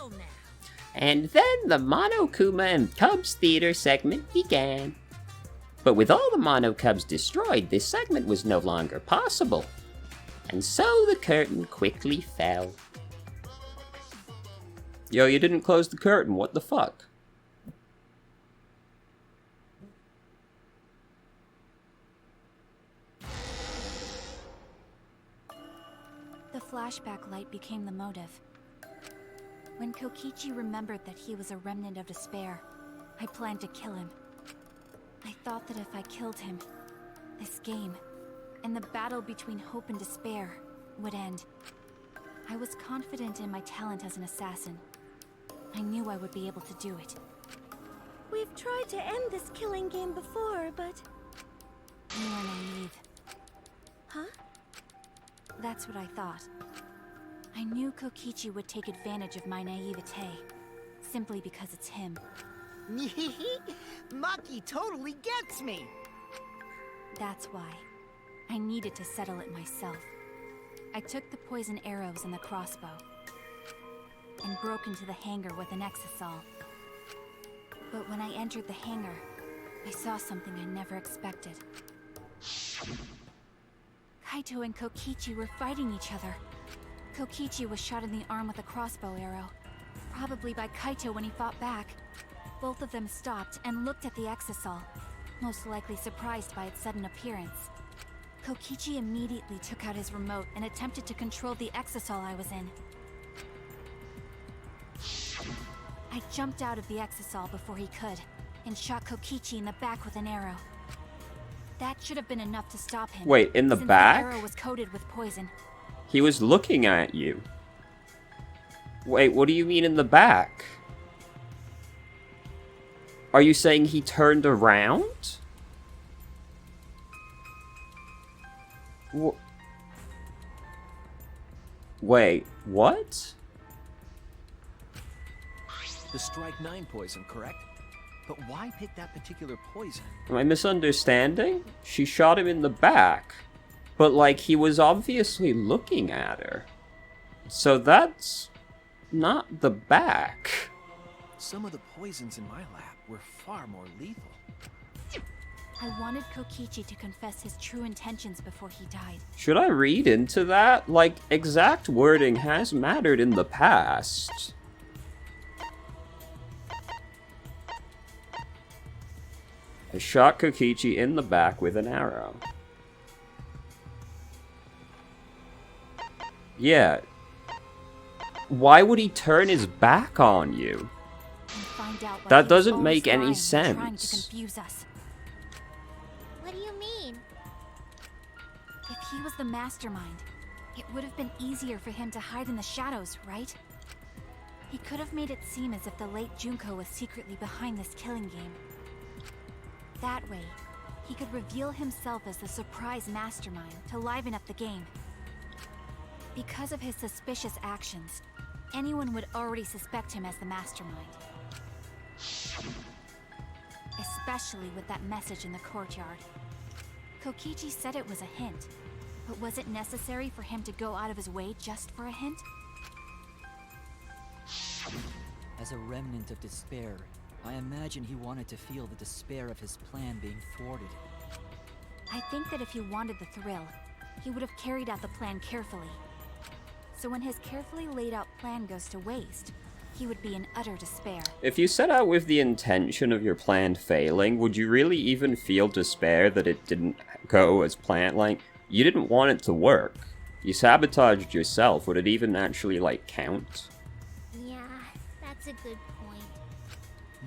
Well now. And then the Monokuma and Cubs theater segment began. But with all the Mono Cubs destroyed, this segment was no longer possible. And so the curtain quickly fell. Yo, you didn't close the curtain, what the fuck? The flashback light became the motive. When Kokichi remembered that he was a remnant of despair, I planned to kill him. I thought that if I killed him, this game, and the battle between hope and despair, would end. I was confident in my talent as an assassin. I knew I would be able to do it. We've tried to end this killing game before, but... You are naive. Huh? That's what I thought. I knew Kokichi would take advantage of my naivete, simply because it's him. Maki totally gets me! That's why. I needed to settle it myself. I took the poison arrows and the crossbow, and broke into the hangar with an exisal. But when I entered the hangar, I saw something I never expected. Kaito and Kokichi were fighting each other. Kokichi was shot in the arm with a crossbow arrow, probably by Kaito when he fought back. Both of them stopped and looked at the exisal, most likely surprised by its sudden appearance. Kokichi immediately took out his remote and attempted to control the exisal I was in. I jumped out of the exisal before he could, and shot Kokichi in the back with an arrow. That should have been enough to stop him. Wait, in the since back? The arrow was coated with poison. He was looking at you. Wait, what do you mean in the back? Are you saying he turned around? Wait, what? The Strike 9 poison, correct? But why pick that particular poison? Am I misunderstanding? She shot him in the back. But, like, he was obviously looking at her. So that's not the back. Some of the poisons in my lab were far more lethal. I wanted Kokichi to confess his true intentions before he died. Should I read into that? Like, exact wording has mattered in the past. I shot Kokichi in the back with an arrow. Yeah. Why would he turn his back on you? That doesn't make any sense. Trying to confuse us. What do you mean? If he was the mastermind, it would have been easier for him to hide in the shadows, right? He could have made it seem as if the late Junko was secretly behind this killing game. That way, he could reveal himself as the surprise mastermind to liven up the game. Because of his suspicious actions, anyone would already suspect him as the mastermind. Especially with that message in the courtyard. Kokichi said it was a hint, but was it necessary for him to go out of his way just for a hint? As a remnant of despair, I imagine he wanted to feel the despair of his plan being thwarted. I think that if he wanted the thrill, he would have carried out the plan carefully. So when his carefully laid out plan goes to waste, he would be in utter despair. If you set out with the intention of your plan failing, would you really even feel despair that it didn't go as planned? Like, you didn't want it to work. You sabotaged yourself. Would it even actually, like, count? Yeah, that's a good point.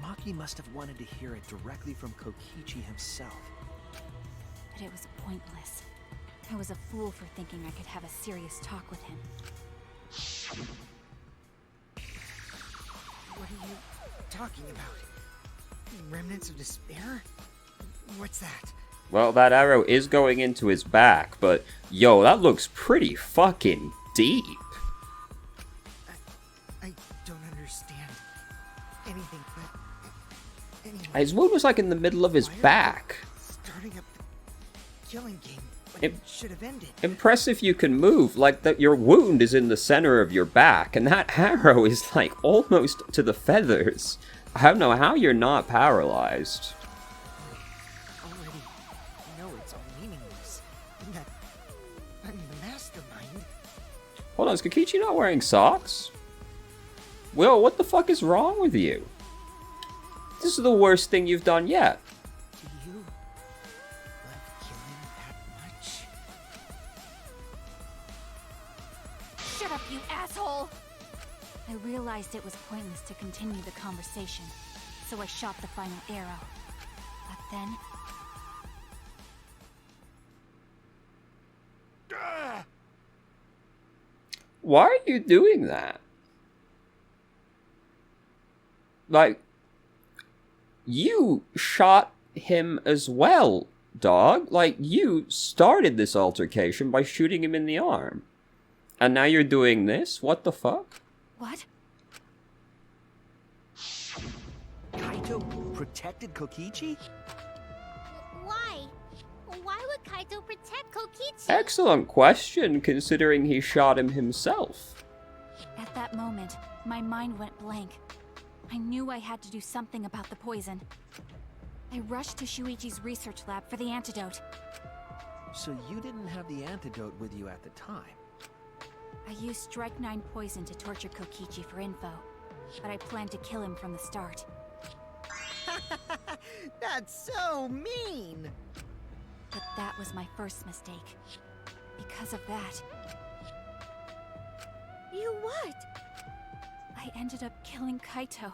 Maki must have wanted to hear it directly from Kokichi himself. But it was pointless. I was a fool for thinking I could have a serious talk with him. What are you talking about? Remnants of despair? What's that? Well, that arrow is going into his back, but yo, that looks pretty fucking deep. I don't understand anything, but anyway. His wound was like in the middle of his back. Starting up the killing game But it should have ended. Impressive you can move, like that your wound is in the center of your back, and that arrow is like almost to the feathers. I don't know how you're not paralyzed. Already know it's all meaningless. And that I'm the mastermind. Hold on, is Kokichi not wearing socks? Will, what the fuck is wrong with you? This is the worst thing you've done yet. Do you love killing that much? Shut up, you asshole! I realized it was pointless to continue the conversation, so I shot the final arrow. But then... Why are you doing that? Like, you shot him as well, dog. Like, you started this altercation by shooting him in the arm. And now you're doing this? What the fuck? What? Kaito protected Kokichi? Why? Why would Kaito protect Kokichi? Excellent question, considering he shot him himself. At that moment, my mind went blank. I knew I had to do something about the poison. I rushed to Shuichi's research lab for the antidote. So you didn't have the antidote with you at the time? I used Strike 9 poison to torture Kokichi for info, but I planned to kill him from the start. That's so mean! But that was my first mistake. Because of that, You what? I ended up killing Kaito.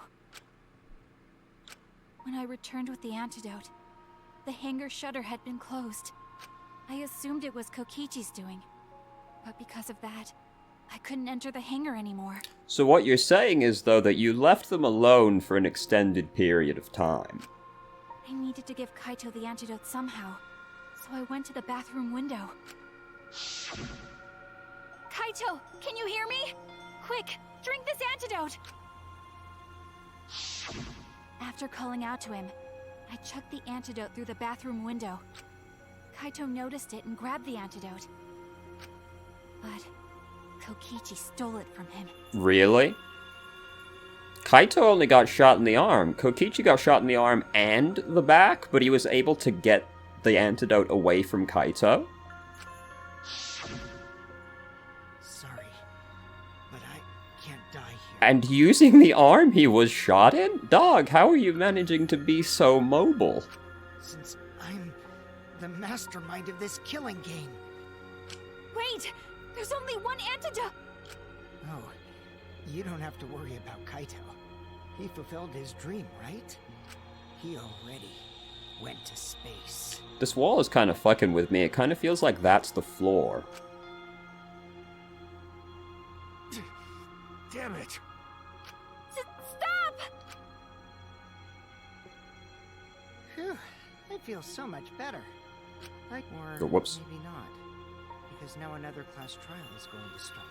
When I returned with the antidote, the hangar shutter had been closed. I assumed it was Kokichi's doing, but because of that, I couldn't enter the hangar anymore. So what you're saying is, though, that you left them alone for an extended period of time. I needed to give Kaito the antidote somehow, so I went to the bathroom window. Kaito, can you hear me? Quick, drink this antidote! After calling out to him, I chucked the antidote through the bathroom window. Kaito noticed it and grabbed the antidote. But Kokichi stole it from him. Really? Kaito only got shot in the arm. Kokichi got shot in the arm and the back, but he was able to get the antidote away from Kaito. Sorry, but I can't die here. And using the arm he was shot in? Dog, how are you managing to be so mobile? Since I'm the mastermind of this killing game. Wait! There's only one antidote! Oh, you don't have to worry about Kaito. He fulfilled his dream, right? He already went to space. This wall is kind of fucking with me. It kind of feels like that's the floor. Damn it! Stop! Phew, I feel so much better. Like, or Oh, whoops. maybe not. Because now another class trial is going to start.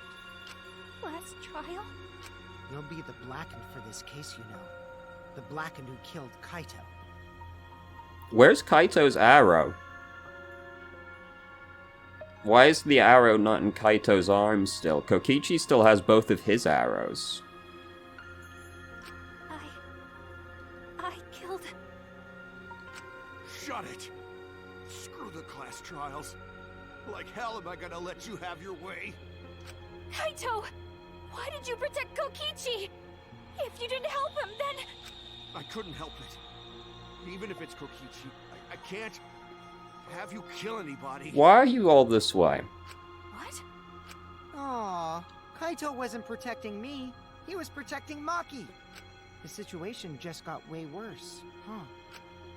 Last trial? You'll be the Blackened for this case, you know. The Blackened who killed Kaito. Where's Kaito's arrow? Why is the arrow not in Kaito's arm still? Kokichi still has both of his arrows. I killed... Shut it! Screw the class trials. Like hell am I gonna let you have your way? Kaito! Why did you protect Kokichi? If you didn't help him, then... I couldn't help it. Even if it's Kokichi, I can't have you kill anybody. Why are you all this way? What? Aw, Kaito wasn't protecting me. He was protecting Maki. The situation just got way worse, huh?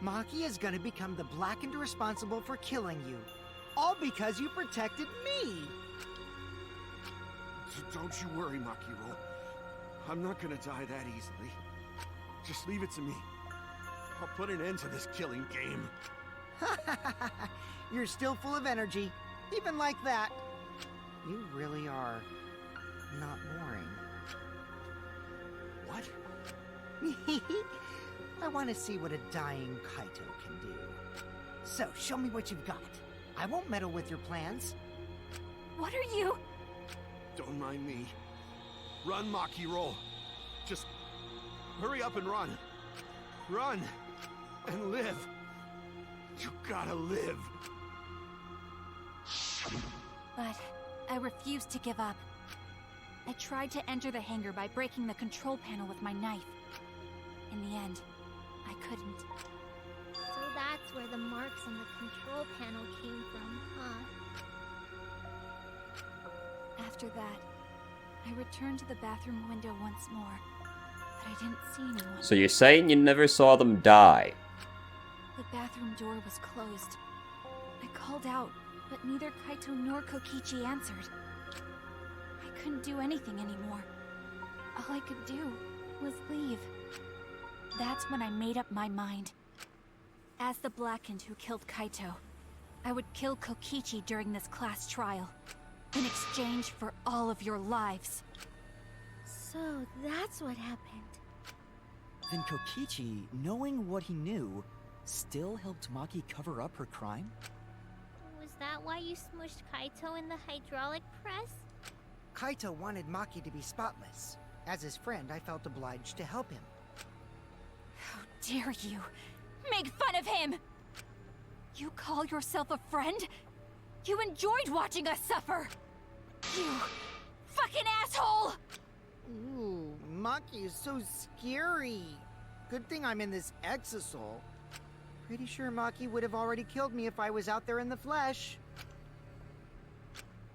Maki is gonna become the Blackened responsible for killing you. All because you protected me! Don't you worry, Makiro. I'm not gonna die that easily. Just leave it to me. I'll put an end to this killing game. You're still full of energy, even like that. You really are not boring. What? I want to see what a dying Kaito can do. So, show me what you've got. I won't meddle with your plans. What are you? Don't mind me. Run, Maki, roll. Just hurry up and run. Run and live. You gotta live. But I refused to give up. I tried to enter the hangar by breaking the control panel with my knife. In the end, I couldn't. So that's where the marks on the control panel came from, huh? After that, I returned to the bathroom window once more, but I didn't see anyone. So you're saying you never saw them die? The bathroom door was closed. I called out, but neither Kaito nor Kokichi answered. I couldn't do anything anymore. All I could do was leave. That's when I made up my mind. As the Blackened who killed Kaito, I would kill Kokichi during this class trial, in exchange for all of your lives. So that's what happened. Then Kokichi, knowing what he knew, still helped Maki cover up her crime? Was that why you smushed Kaito in the hydraulic press? Kaito wanted Maki to be spotless. As his friend, I felt obliged to help him. How dare you make fun of him! You call yourself a friend? You enjoyed watching us suffer! You fucking asshole! Ooh, Maki is so scary. Good thing I'm in this exisal. Pretty sure Maki would have already killed me if I was out there in the flesh.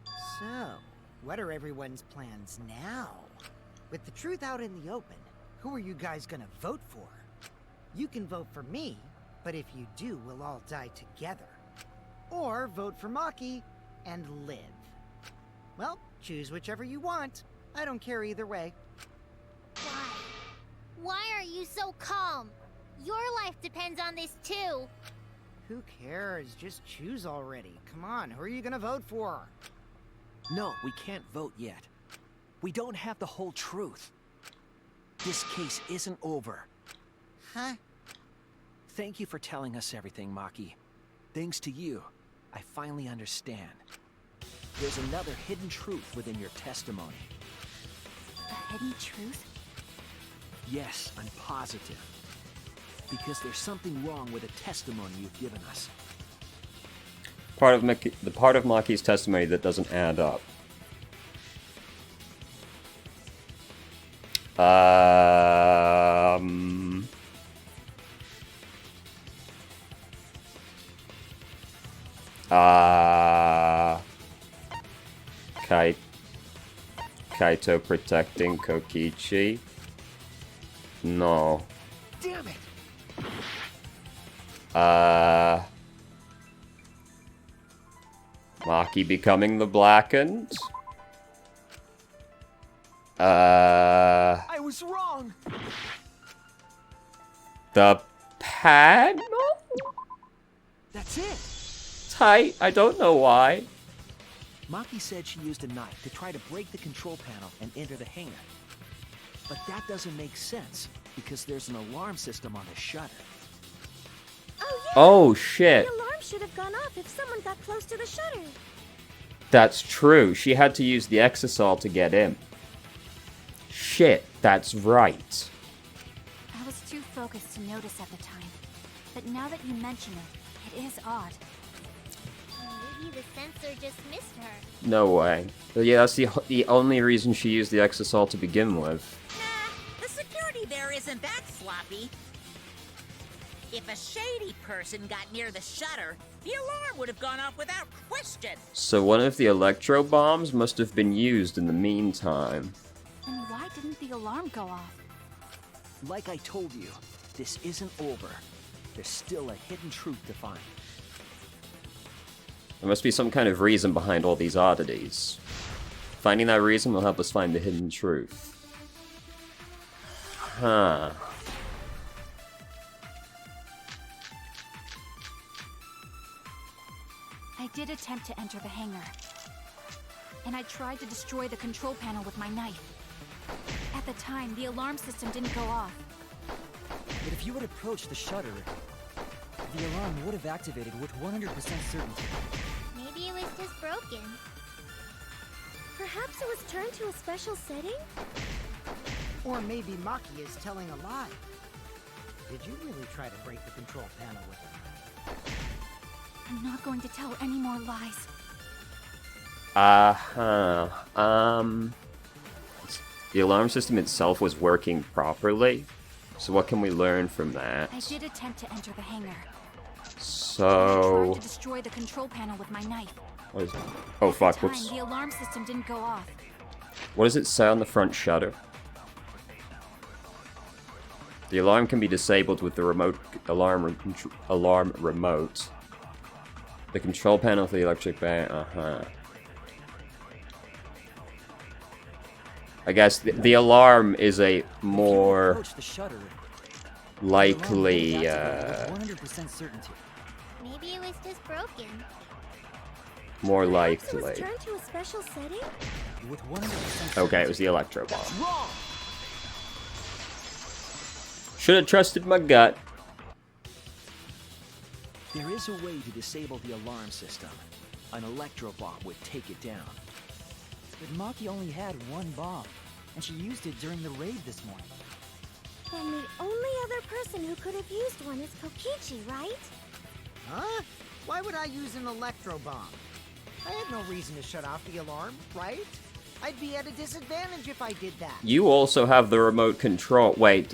So, what are everyone's plans now? With the truth out in the open, who are you guys gonna vote for? You can vote for me, but if you do, we'll all die together. Or vote for Maki and live. Well, choose whichever you want. I don't care either way. Why? Why are you so calm? Your life depends on this too. Who cares? Just choose already. Come on, who are you gonna vote for? No, we can't vote yet. We don't have the whole truth. This case isn't over. Huh? Thank you for telling us everything, Maki. Thanks to you, I finally understand. There's another hidden truth within your testimony. A hidden truth? Yes, I'm positive. Because there's something wrong with the testimony you've given us. The part of Maki's testimony that doesn't add up. Kaito protecting Kokichi? No. Damn it! Maki becoming the Blackened? I was wrong! The panel? That's it! Tight, I don't know why. Maki said she used a knife to try to break the control panel and enter the hangar. But that doesn't make sense, because there's an alarm system on the shutter. Oh yeah! Oh shit. The alarm should have gone off if someone got close to the shutter. That's true. She had to use the exisal to get in. Shit, that's right. I was too focused to notice at the time. But now that you mention it, it is odd. Maybe the sensor just missed her. No way. But yeah, that's the only reason she used the exisal to begin with. Nah, the security there isn't that sloppy. If a shady person got near the shutter, the alarm would have gone off without question. So one of the electro bombs must have been used in the meantime. Then why didn't the alarm go off? Like I told you, this isn't over. There's still a hidden truth to find. There must be some kind of reason behind all these oddities. Finding that reason will help us find the hidden truth. Huh. I did attempt to enter the hangar. And I tried to destroy the control panel with my knife. At the time, the alarm system didn't go off. But if you had approached the shutter, the alarm would have activated with 100% certainty. broken. Perhaps it was turned to a special setting? Or maybe Maki is telling a lie. Did you really try to break the control panel with him? I'm not going to tell any more lies. The alarm system itself was working properly. So what can we learn from that? I did attempt to enter the hangar. I So... tried to destroy the control panel with my knife. What is... Oh fuck, At the whoops. time, the alarm system didn't go off. What does it say on the front shutter? The alarm can be disabled with the remote alarm remote. The control panel for the electric ban. I guess the alarm is a more Approach the shutter. likely. The alarm will be activated with 100% certainty. Maybe it was just broken. More Perhaps it was likely. turned to a special setting? With 100% Okay, it was the electro bomb. Wrong! Should have trusted my gut. There is a way to disable the alarm system. An electro bomb would take it down. But Maki only had one bomb, and she used it during the raid this morning. Then the only other person who could have used one is Kokichi, right? Huh? Why would I use an electro bomb? I had no reason to shut off the alarm, right? I'd be at a disadvantage if I did that. You also have the remote control. Wait.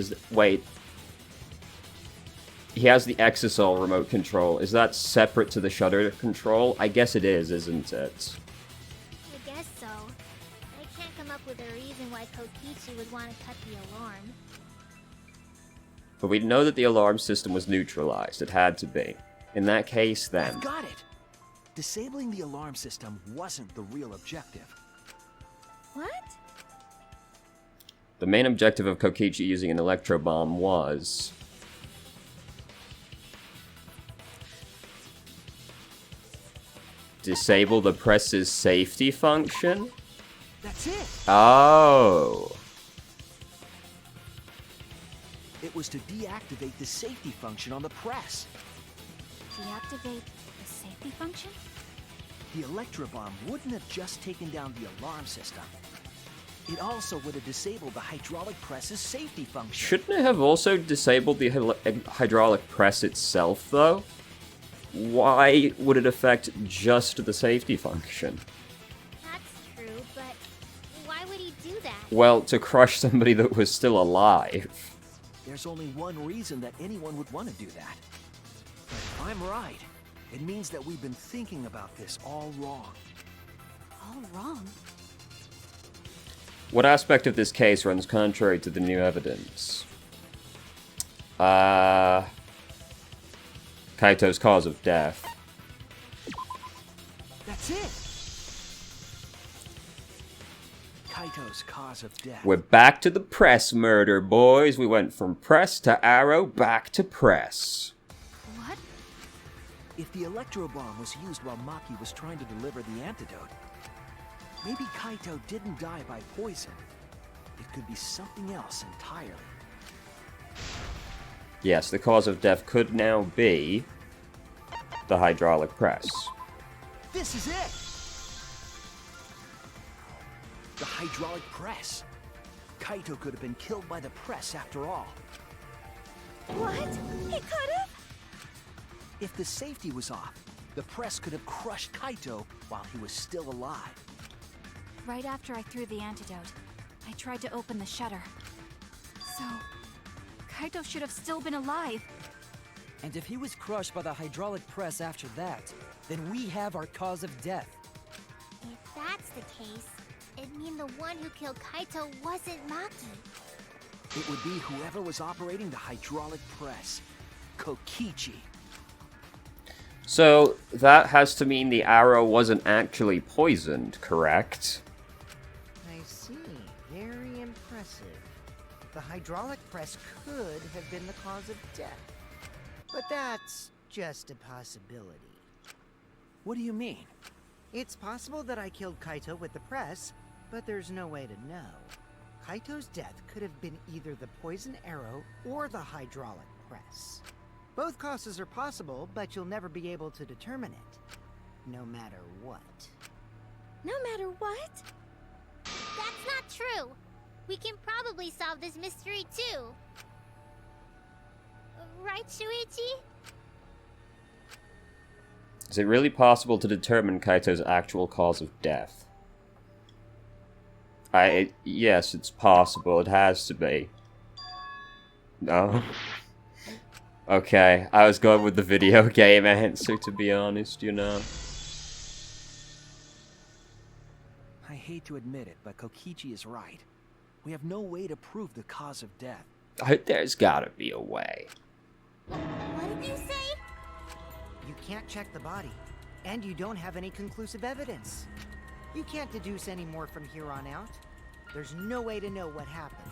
He has the Exisol remote control. Is that separate to the shutter control? I guess it is, isn't it? I guess so. I can't come up with a reason why Kokichi would want to cut the alarm. But we know that the alarm system was neutralized. It had to be. In that case, then. I've got it! Disabling the alarm system wasn't the real objective. What? The main objective of Kokichi using an electro bomb was... disable the press's safety function? That's it! Oh. It was to deactivate the safety function on the press. Deactivate the safety function? The electro bomb wouldn't have just taken down the alarm system. It also would have disabled the hydraulic press's safety function. Shouldn't it have also disabled the hydraulic press itself, though? Why would it affect just the safety function? That's true, but why would he do that? Well, to crush somebody that was still alive. There's only one reason that anyone would want to do that. But if I'm right, it means that we've been thinking about this all wrong. All wrong. What aspect of this case runs contrary to the new evidence? Kaito's cause of death. That's it! Kaito's cause of death. We're back to the press murder, boys. We went from press to arrow, back to press. What? If the electro bomb was used while Maki was trying to deliver the antidote, maybe Kaito didn't die by poison. It could be something else entirely. Yes, the cause of death could now be the hydraulic press. This is it! The hydraulic press. Kaito could have been killed by the press after all. What? He could have? If the safety was off, the press could have crushed Kaito while he was still alive. Right after I threw the antidote, I tried to open the shutter. So, Kaito should have still been alive. And if he was crushed by the hydraulic press after that, then we have our cause of death. If that's the case, it'd mean the one who killed Kaito wasn't Maki. It would be whoever was operating the hydraulic press. Kokichi. So, that has to mean the arrow wasn't actually poisoned, correct? I see. Very impressive. The hydraulic press could have been the cause of death. But that's just a possibility. What do you mean? It's possible that I killed Kaito with the press, but there's no way to know. Kaito's death could have been either the poison arrow or the hydraulic press. Both causes are possible, but you'll never be able to determine it, no matter what. no matter what? That's not true. We can probably solve this mystery too. Right, Shuichi? Is it really possible to determine Kaito's actual cause of death? Yes, it's possible. It has to be. No? Okay, I was going with the video game answer, to be honest, you know. I hate to admit it, but Kokichi is right. We have no way to prove the cause of death. There's gotta be a way. What did you say? You can't check the body, and you don't have any conclusive evidence. You can't deduce any more from here on out. There's no way to know what happened.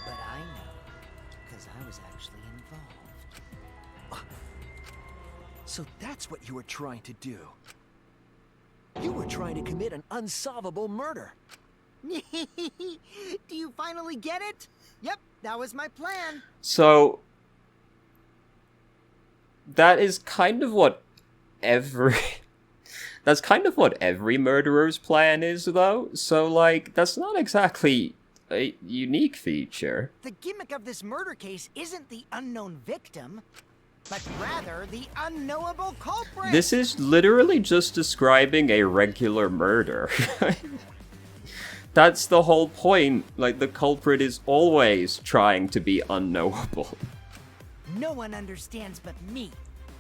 But I know, because I was actually involved. So that's what you were trying to do. You were trying to commit an unsolvable murder. Do you finally get it? Yep, that was my plan. So, that is kind of what every... That's kind of what every murderer's plan is, though. So, like, that's not exactly a unique feature. The gimmick of this murder case isn't the unknown victim, but rather the unknowable culprit. This is literally just describing a regular murder. That's the whole point. Like, the culprit is always trying to be unknowable. No one understands but me.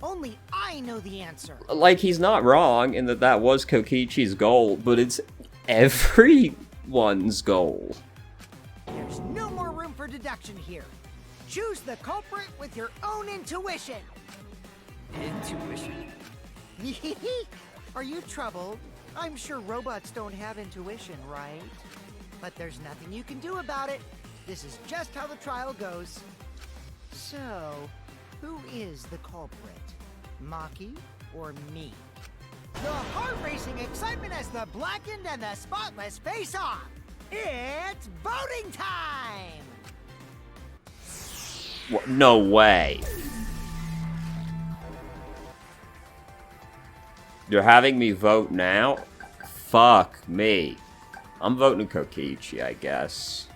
Only I know the answer. Like, he's not wrong in that that was Kokichi's goal, but it's everyone's goal. There's no more room for deduction here. Choose the culprit with your own intuition. Intuition? Are you troubled? I'm sure robots don't have intuition, right? But there's nothing you can do about it. This is just how the trial goes. So, who is the culprit? Maki or me? The heart-racing excitement as the blackened and the spotless face off. It's voting time! What? No way. You're having me vote now? Fuck me. I'm voting Kokichi, I guess.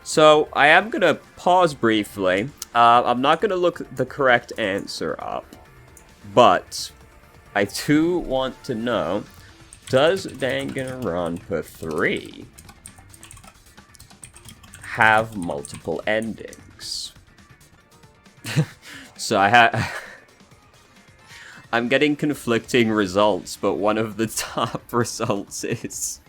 So, I am gonna pause briefly. I'm not gonna look the correct answer up. But, I do want to know, does Danganronpa 3 have multiple endings? So I'm getting conflicting results, but one of the top results is...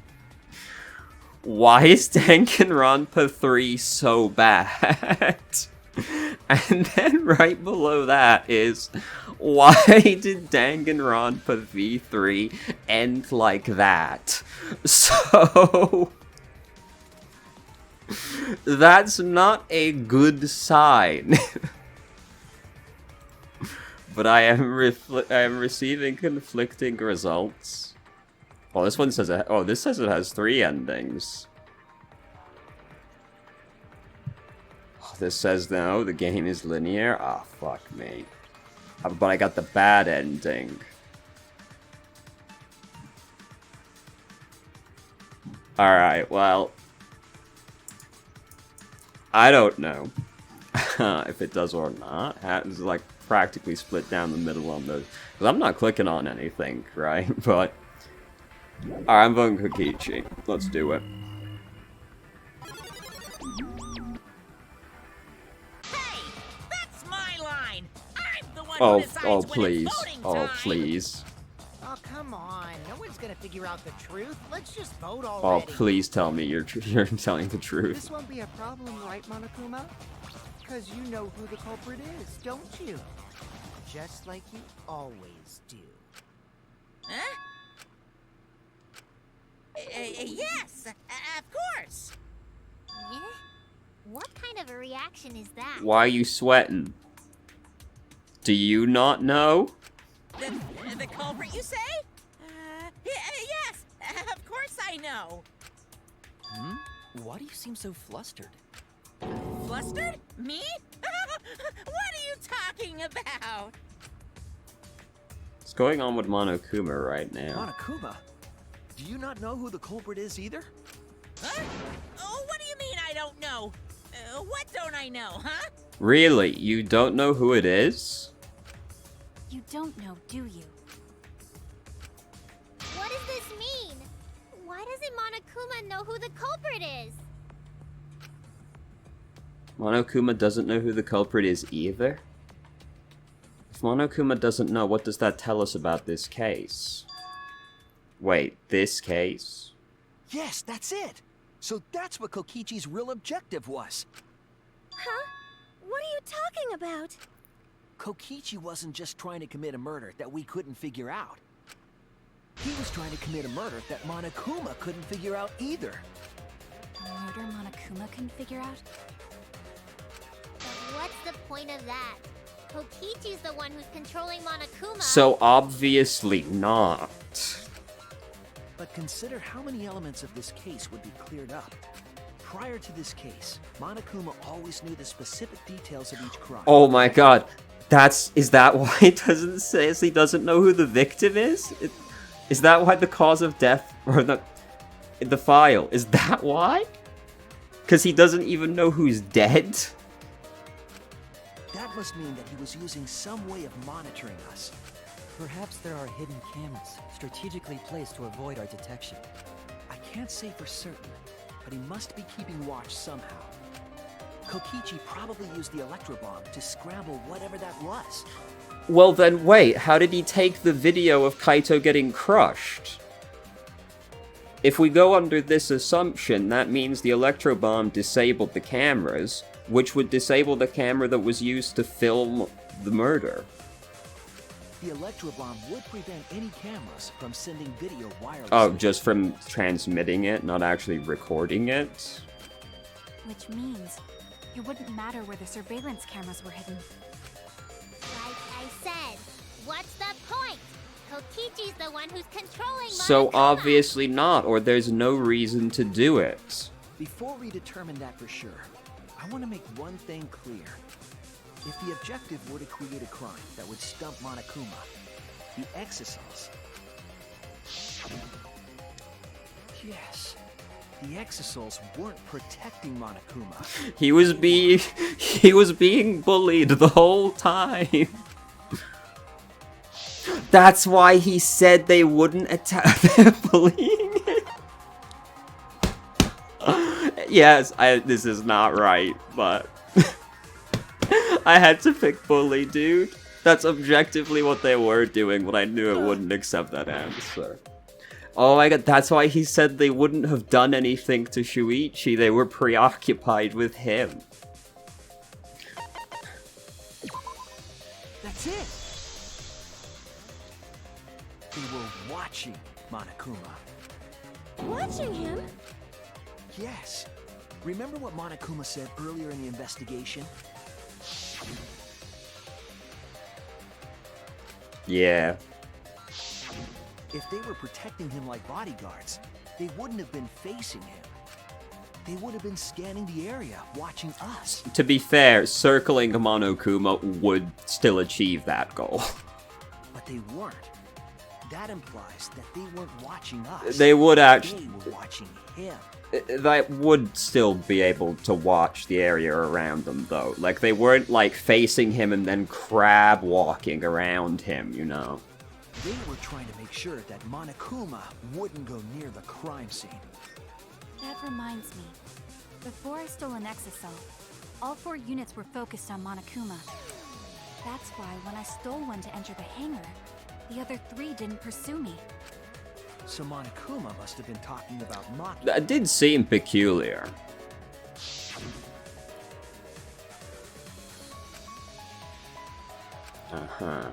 Why is Danganronpa 3 so bad? And then right below that is, why did Danganronpa V3 end like that? So... that's not a good sign. But I am receiving conflicting results. Oh, this one says this says it has 3 endings. Oh, this says no, the game is linear. Ah, fuck me. But I got the bad ending. Alright, well... I don't know if it does or not. It's like practically split down the middle on those. Because I'm not clicking on anything, right? But... Alright, I'm voting Kokichi. Let's do it. Hey, that's my line. I'm the one who decides when it's please. voting Oh, time. please. Oh, come on. No one's gonna figure out the truth. Let's just vote Oh, already. please tell me you're telling the truth. This won't be a problem, right, Monokuma? Because you know who the culprit is, don't you? Just like you always do. Huh? Yes, of course. Yeah? What kind of a reaction is that? Why are you sweating? Do you not know? The culprit, you say? Yes, of course I know. Hmm? Why do you seem so flustered? flustered? Me? What are you talking about? What's going on with Monokuma right now? Monokuma? Do you not know who the culprit is either? Huh? Oh, what do you mean I don't know? What don't I know, huh? Really? You don't know who it is? You don't know, do you? What does this mean? Why doesn't Monokuma know who the culprit is? Monokuma doesn't know who the culprit is either? If Monokuma doesn't know, what does that tell us about this case? Wait, this case? Yes, that's it! So that's what Kokichi's real objective was. Huh? What are you talking about? Kokichi wasn't just trying to commit a murder that we couldn't figure out. He was trying to commit a murder that Monokuma couldn't figure out either. A murder Monokuma couldn't figure out? But what's the point of that? Kokichi's the one who's controlling Monokuma. So obviously not. But consider how many elements of this case would be cleared up. Prior to this case, Monokuma always knew the specific details of each crime. Oh my god. Is that why it doesn't say he doesn't know who the victim is? Is that why the cause of death, or the file, is that why? Because he doesn't even know who's dead? That must mean that he was using some way of monitoring us. Perhaps there are hidden cameras, strategically placed to avoid our detection. I can't say for certain, but he must be keeping watch somehow. Kokichi probably used the electro bomb to scramble whatever that was. Well then wait, how did he take the video of Kaito getting crushed? If we go under this assumption, that means the electro bomb disabled the cameras, which would disable the camera that was used to film the murder. The electro bomb would prevent any cameras from sending video wirelessly. Oh, just from transmitting it, not actually recording it? Which means it wouldn't matter where the surveillance cameras were hidden. Like I said, what's the point? Kokichi's the one who's controlling Monokuma. So obviously not, or there's no reason to do it. Before we determine that for sure, I want to make one thing clear. If the objective were to create a crime that would stump Monokuma, the exosols... Yes, the exosols weren't protecting Monokuma. He was being bullied the whole time. That's why he said they wouldn't attack. They're bullying him. Yes, this is not right, but I had to pick bully, dude. That's objectively what they were doing, but I knew it wouldn't accept that answer. Oh my god, that's why he said they wouldn't have done anything to Shuichi. They were preoccupied with him. That's it! They were watching Monokuma. Watching him? Yes. Remember what Monokuma said earlier in the investigation? Yeah. If they were protecting him like bodyguards, they wouldn't have been facing him. They would have been scanning the area, watching us. To be fair, circling Monokuma would still achieve that goal. But they weren't. That implies that they weren't watching us. They would actually... They were watching him. That would still be able to watch the area around them, though. Like, they weren't, like, facing him and then crab walking around him, you know? They were trying to make sure that Monokuma wouldn't go near the crime scene. That reminds me. Before I stole an exosol, all 4 units were focused on Monokuma. That's why when I stole one to enter the hangar, the other 3 didn't pursue me. So Monokuma must have been talking about Maki. That did seem peculiar. Uh-huh.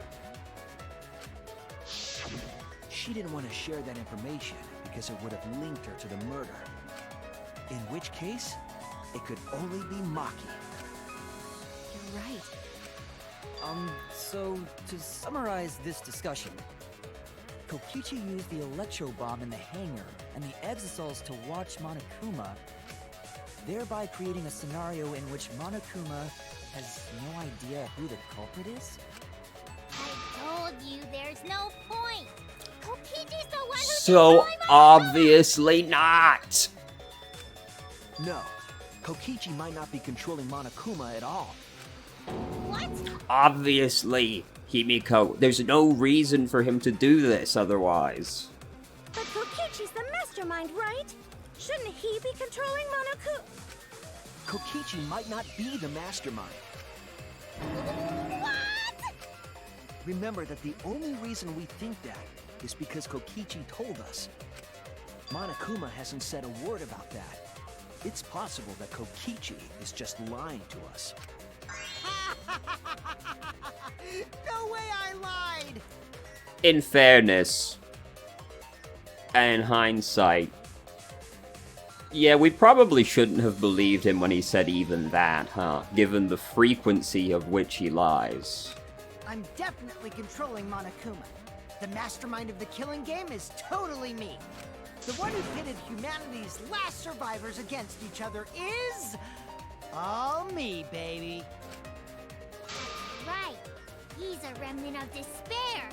She didn't want to share that information because it would have linked her to the murder. In which case, it could only be Maki. You're right. So to summarize this discussion, Kokichi used the electro bomb in the hangar and the exosols to watch Monokuma. thereby creating a scenario in which Monokuma has no idea who the culprit is? I told you there's no point. Kokichi's the one who So obviously not. No, Kokichi might not be controlling Monokuma at all. What? Obviously, Himiko. There's no reason for him to do this otherwise. But Kokichi's the mastermind, right? Shouldn't he be controlling Monokuma? Kokichi might not be the mastermind. What? Remember that the only reason we think that is because Kokichi told us. Monokuma hasn't said a word about that. It's possible that Kokichi is just lying to us. No way I lied! In fairness, and in hindsight, yeah, we probably shouldn't have believed him when he said even that, huh? Given the frequency of which he lies. I'm definitely controlling Monokuma. The mastermind of the killing game is totally me. The one who pitted humanity's last survivors against each other is... all me, baby. Right. He's a remnant of despair.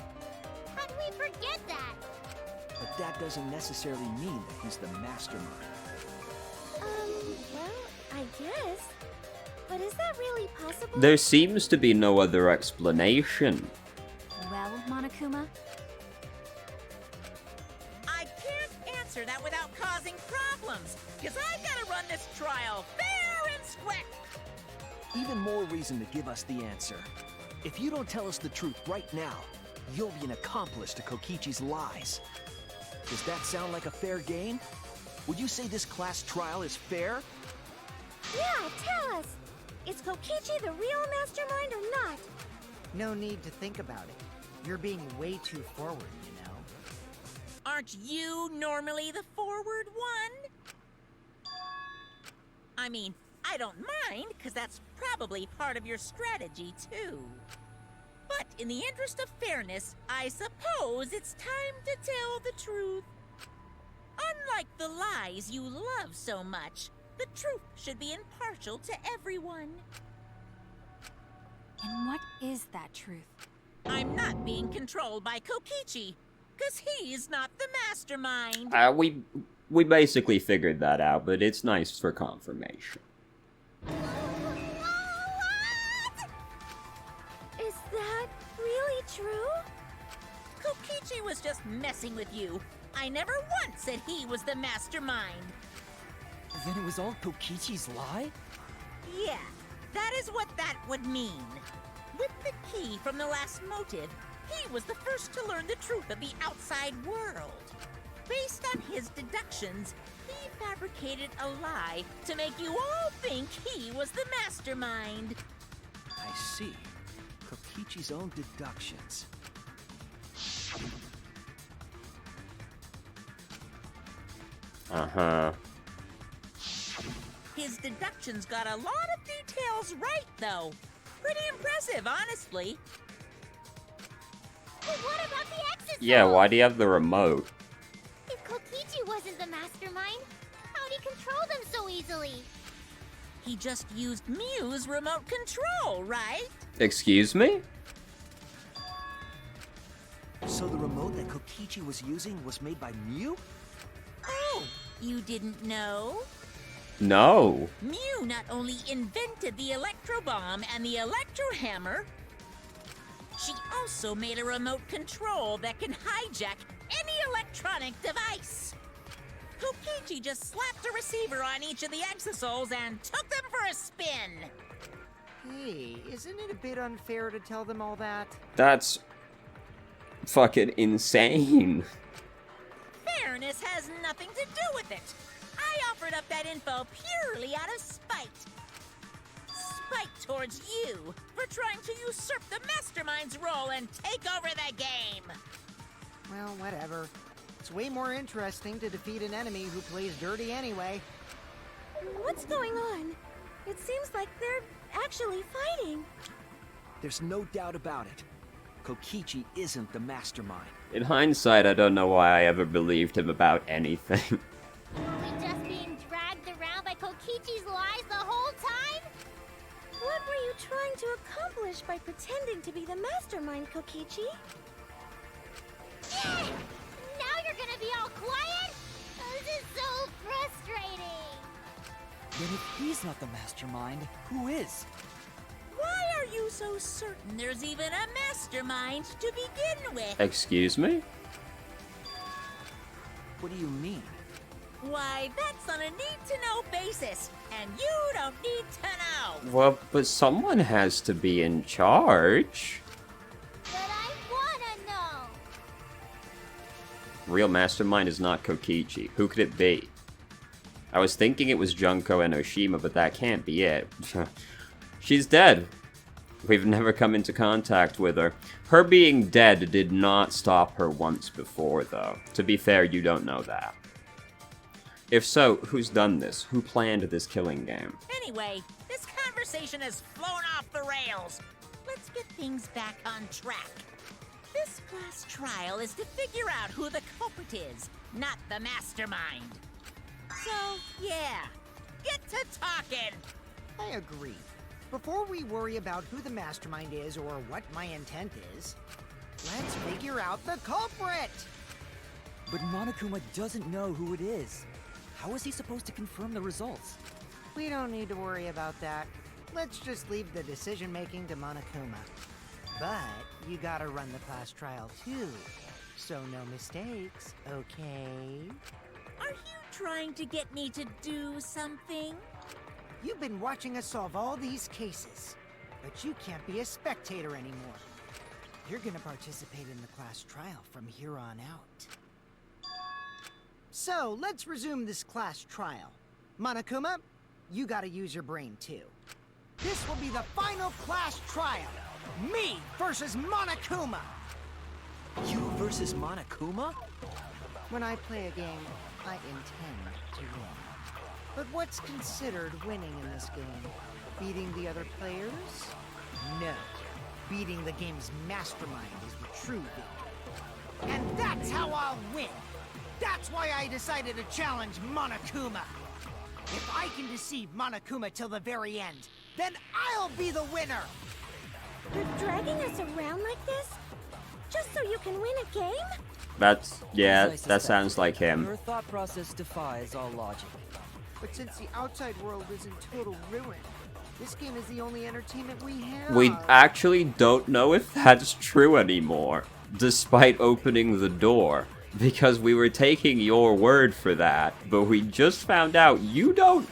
How'd we forget that? But that doesn't necessarily mean that he's the mastermind. Well, I guess. But is that really possible? There seems to be no other explanation. Well, Monokuma, I can't answer that without causing problems, because I gotta run this trial fair and square. Even more reason to give us the answer. If you don't tell us the truth right now, you'll be an accomplice to Kokichi's lies. Does that sound like a fair game? Would you say this class trial is fair? Yeah, tell us. Is Kokichi the real mastermind or not? No need to think about it. You're being way too forward, you know? Aren't you normally the forward one? I mean, I don't mind, because that's probably part of your strategy, too. But in the interest of fairness, I suppose it's time to tell the truth. Unlike the lies you love so much, the truth should be impartial to everyone. and what is that truth? I'm not being controlled by Kokichi, because he's not the mastermind. We basically figured that out, but it's nice for confirmation. Is that really true? Kokichi was just messing with you. I never once said he was the mastermind. Then it was all Kokichi's lie? Yeah, that is what that would mean. With the key from the last motive, he was the first to learn the truth of the outside world. Based on his deductions, he fabricated a lie to make you all think he was the mastermind. I see. Kokichi's own deductions. Uh-huh. His deductions got a lot of details right, though. Pretty impressive, honestly. But what about the exit? Yeah, why do you have the remote? If Kokichi wasn't the mastermind, how'd he control them so easily? He just used Mew's remote control, right? Excuse me? So the remote that Kokichi was using was made by Mew? Oh, you didn't know? No. Mew not only invented the electro bomb and the electro hammer, she also made a remote control that can hijack any electronic device. Kokichi just slapped a receiver on each of the exosols and took them for a spin. Hey, isn't it a bit unfair to tell them all that? That's fucking insane. Fairness has nothing to do with it. I offered up that info purely out of spite. Spite towards you for trying to usurp the mastermind's role and take over the game. Well, whatever. It's way more interesting to defeat an enemy who plays dirty anyway. What's going on? It seems like they're actually fighting. There's no doubt about it. Kokichi isn't the mastermind. In hindsight, I don't know why I ever believed him about anything. Were we just being dragged around by Kokichi's trying to accomplish by pretending to be the mastermind, Kokichi? Yeah! Now you're gonna be all quiet? This is so frustrating. Then if he's not the mastermind, who is? Why are you so certain there's even a mastermind to begin with? Excuse me? What do you mean? Why, that's on a need-to-know basis, and you don't need to know. Well, but someone has to be in charge. But I wanna know. Real mastermind is not Kokichi. Who could it be? I was thinking it was Junko and Oshima, but that can't be it. She's dead. We've never come into contact with her. Her being dead did not stop her once before, though. To be fair, you don't know that. If so, who's done this? Who planned this killing game? Anyway, this conversation has flown off the rails. Let's get things back on track. This class trial is to figure out who the culprit is, not the mastermind. So, yeah, get to talking. I agree. Before we worry about who the mastermind is or what my intent is, let's figure out the culprit! But Monokuma doesn't know who it is. How is he supposed to confirm the results? We don't need to worry about that. Let's just leave the decision-making to Monokuma. But you gotta run the class trial too, so no mistakes, okay? Are you trying to get me to do something? You've been watching us solve all these cases, but you can't be a spectator anymore. You're gonna participate in the class trial from here on out. So, let's resume this class trial. Monokuma, you gotta use your brain too. This will be the final class trial. Me versus Monokuma. You versus Monokuma? When I play a game, I intend to win. But what's considered winning in this game? Beating the other players? No. Beating the game's mastermind is the true victory. And that's how I'll win! That's why I decided to challenge Monokuma! If I can deceive Monokuma till the very end, then I'll be the winner! You're dragging us around like this? Just so you can win a game? That's, yeah, As I that suspect, sounds like him. Your thought process defies all logic. But since the outside world is in total ruin, this game is the only entertainment we have. We actually don't know if that's true anymore, despite opening the door. Because we were taking your word for that, but we just found out you don't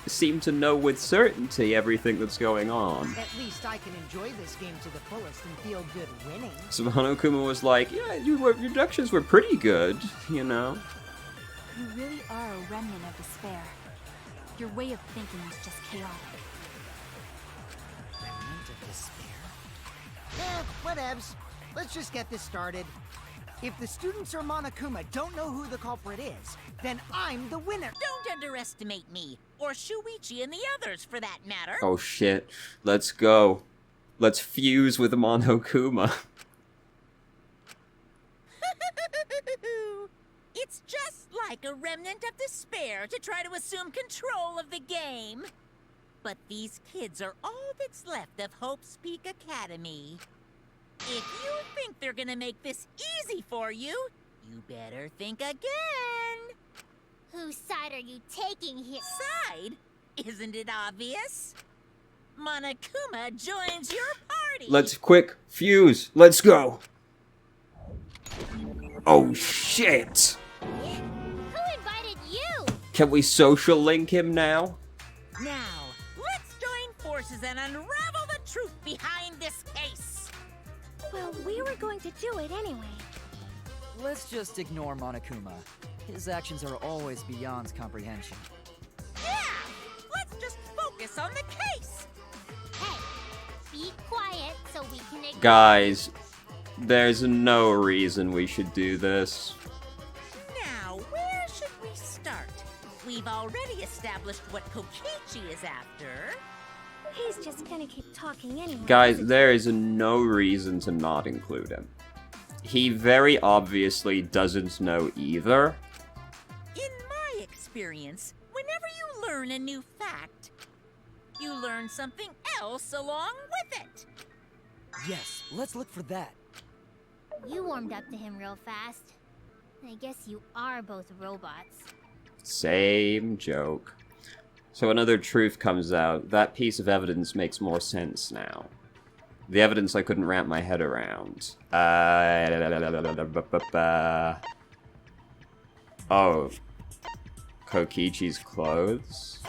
seem to know with certainty everything that's going on. At least I can enjoy this game to the fullest and feel good winning. So Monokuma was like, yeah, your deductions were pretty good, you know? You really are a remnant of despair. Your way of thinking is just chaotic. Remnant of despair? Whatevs. Let's just get this started. If the students or Monokuma don't know who the culprit is, then I'm the winner. Don't underestimate me, or Shuichi and the others for that matter. Oh shit, let's go. Let's fuse with Monokuma. It's just like a remnant of despair to try to assume control of the game. But these kids are all that's left of Hope's Peak Academy. If you think they're gonna make this easy for you, you better think again. Whose side are you taking here? Side? Isn't it obvious? Monokuma joins your party. Let's quick fuse. Let's go. Oh shit. Who invited you? Can we social link him now? Now, let's join forces and unravel the truth behind this case. Well, we were going to do it anyway. Let's just ignore Monokuma. His actions are always beyond comprehension. Yeah! Let's just focus on the case! Hey, be quiet so we can ignore. Guys, there's no reason we should do this. Now, where should we start? We've already established what Kokichi is after. He's just gonna keep talking anyway. Guys, there is no reason to not include him. He very obviously doesn't know either. In my experience, whenever you learn a new fact, you learn something else along with it. Yes, let's look for that. You warmed up to him real fast. I guess you are both robots. Same joke. So another truth comes out. That piece of evidence makes more sense now. The evidence I couldn't wrap my head around. Oh. Kokichi's clothes?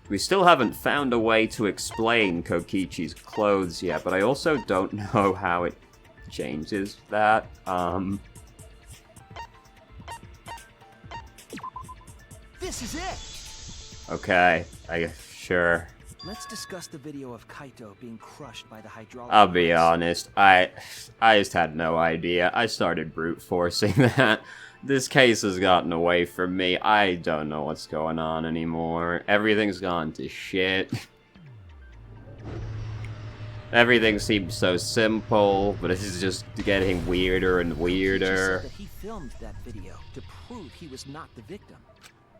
We still haven't found a way to explain Kokichi's clothes yet, but I also don't know how it changes that. This is it! Okay, sure. Let's discuss the video of Kaito being crushed by the hydraulic I'll be press. honest, I just had no idea. I started brute forcing that. This case has gotten away from me. I don't know what's going on anymore. Everything's gone to shit. Everything seems so simple, but this is just getting weirder and Kokichi weirder. said that he filmed that video to prove he was not the victim.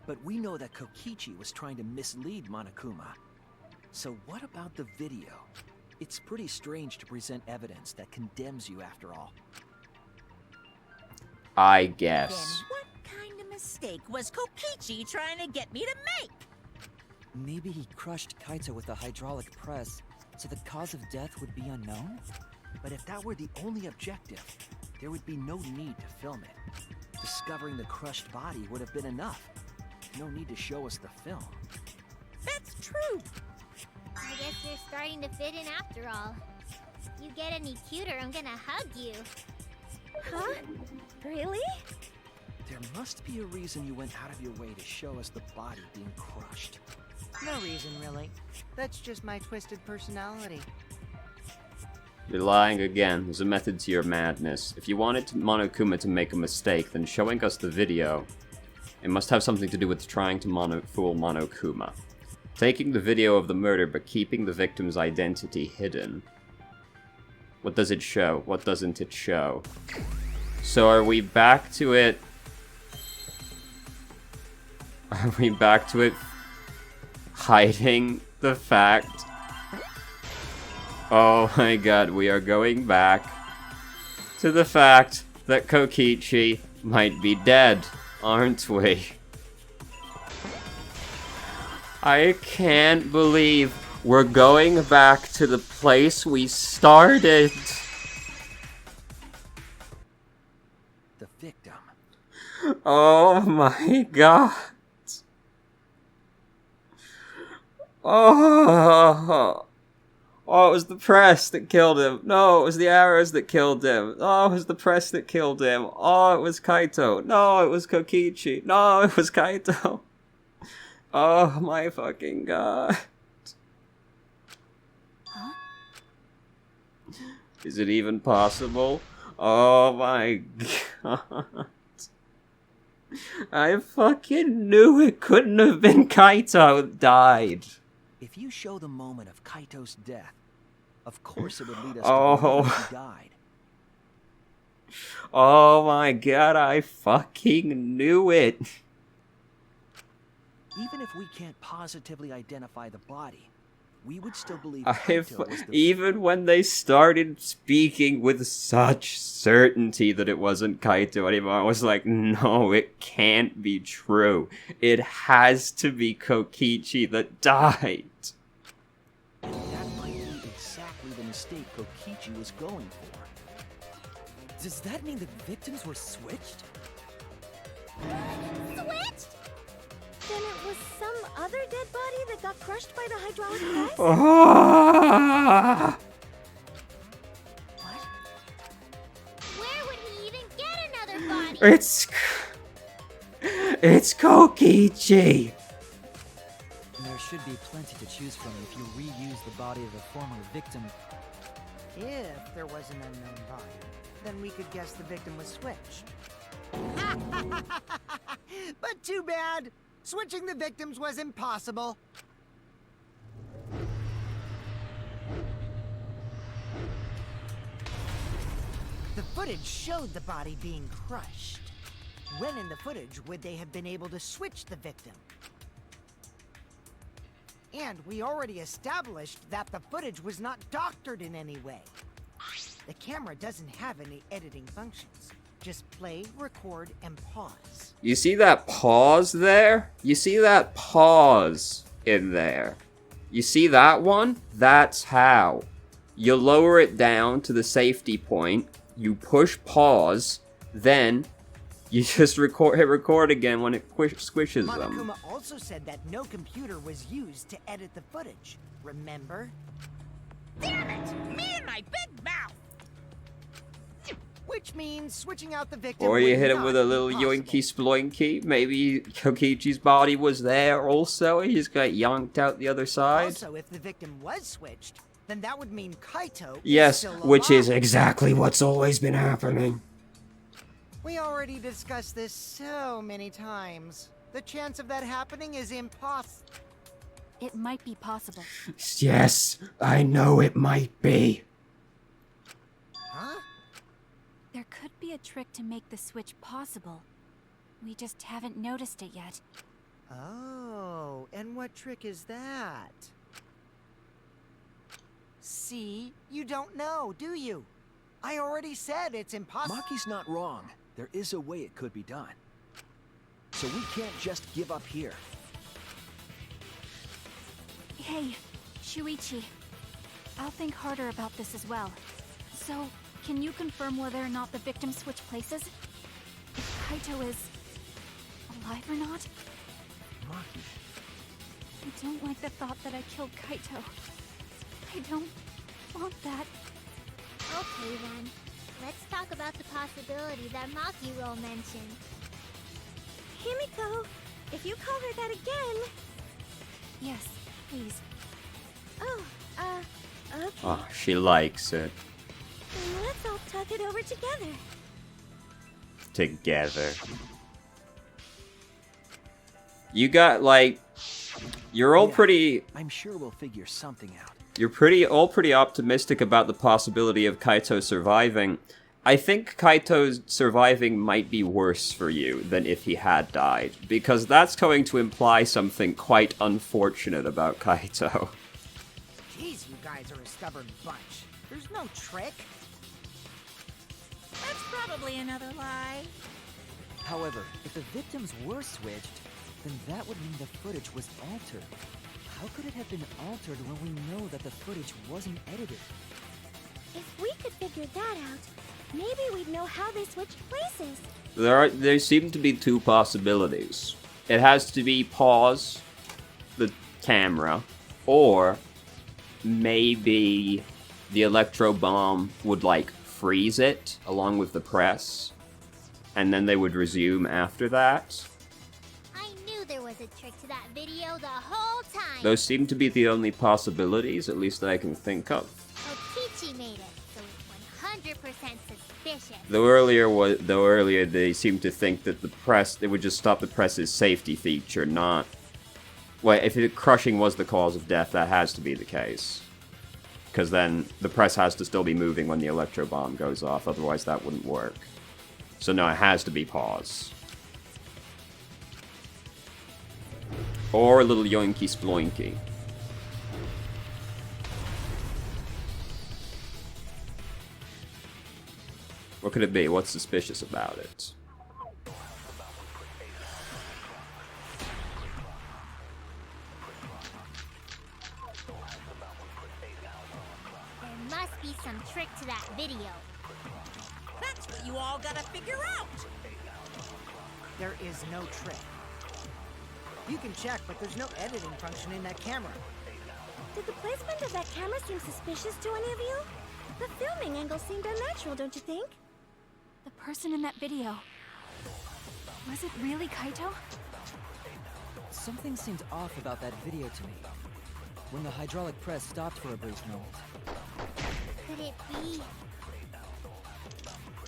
But we know that Kokichi was trying to mislead Monokuma. So what about the video? It's pretty strange to present evidence that condemns you after all. I Then guess. what kind of mistake was Kokichi trying to get me to make? Maybe he crushed Kaito with a hydraulic press, so the cause of death would be unknown? But if that were the only objective, there would be no need to film it. Discovering the crushed body would have been enough. No need to show us the film. That's true. I guess you're starting to fit in after all. You get any cuter, I'm gonna hug you. Huh? Really? There must be a reason you went out of your way to show us the body being crushed. No reason, really. That's just my twisted personality. You're lying again. There's a method to your madness. If you wanted Monokuma to make a mistake, then showing us the video, it must have something to do with trying to fool Monokuma. Taking the video of the murder but keeping the victim's identity hidden. What does it show? What doesn't it show? So are we back to it? Are we back to it hiding the fact? Oh my god, we are going back to the fact that Kokichi might be dead, aren't we? I can't believe we're going back to the place we started. The victim. Oh my god. Oh. Oh, it was the press that killed him. No, it was the arrows that killed him. Oh, it was the press that killed him. Oh, it was Kaito. No, it was Kokichi. No, it was Kaito. Oh my fucking god. Huh? Is it even possible? Oh my god. I fucking knew it couldn't have been Kaito that died. If you show the moment of Kaito's death, of course it would lead us Oh. to believe he died. Oh my god, I fucking knew it. Even if we can't positively identify the body, we would still believe I've, Kaito was the even when they started speaking with such certainty that it wasn't Kaito anymore, I was like, no, it can't be true. It has to be Kokichi that died. That might be exactly the mistake Kokichi was going for. Does that mean the victims were switched? Switched? Then it was some other dead body that got crushed by the hydraulic press? Ah! What? Where would he even get another body? It's Kokichi. There should be plenty to choose from if you reuse the body of a former victim. If there was an unknown body, then we could guess the victim was switched. But too bad. Switching the victims was impossible. footage showed the body being crushed. When in the footage would they have been able to switch the victim? And we already established that the footage was not doctored in any way. The camera doesn't have any editing functions. Just play, record, and pause. You see that pause there? You see that pause in there? You see that one? That's how. You lower it down to the safety point, you push pause, then you just hit record again when it squishes them. Monokuma also said that no computer was used to edit the footage. Remember? Damn it! Me and my big mouth! Which means switching out the victim. Or you would hit him not with a be little possible. yoinky sploinky. Maybe Kokichi's body was there also. He just got yonked out the other side. Also, if the victim was switched, then that would mean Kaito is Yes, still which is alive. exactly what's always been happening. We already discussed this so many times. The chance of that happening is impossible. It might be possible. Yes, I know it might be. Huh? There could be a trick to make the switch possible. We just haven't noticed it yet. Oh, and what trick is that? See? You don't know, do you? I already said it's impossible. Maki's not wrong. There is a way it could be done. So we can't just give up here. Hey, Shuichi. I'll think harder about this as well. So, can you confirm whether or not the victim switched places? If Kaito is alive or not? Maki. I don't like the thought that I killed Kaito. I don't want that. Okay then. Let's talk about the possibility that Maki-ro mentioned. Himiko, if you call her that again... Yes, please. Oh, okay. Oh, she likes it. Then let's all talk it over together. Together. You got, like... You're all Yeah, pretty... I'm sure we'll figure something out. You're all pretty optimistic about the possibility of Kaito surviving. I think Kaito surviving might be worse for you than if he had died, because that's going to imply something quite unfortunate about Kaito. Jeez, you guys are a stubborn bunch. There's no trick. That's probably another lie. However, if the victims were switched, then that would mean the footage was altered. How could it have been altered when we know that the footage wasn't edited? If we could figure that out, maybe we'd know how they switched places. There seem to be two possibilities. It has to be pause the camera, or maybe the electro bomb would like freeze it along with the press, and then they would resume after that. I knew there was a trick to that video the whole time. Those seem to be the only possibilities, at least that I can think of. Okichi made it, so it's 100% suspicious. Though earlier they seemed to think that the press, they would just stop the press's safety feature, not... Well, if crushing was the cause of death, that has to be the case. Because then the press has to still be moving when the electro bomb goes off, otherwise that wouldn't work. So no, it has to be pause. Or a little yoinky sploinky. What could it be? What's suspicious about it? There must be some trick to that video. That's what you all gotta figure out. There is no trick. You can check, but there's no editing function in that camera. Did the placement of that camera seem suspicious to any of you? The filming angle seemed unnatural, don't you think? The person in that video. Was it really Kaito? Something seemed off about that video to me. When the hydraulic press stopped for a brief moment. Could it be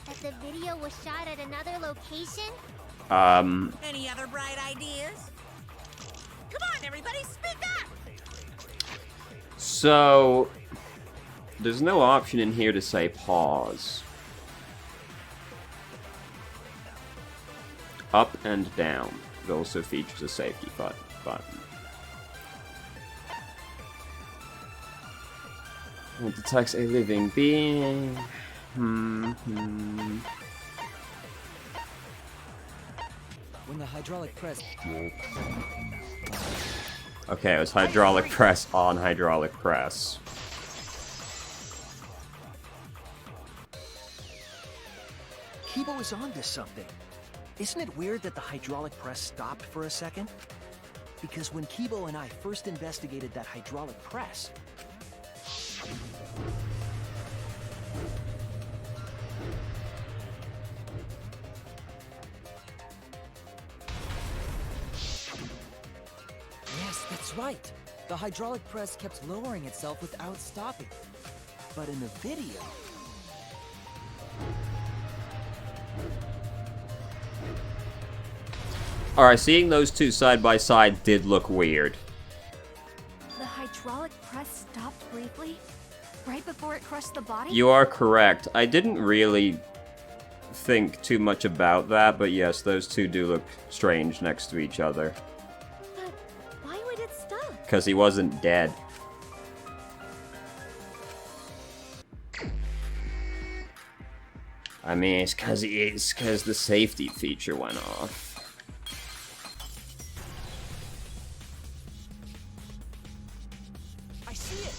that the video was shot at another location? Any other bright ideas? Come on, everybody, speak up! So, there's no option in here to say pause. Up and down. It also features a safety button. It detects a living being. When the hydraulic press... Okay, it was hydraulic press on hydraulic press. Kibo is onto something. Isn't it weird that the hydraulic press stopped for a second? Because when Kibo and I first investigated that hydraulic press... Yes, that's right. The hydraulic press kept lowering itself without stopping. But in the video... Alright, seeing those two side by side did look weird. The hydraulic press stopped briefly? Right before it crushed the body? You are correct. I didn't really think too much about that, but yes, those two do look strange next to each other. But why would it stop? Because he wasn't dead. I mean, it's because the safety feature went off. I see it!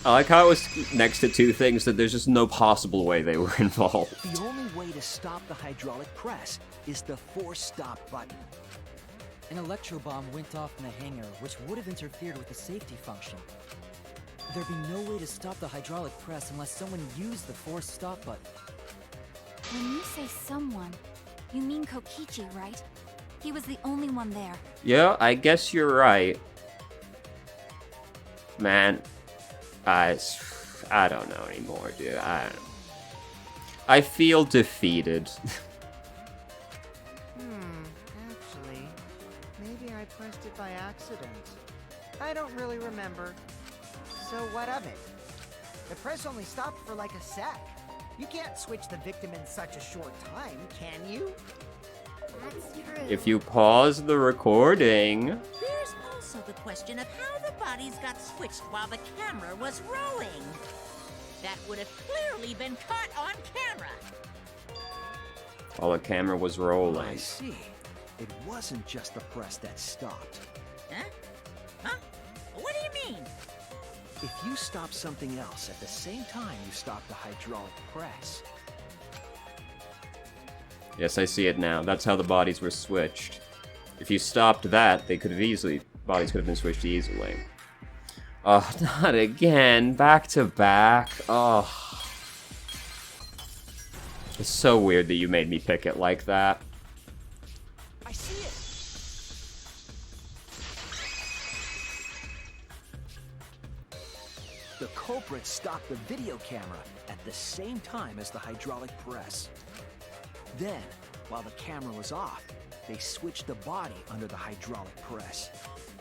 I like how it was next to two things that there's just no possible way they were involved. The only way to stop the hydraulic press is the force stop button. An electro bomb went off in the hangar, which would have interfered with the safety function. There'd be no way to stop the hydraulic press unless someone used the force stop button. When you say someone, you mean Kokichi, right? He was the only one there. Yeah, I guess you're right. Man, I don't know anymore, dude. I feel defeated. Actually, maybe I pressed it by accident. I don't really remember. So what of it? The press only stopped for like a sec. You can't switch the victim in such a short time, can you? That's true. If you pause the recording... There's also the question of how the bodies got switched while the camera was rolling. That would have clearly been caught on camera. While the camera was I rolling. see. It wasn't just the press that stopped. Huh? Huh? What do you mean? If you stop something else at the same time you stop the hydraulic press, Yes, I see it now. That's how the bodies were switched. If you stopped that, bodies could have been switched easily. Oh, not again. Back to back. Oh. It's so weird that you made me pick it like that. I see it. The culprit stopped the video camera at the same time as the hydraulic press. Then, while the camera was off, they switched the body under the hydraulic press.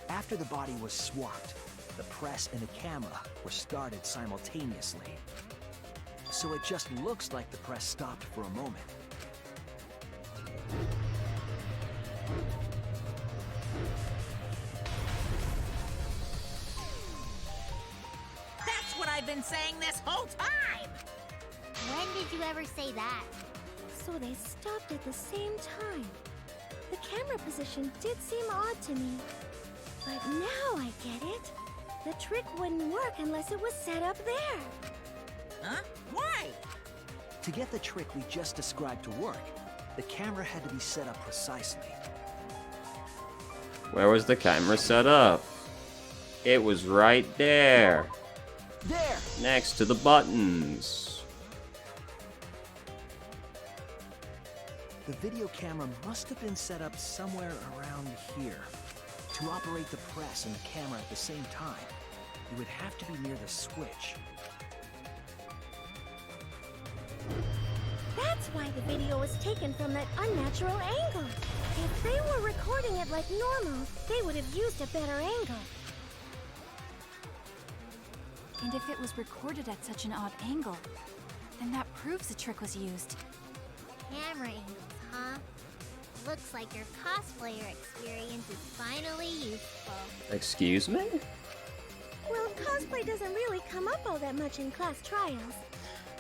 After the body was swapped, the press and the camera were started simultaneously. So it just looks like the press stopped for a moment. That's what I've been saying this whole time! When did you ever say that? So they stopped at the same time. The camera position did seem odd to me. But now I get it. The trick wouldn't work unless it was set up there. Huh? Why? To get the trick we just described to work, the camera had to be set up precisely. Where was the camera set up? It was right there. There! Next to the buttons. The video camera must have been set up somewhere around here. To operate the press and the camera at the same time, you would have to be near the switch. That's why the video was taken from that unnatural angle. If they were recording it like normal, they would have used a better angle. And if it was recorded at such an odd angle, then that proves the trick was used. Camera angles, huh? Looks like your cosplayer experience is finally useful. Excuse me? Well, cosplay doesn't really come up all that much in class trials.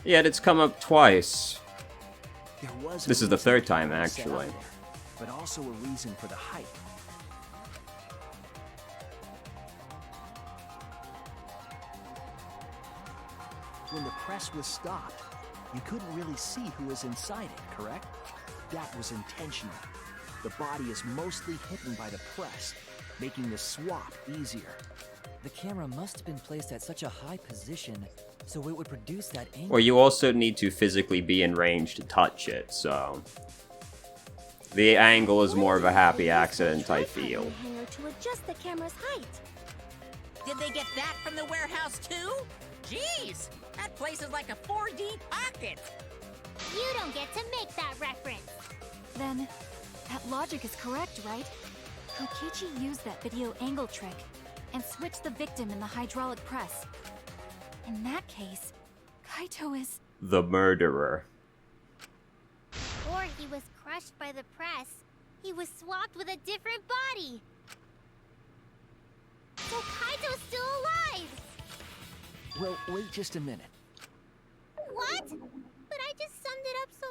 Yet it's come up twice. There was a This is the reason third the time, camera was set up actually. there, but also a reason for the hype. When the press was stopped, you couldn't really see who was inside it, correct? That was intentional. The body is mostly hidden by the press, making the swap easier. The camera must have been placed at such a high position, so it would produce that angle. Well, you also need to physically be in range to touch it, so... The angle is more of a happy accident, I feel. Hanger to adjust the camera's height. Did they get that from the warehouse too? Jeez, that place is like a 4D pocket. You don't get to make that reference. Then, that logic is correct, right? Kokichi used that video angle trick and switched the victim in the hydraulic press. In that case, Kaito is... The murderer. Or he was crushed by the press. He was swapped with a different body. So Kaito's still alive! Well, wait just a minute. What? But I just summed it up so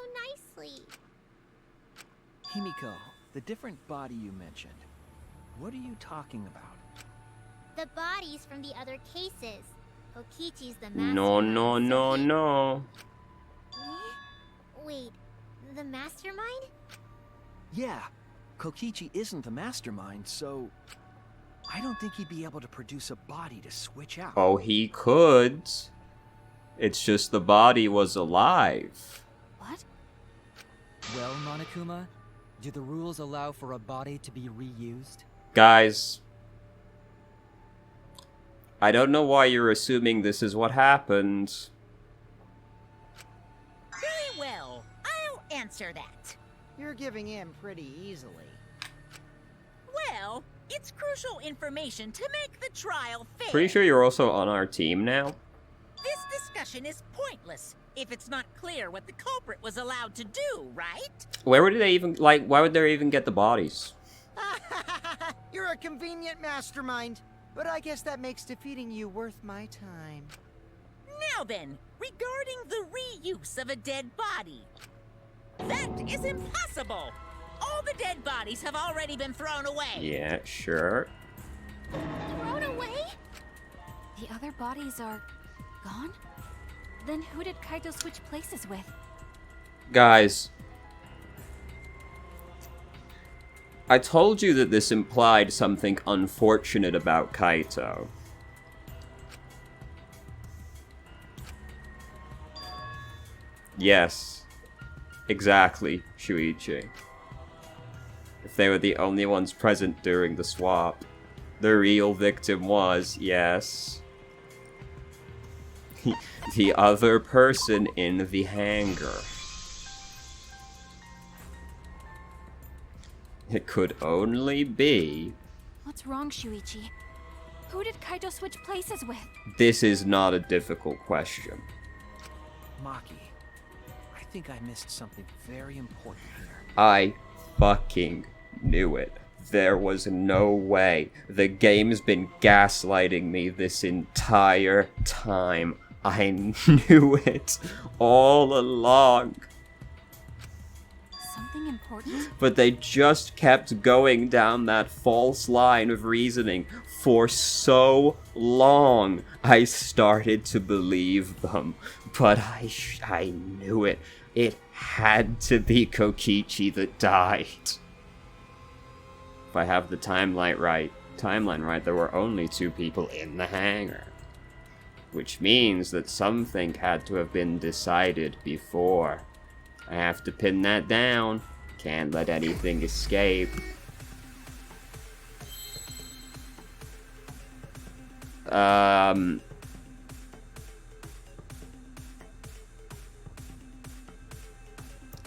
nicely. Himiko, the different body you mentioned, what are you talking about? The bodies from the other cases. Kokichi's the No, mastermind. no, so no, he- no. Wait, the mastermind? Yeah, Kokichi isn't the mastermind, so I don't think he'd be able to produce a body to switch out. Oh, he could. It's just the body was alive. What? Well, Monokuma, do the rules allow for a body to be reused? Guys, I don't know why you're assuming this is what happened. Very well, I'll answer that. You're giving in pretty easily. Well, it's crucial information to make the trial fair. Pretty sure you're also on our team now. This discussion is pointless if it's not clear what the culprit was allowed to do, right? Where would they even, like, why would they even get the bodies? You're a convenient mastermind, but I guess that makes defeating you worth my time. Now then, regarding the reuse of a dead body. That is impossible! All the dead bodies have already been thrown away. Yeah, sure. Thrown away? The other bodies are... gone? Then who did Kaito switch places with? Guys, I told you that this implied something unfortunate about Kaito. Yes, exactly, Shuichi. If they were the only ones present during the swap, the real victim was, yes, the other person in the hangar. It could only be... What's wrong, Shuichi? Who did Kaito switch places with? This is not a difficult question. Maki, I think I missed something very important here. I fucking knew it. There was no way. The game's been gaslighting me this entire time. I knew it all along. Something important? But they just kept going down that false line of reasoning for so long. I started to believe them, but I knew it. It had to be Kokichi that died. If I have the timeline right, there were only 2 people in the hangar. Which means that something had to have been decided before. I have to pin that down. Can't let anything escape.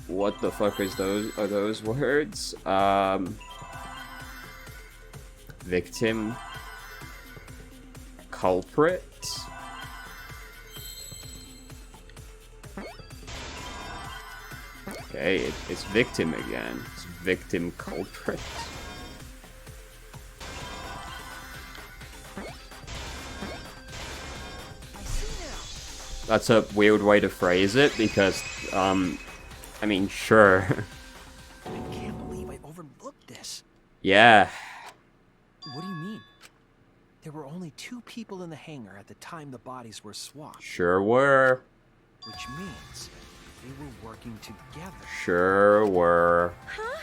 What the fuck are those words? Victim. Culprit. Okay, Okay, it's victim again. It's victim culprit. That's a weird way to phrase it because, I mean, sure. I can't believe I overlooked this. Yeah. What do you mean? There were only 2 people in the hangar at the time the bodies were swapped, Sure were. which means they were working together. Sure were. Huh?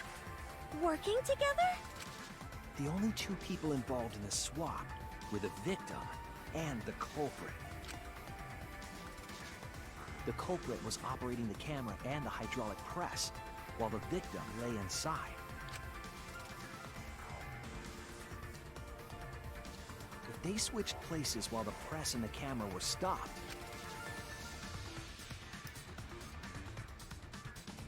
Working together? The only 2 people involved in the swap were the victim and the culprit. The culprit was operating the camera and the hydraulic press, while the victim lay inside. If they switched places while the press and the camera were stopped,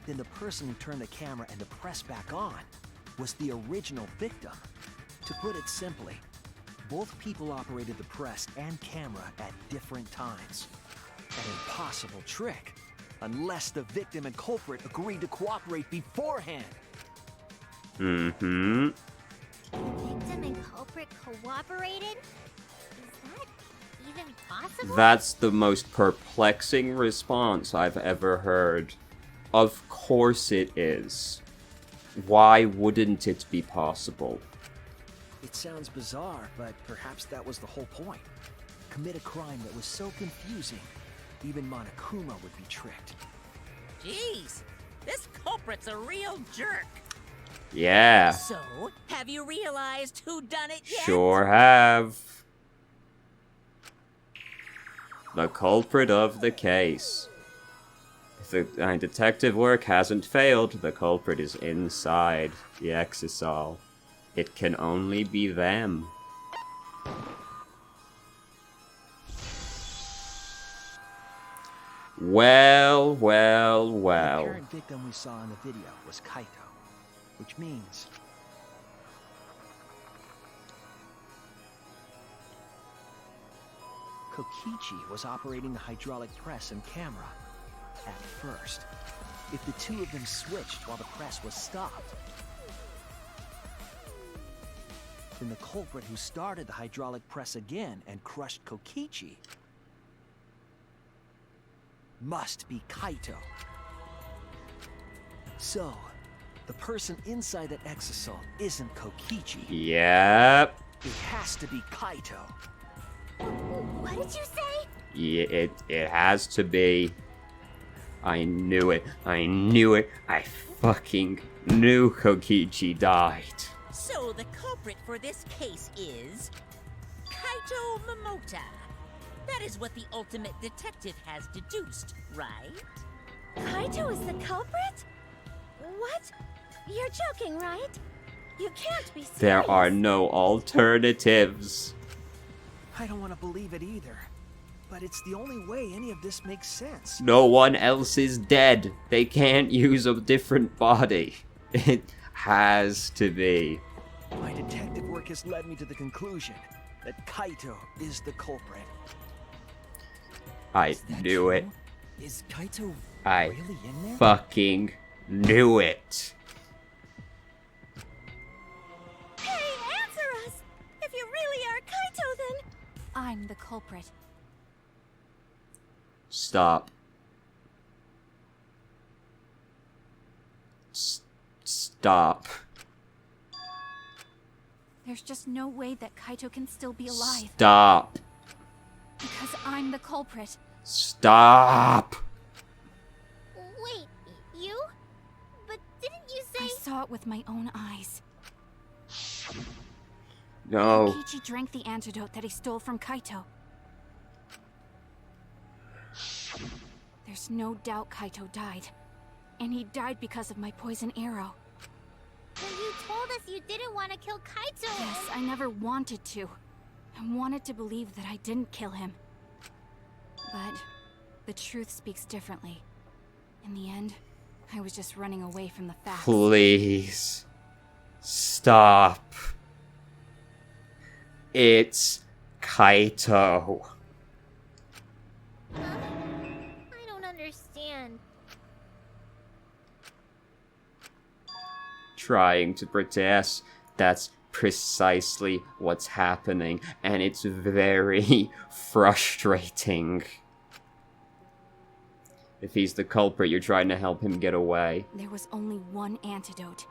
then the person who turned the camera and the press back on was the original victim. To put it simply, both people operated the press and camera at different times. An impossible trick, unless the victim and culprit agreed to cooperate beforehand. Mm-hmm. Victim and culprit cooperated? Is that even possible? That's the most perplexing response I've ever heard. Of course it is. Why wouldn't it be possible? It sounds bizarre, but perhaps that was the whole point. Commit a crime that was so confusing, even Monokuma would be tricked. Jeez, this culprit's a real jerk. Yeah. So, have you realized who done it yet? Sure have. The culprit of the case. If the detective work hasn't failed, the culprit is inside the Exisal. It can only be them. Well, well, The well. current victim we saw in the video was Kaito, which means Kokichi was operating the hydraulic press and camera at first. If the 2 of them switched while the press was stopped, then the culprit who started the hydraulic press again and crushed Kokichi must be Kaito. So, the person inside that exisal isn't Kokichi. Yep. It has to be Kaito. What did you say? Yeah, it has to be. I knew it. I knew it. I fucking knew Kokichi died. So the culprit for this case is Kaito Momota. That is what the ultimate detective has deduced, right? Kaito is the culprit? What? You're joking, right? You can't be serious. There are no alternatives. I don't want to believe it either, but it's the only way any of this makes sense. No one else is dead. They can't use a different body. It has to be. My detective work has led me to the conclusion that Kaito is the culprit. I Is that knew true? it. Is Kaito I really in there? fucking knew it. Hey, answer us! If you really are Kaito, then... I'm the culprit. Stop. Stop. There's just no way that Kaito can still be alive. Stop. Because I'm the culprit. Stop. Wait, you? But didn't you I say... saw it with my own eyes. No. Kokichi drank the antidote that he stole from Kaito. There's no doubt Kaito died. And he died because of my poison arrow. Well, you told us you didn't want to kill Kaito. Yes, I never wanted to. I wanted to believe that I didn't kill him. But the truth speaks differently. In the end, I was just running away from the facts. Please. Stop. It's Kaito. I don't understand. trying to protest. That's precisely what's happening, and it's very frustrating. If he's the culprit, you're trying to help him get away. There was only one antidote,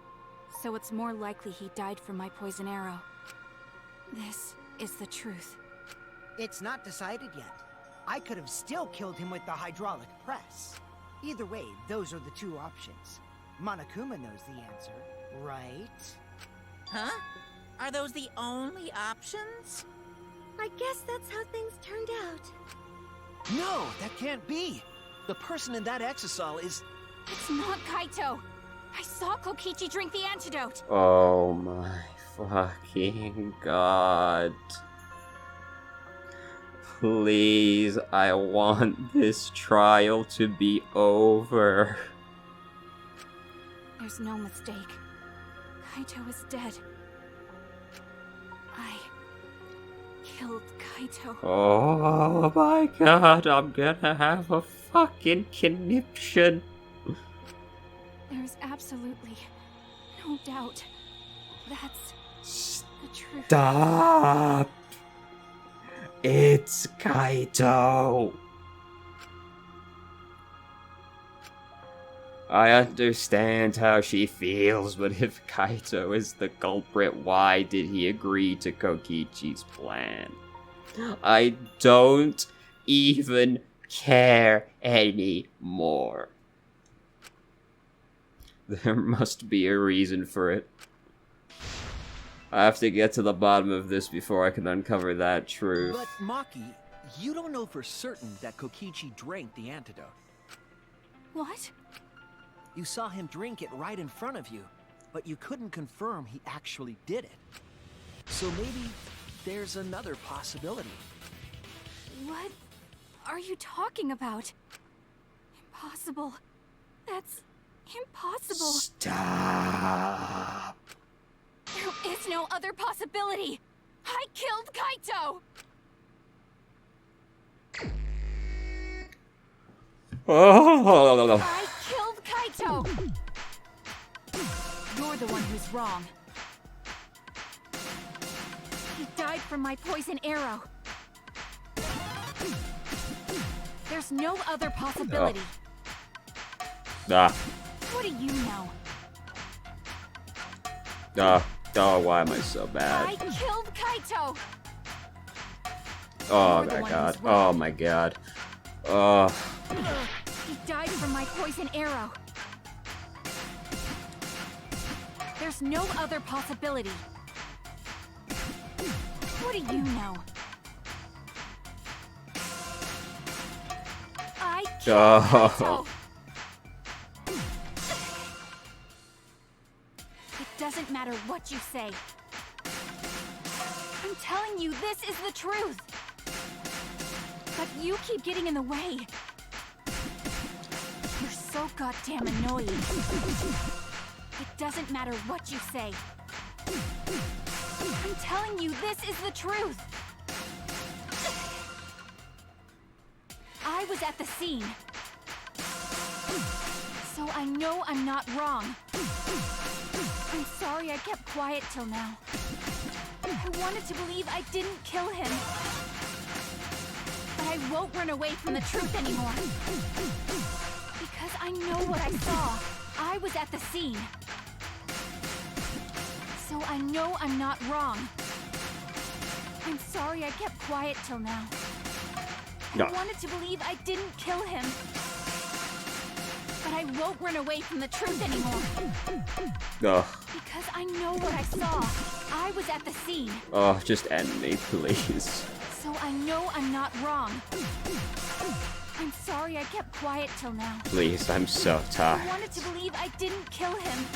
so it's more likely he died from my poison arrow. This is the truth. It's not decided yet. I could have still killed him with the hydraulic press. Either way, those are the two options. Monokuma knows the answer, right? Huh? Are those the only options? I guess that's how things turned out. No, that can't be. The person in that exisal is... It's not Kaito! I saw Kokichi drink the antidote! Oh my fucking god. Please, I want this trial to be over. There's no mistake. Kaito is dead. I killed Kaito. Oh my god, I'm gonna have a fucking conniption. There's absolutely no doubt. That's the truth. Stop! It's Kaito. I understand how she feels, but if Kaito is the culprit, why did he agree to Kokichi's plan? I don't even care anymore. There must be a reason for it. I have to get to the bottom of this before I can uncover that truth. But, Maki, you don't know for certain that Kokichi drank the antidote. What? You saw him drink it right in front of you, but you couldn't confirm he actually did it. So maybe there's another possibility. What are you talking about? Impossible. That's impossible. Stop. There is no other possibility. I killed Kaito. Oh. I killed Kaito. You're the one who's wrong. He died from my poison arrow. There's no other possibility. Ah. What do you know? Oh, why am I so I bad? killed Kaito. Oh You're the my one god. who's wrong. Oh my god. Oh. He died from my poison arrow. There's no other possibility. What do you know? I killed Kaito. It doesn't matter what you say. I'm telling you, this is the truth. But you keep getting in the way. You're so goddamn annoying. It doesn't matter what you say. I'm telling you, this is the truth. I was at the scene. So I know I'm not wrong. I'm sorry I kept quiet till now. I wanted to believe I didn't kill him. But I won't run away from the truth anymore. Because I know what I saw. I was at the scene. So I know I'm not wrong. I'm sorry I kept quiet till now. No. I wanted to believe I didn't kill him. But I won't run away from the truth anymore. Ugh. Because I know what I saw. I was at the scene. Oh, just end me, please. So I know I'm not wrong. I'm sorry I kept quiet till now. Please, I'm so I tired. wanted to believe I didn't kill him.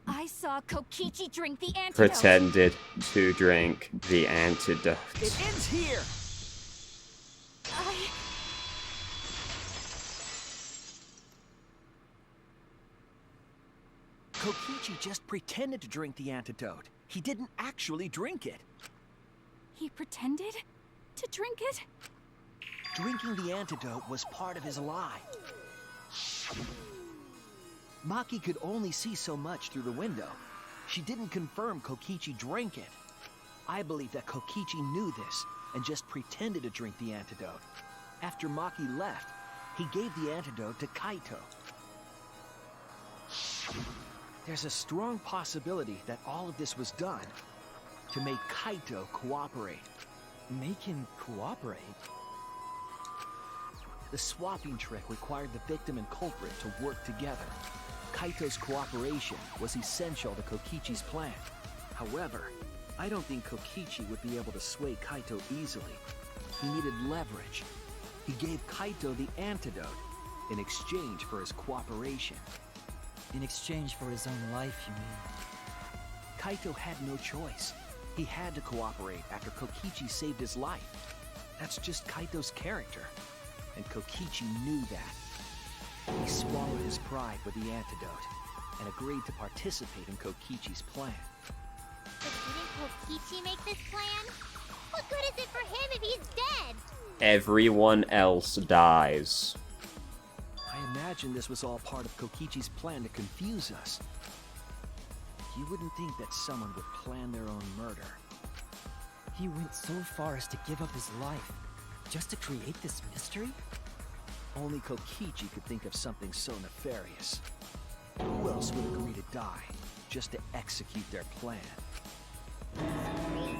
I saw Kokichi drink the antidote. Pretended to drink the antidote. It ends here! Kokichi just pretended to drink the antidote. He didn't actually drink it. He pretended to drink it? Drinking the antidote was part of his lie. Maki could only see so much through the window. She didn't confirm Kokichi drank it. I believe that Kokichi knew this and just pretended to drink the antidote. After Maki left, he gave the antidote to Kaito. There's a strong possibility that all of this was done to make Kaito cooperate. Make him cooperate? The swapping trick required the victim and culprit to work together. Kaito's cooperation was essential to Kokichi's plan. However, I don't think Kokichi would be able to sway Kaito easily. He needed leverage. He gave Kaito the antidote in exchange for his cooperation. In exchange for his own life, you mean? Kaito had no choice. He had to cooperate after Kokichi saved his life. That's just Kaito's character, and Kokichi knew that. He swallowed his pride with the antidote and agreed to participate in Kokichi's plan. But didn't Kokichi make this plan? What good is it for him if he's dead? Everyone else dies. I imagine this was all part of Kokichi's plan to confuse us. You wouldn't think that someone would plan their own murder. He went so far as to give up his life, just to create this mystery? Only Kokichi could think of something so nefarious. Who else would agree to die, just to execute their plan? Crazy.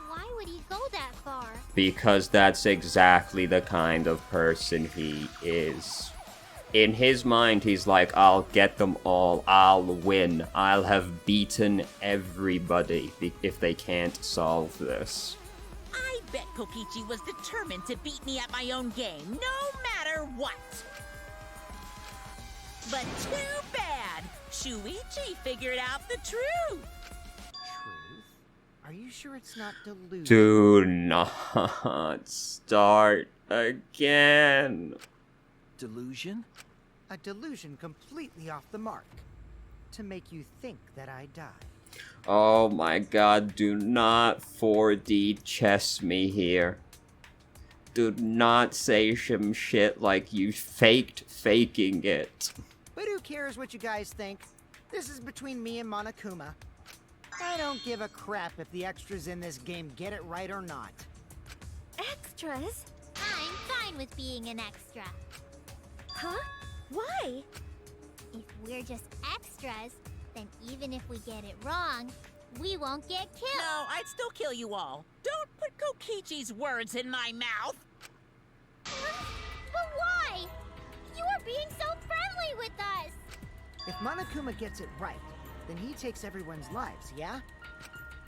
Why would he go that far? Because that's exactly the kind of person he is. In his mind, he's like, I'll get them all, I'll win, I'll have beaten everybody if they can't solve this. I bet Kokichi was determined to beat me at my own game, no matter what. But too bad! Shuichi figured out the truth! Truth? Are you sure it's not delusion? Do not start again. Delusion? A delusion completely off the mark. To make you think that I died. Oh my god, do not 4D chess me here. Do not say some shit like you faked faking it. But who cares what you guys think? This is between me and Monokuma. I don't give a crap if the extras in this game get it right or not. Extras? I'm fine with being an extra. Huh? Why? If we're just extras, then even if we get it wrong, we won't get killed. No, I'd still kill you all. Don't put Kokichi's words in my mouth! But why? You are being so friendly with us! If Monokuma gets it right, then he takes everyone's lives, yeah?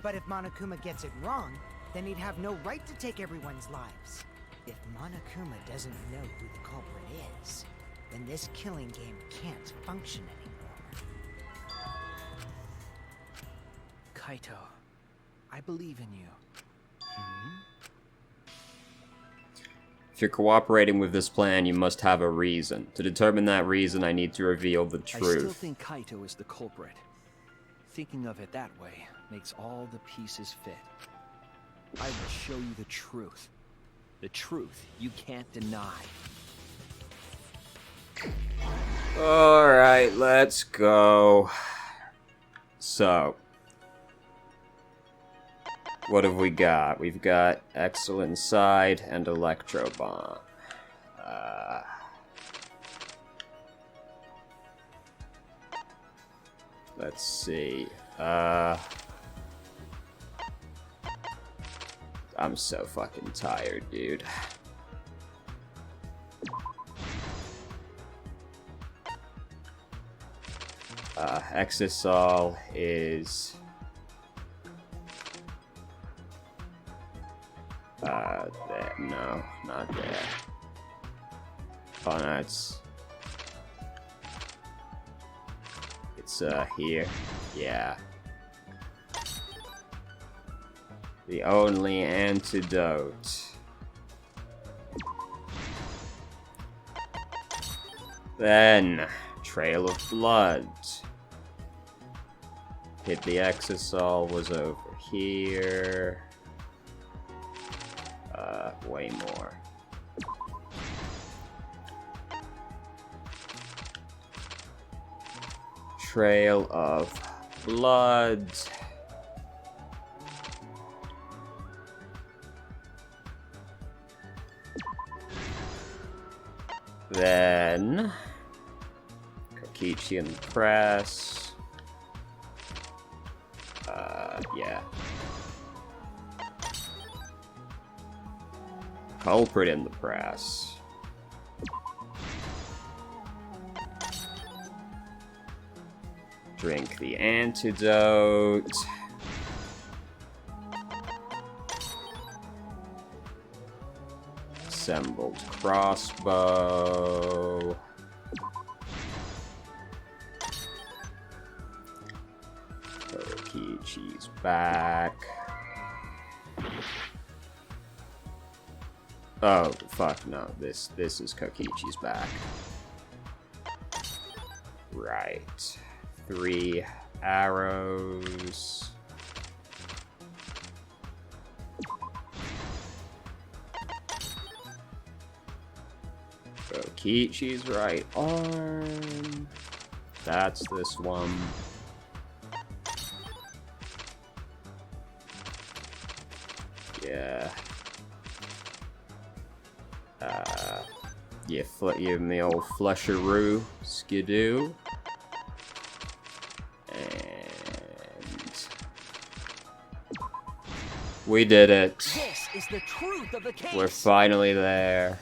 But if Monokuma gets it wrong, then he'd have no right to take everyone's lives. If Monokuma doesn't know who the culprit is, then this killing game can't function anymore. Kaito, I believe in you. If you're cooperating with this plan, you must have a reason. To determine that reason, I need to reveal the I still truth. think Kaito is the culprit. Thinking of it that way makes all the pieces fit. I will show you the truth. The truth you can't deny. Alright, let's go. So, what have we got? We've got Excellent Side and Electro Bomb. Let's see. I'm so fucking tired, dude. Exisol is... there. No, not there. Oh, no, it's here. Yeah. The only antidote. Then, Trail of Blood. Hit the Exisol was over here. Way more. trail of blood. Then Kokichi and the press. Yeah. Culprit in the press. Drink the antidote. Assembled crossbow. Kokichi's back. Oh, fuck no. This is Kokichi's back. Right. 3 arrows. Kokichi's right arm. That's this one. Yeah. You me old flusheroo, skidoo. And we did it. This is the truth of the case. We're finally there.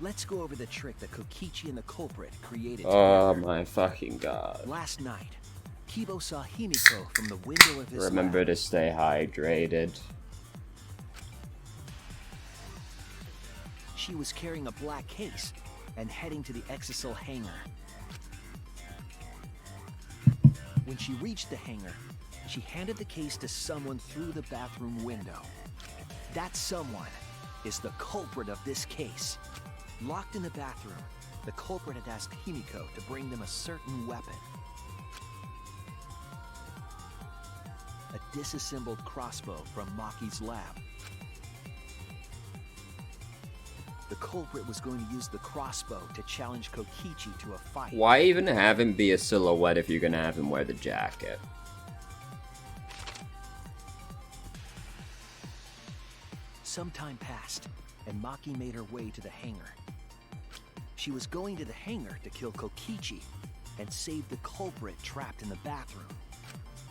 Let's go over the trick that Kokichi and the culprit created Oh together. my fucking god. Last night, Kibo saw Himiko from the window of his Remember lab. to stay hydrated. She was carrying a black case and heading to the Exisal hangar. When she reached the hangar, she handed the case to someone through the bathroom window. That someone is the culprit of this case. Locked in the bathroom, the culprit had asked Himiko to bring them a certain weapon. A disassembled crossbow from Maki's lab. The culprit was going to use the crossbow to challenge Kokichi to a fight. Why even have him be a silhouette if you're gonna have him wear the jacket? Some time passed, and Maki made her way to the hangar. She was going to the hangar to kill Kokichi and save the culprit trapped in the bathroom.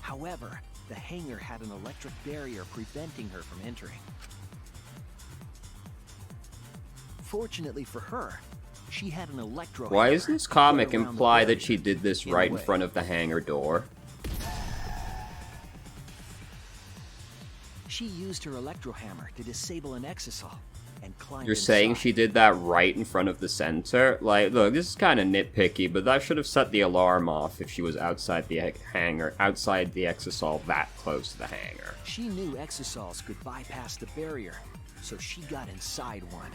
However, the hangar had an electric barrier preventing her from entering. Fortunately for her, she had an electro Why hammer does this put comic around the imply that barrier she did this in right a in way. front of the hangar door? She used her electro hammer to disable an exisal and climbed You're saying inside. she did that right in front of the center? Like, look, this is kind of nitpicky, but that should have set the alarm off if she was outside the hangar, outside the exisal that close to the hangar. She knew exisals could bypass the barrier, so she got inside one.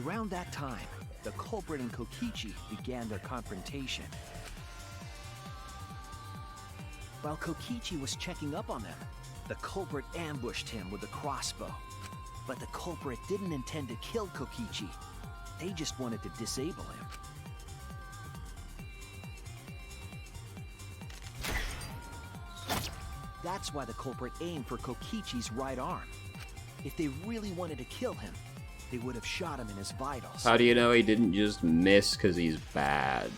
Around that time, the culprit and Kokichi began their confrontation. While Kokichi was checking up on them, the culprit ambushed him with a crossbow. But the culprit didn't intend to kill Kokichi. They just wanted to disable him. That's why the culprit aimed for Kokichi's right arm. If they really wanted to kill him, they would have shot him in his vitals. How do you know he didn't just miss because he's bad?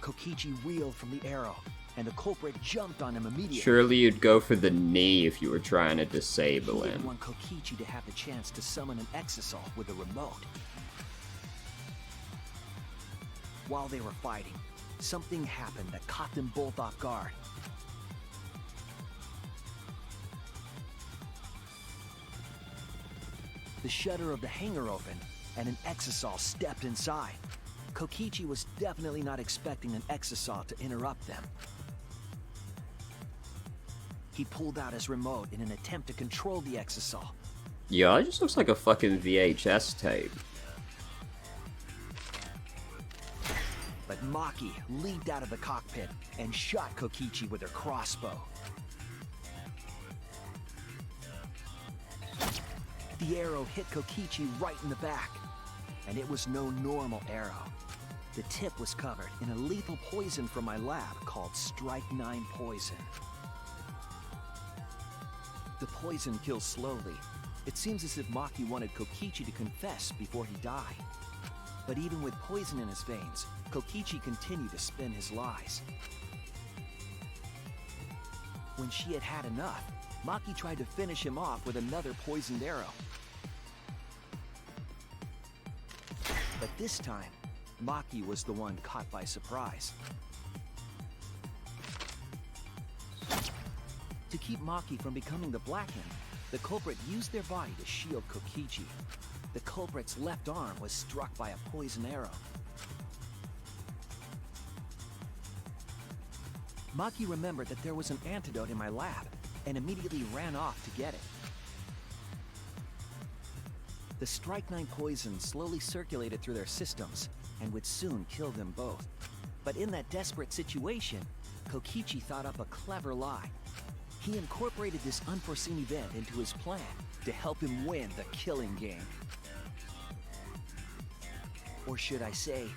Kokichi reeled from the arrow, and the culprit jumped on him immediately. Surely you'd go for the knee if you were trying to He disable didn't him. want Kokichi to have the chance to summon an exisal with a remote. While they were fighting, something happened that caught them both off guard. The shutter of the hangar opened, and an exisal stepped inside. Kokichi was definitely not expecting an exisal to interrupt them. He pulled out his remote in an attempt to control the exisal. Yeah, it just looks like a fucking VHS tape. But Maki leaped out of the cockpit and shot Kokichi with her crossbow. The arrow hit Kokichi right in the back. and it was no normal arrow. The tip was covered in a lethal poison from my lab called Strychnine poison. The poison kills slowly. It seems as if Maki wanted Kokichi to confess before he died. But even with poison in his veins, Kokichi continued to spin his lies. When she had had enough, Maki tried to finish him off with another poisoned arrow. But this time, Maki was the one caught by surprise. To keep Maki from becoming the Blackened, the culprit used their body to shield Kokichi. The culprit's left arm was struck by a poison arrow. Maki remembered that there was an antidote in my lab and immediately ran off to get it. The Strychnine poison slowly circulated through their systems and would soon kill them both. But in that desperate situation, Kokichi thought up a clever lie. He incorporated this unforeseen event into his plan to help him win the killing game. Or should I say,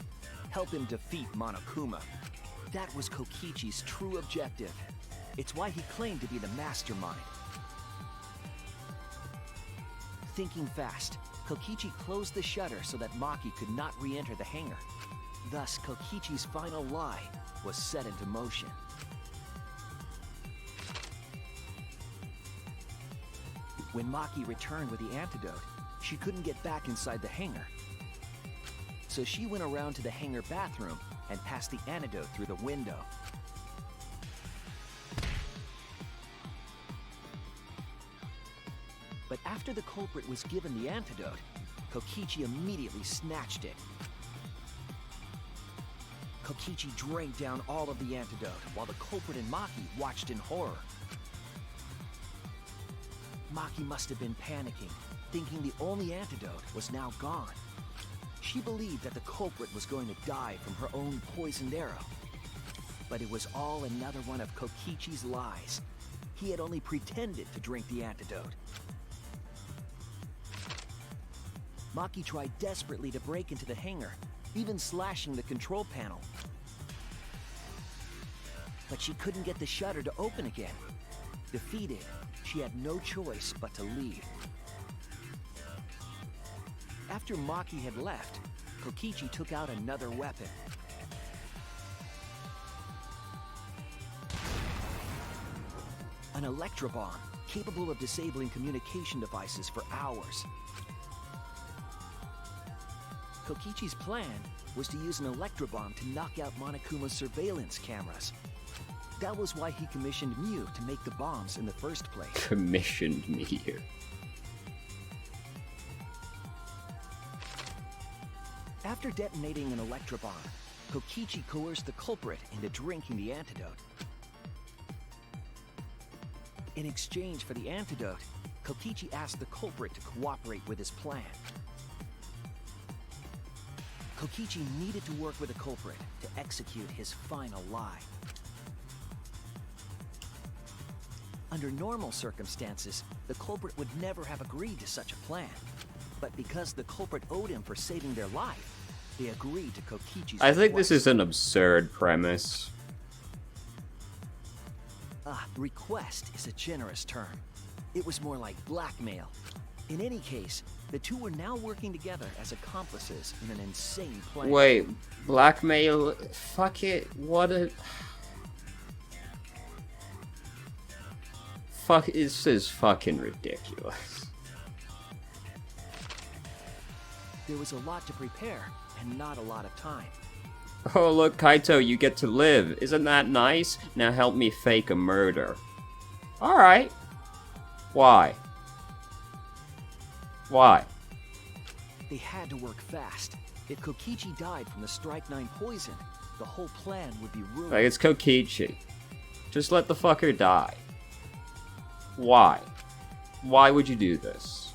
help him defeat Monokuma. That was Kokichi's true objective. It's why he claimed to be the mastermind. Thinking fast, Kokichi closed the shutter so that Maki could not re-enter the hangar. Thus, Kokichi's final lie was set into motion. When Maki returned with the antidote, she couldn't get back inside the hangar. So she went around to the hangar bathroom and passed the antidote through the window. But after the culprit was given the antidote, Kokichi immediately snatched it. Kokichi drank down all of the antidote while the culprit and Maki watched in horror. Maki must have been panicking, thinking the only antidote was now gone. She believed that the culprit was going to die from her own poisoned arrow. But it was all another one of Kokichi's lies. He had only pretended to drink the antidote. Maki tried desperately to break into the hangar, even slashing the control panel. But she couldn't get the shutter to open again. Defeated, she had no choice but to leave. After Maki had left, Kokichi took out another weapon. An electrobomb, capable of disabling communication devices for hours. Kokichi's plan was to use an electrobomb to knock out Monokuma's surveillance cameras. That was why he commissioned Mew to make the bombs in the first place. Commissioned Mew. After detonating an electrobomb, Kokichi coerced the culprit into drinking the antidote. In exchange for the antidote, Kokichi asked the culprit to cooperate with his plan. Kokichi needed to work with the culprit to execute his final lie. Under normal circumstances, the culprit would never have agreed to such a plan. But because the culprit owed him for saving their life, they agreed to Kokichi's I think this request. is an absurd premise. Request is a generous term. It was more like blackmail. In any case, the two were now working together as accomplices in an insane plan. Wait, blackmail? Fuck it, what a... Fuck, this is fucking ridiculous. There was a lot to prepare, and not a lot of time. Oh look, Kaito, you get to live. Isn't that nice? Now help me fake a murder. Alright. Why? Why? They had to work fast. If Kokichi died from the Strychnine poison, the whole plan would be ruined. Like, it's Kokichi. Just let the fucker die. Why? Why would you do this?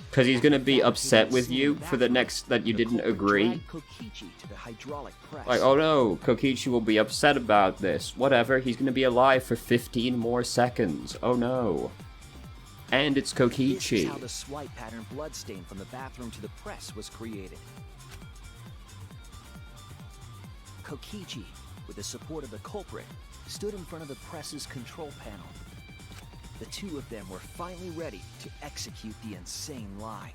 Because he's gonna be upset with you for the next that you didn't agree? Kokichi to the hydraulic press. Like, oh no, Kokichi will be upset about this. Whatever, he's gonna be alive for 15 more seconds. Oh no. And it's This is Kokichi. how the swipe pattern bloodstain from the bathroom to the press was created. Kokichi, with the support of the culprit, stood in front of the press's control panel. The two of them were finally ready to execute the insane lie.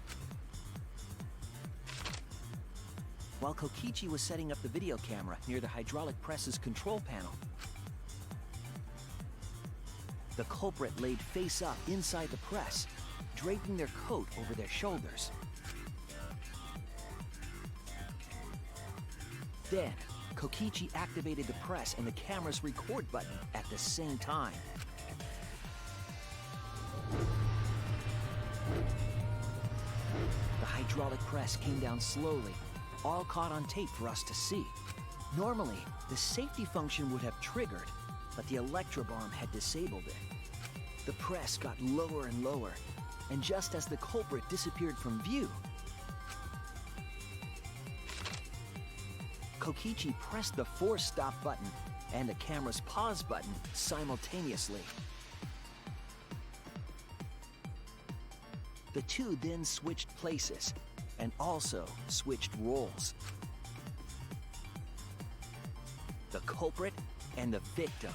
While Kokichi was setting up the video camera near the hydraulic press's control panel, the culprit laid face up inside the press, draping their coat over their shoulders. Then, Kokichi activated the press and the camera's record button at the same time. The hydraulic press came down slowly, all caught on tape for us to see. Normally, the safety function would have triggered, but the electrobomb had disabled it. The press got lower and lower, and just as the culprit disappeared from view, Kokichi pressed the force stop button and the camera's pause button simultaneously. The two then switched places and also switched roles. The culprit and the victim.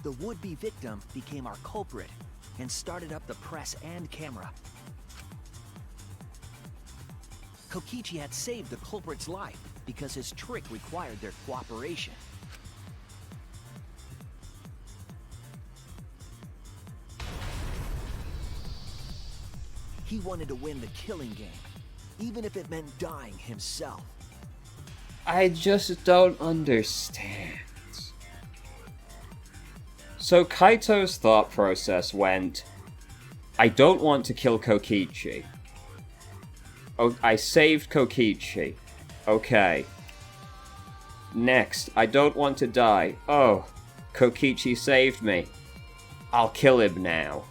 The would-be victim became our culprit and started up the press and camera. Kokichi had saved the culprit's life because his trick required their cooperation. He wanted to win the killing game, even if it meant dying himself. I just don't understand. So Kaito's thought process went, I don't want to kill Kokichi. Oh, I saved Kokichi. Okay. Next, I don't want to die. Oh, Kokichi saved me. I'll kill him now.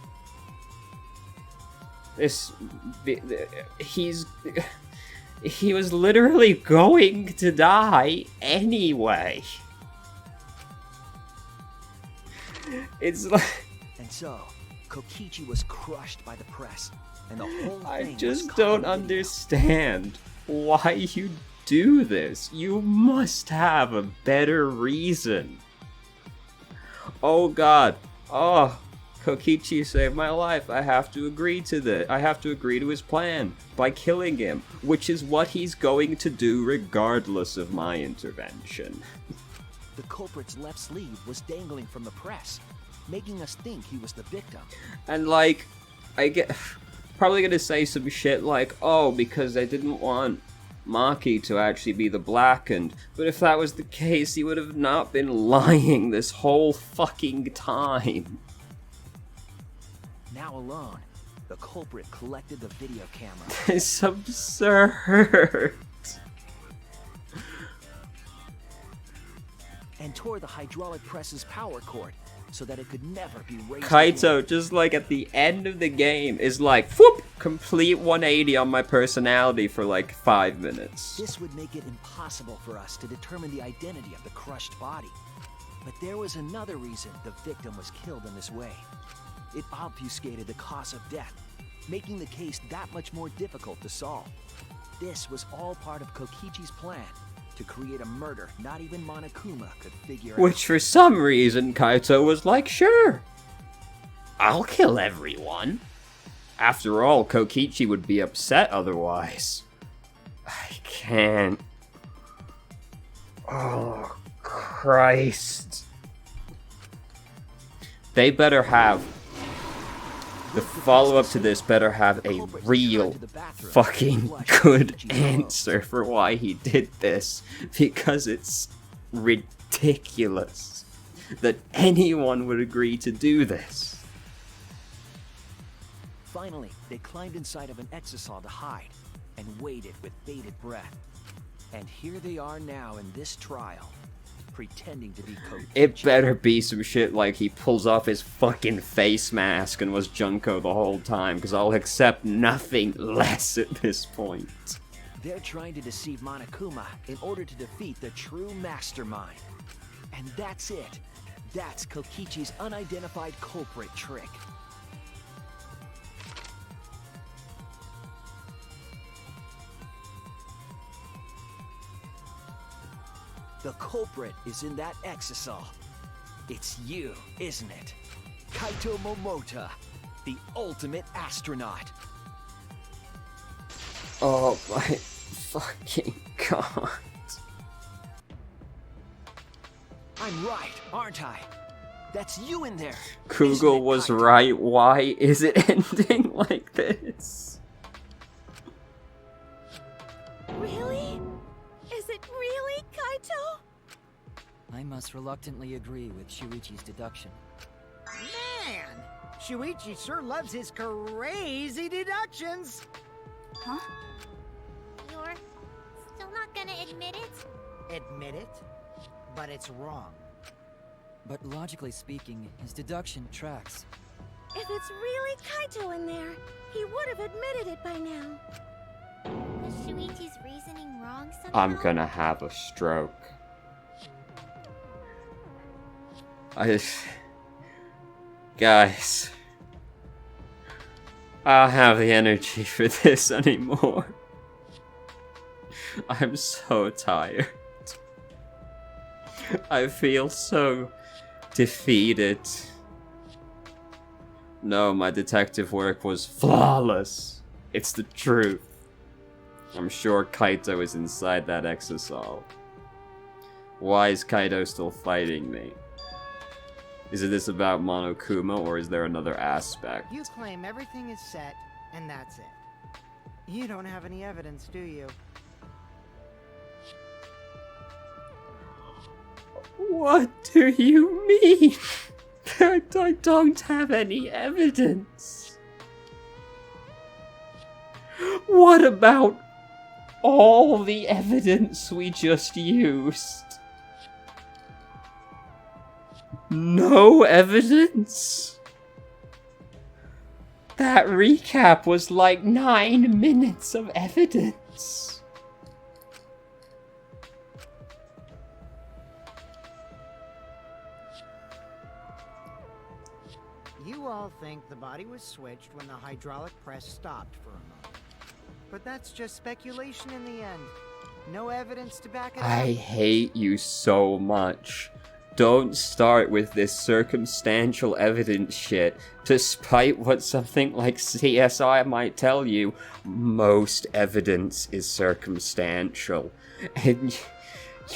He was literally going to die anyway. It's like... And so, Kokichi was crushed by the press, and the whole thing I was just caught don't on video. understand why you do this. You must have a better reason. Oh god. Oh, Kokichi saved my life. I have to agree to this. I have to agree to his plan by killing him, which is what he's going to do regardless of my intervention. The culprit's left sleeve was dangling from the press, making us think he was the victim. And like, I get probably gonna say some shit like, oh, because I didn't want Maki to actually be the blackened. But if that was the case, he would have not been lying this whole fucking time. Now alone, the culprit collected the video camera. It's absurd. And tore the hydraulic press's power cord so that it could never be raised Kaito, again. just like at the end of the game, is like, whoop, complete 180 on my personality for like 5 minutes. This would make it impossible for us to determine the identity of the crushed body. But there was another reason the victim was killed in this way. It obfuscated the cause of death, making the case that much more difficult to solve. This was all part of Kokichi's plan to create a murder not even Monokuma could figure out. Which for some reason Kaito was like, sure, I'll kill everyone. After all, Kokichi would be upset otherwise. I can't. Oh, Christ. They better have... The follow-up to this better have a real fucking good answer for why he did this, because it's ridiculous that anyone would agree to do this. Finally, they climbed inside of an exisal to hide and waited with bated breath. And here they are now in this trial, pretending to be Kokichi. It better be some shit like he pulls off his fucking face mask and was Junko the whole time, because I'll accept nothing less at this point. They're trying to deceive Monokuma in order to defeat the true mastermind. And that's it. That's Kokichi's unidentified culprit trick. The culprit is in that exisal. It's you, isn't it? Kaito Momota, the ultimate astronaut. Oh my fucking god. I'm right, aren't I? That's you in there. Kugel was right. Why is it ending like this? Really? Is it really Kaito? I must reluctantly agree with Shuichi's deduction. Man, Shuichi sure loves his crazy deductions. Huh? You're still not gonna admit it? Admit it, but it's wrong. But logically speaking, his deduction tracks. If it's really Kaito in there, he would have admitted it by now. Was Shuichi's reasoning wrong somehow? I'm gonna have a stroke. Guys, I don't have the energy for this anymore. I'm so tired. I feel so defeated. No, my detective work was flawless. It's the truth. I'm sure Kaito is inside that exisal. Why is Kaito still fighting me? Is it this about Monokuma, or is there another aspect? You claim everything is set, and that's it. You don't have any evidence, do you? What do you mean? I don't have any evidence. What about all the evidence we just used? No evidence? That recap was like 9 minutes of evidence. You all think the body was switched when the hydraulic press stopped for a moment. But that's just speculation in the end. No evidence to back it up. I hate you so much. Don't start with this circumstantial evidence shit. Despite what something like CSI might tell you, most evidence is circumstantial. And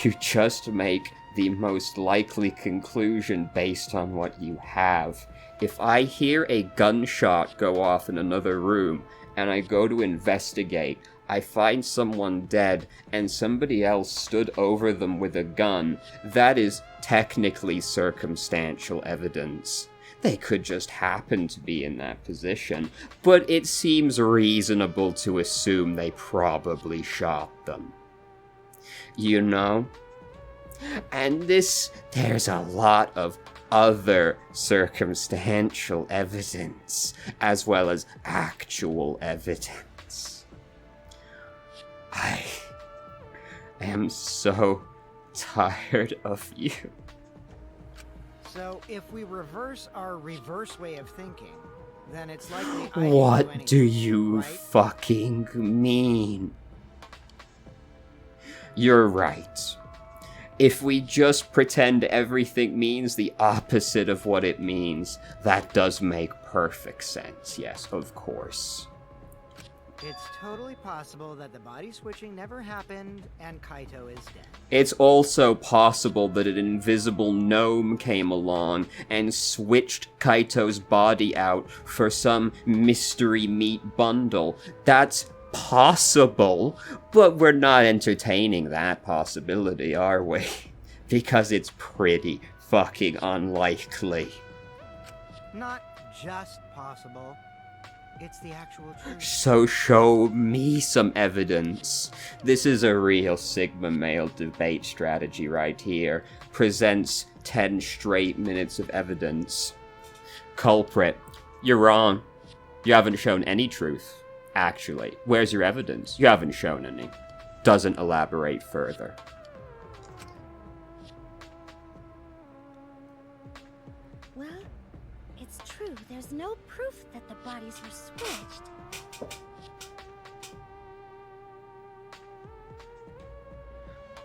you just make the most likely conclusion based on what you have. If I hear a gunshot go off in another room, and I go to investigate, I find someone dead, and somebody else stood over them with a gun, that is technically circumstantial evidence. They could just happen to be in that position, but it seems reasonable to assume they probably shot them. You know? And there's a lot of other circumstantial evidence, as well as actual evidence. I am so tired of you. So, if we reverse our reverse way of thinking, then it's likely I What didn't do anything, you right? fucking mean? You're right. If we just pretend everything means the opposite of what it means, that does make perfect sense, yes, of course. It's totally possible that the body switching never happened and Kaito is dead. It's also possible that an invisible gnome came along and switched Kaito's body out for some mystery meat bundle. That's possible, but we're not entertaining that possibility, are we? Because it's pretty fucking unlikely. Not just possible. It's the actual truth. So show me some evidence. This is a real Sigma male debate strategy right here. Presents 10 straight minutes of evidence. Culprit, you're wrong. You haven't shown any truth. Actually, where's your evidence? You haven't shown any. Doesn't elaborate further. there's no proof that the bodies were switched.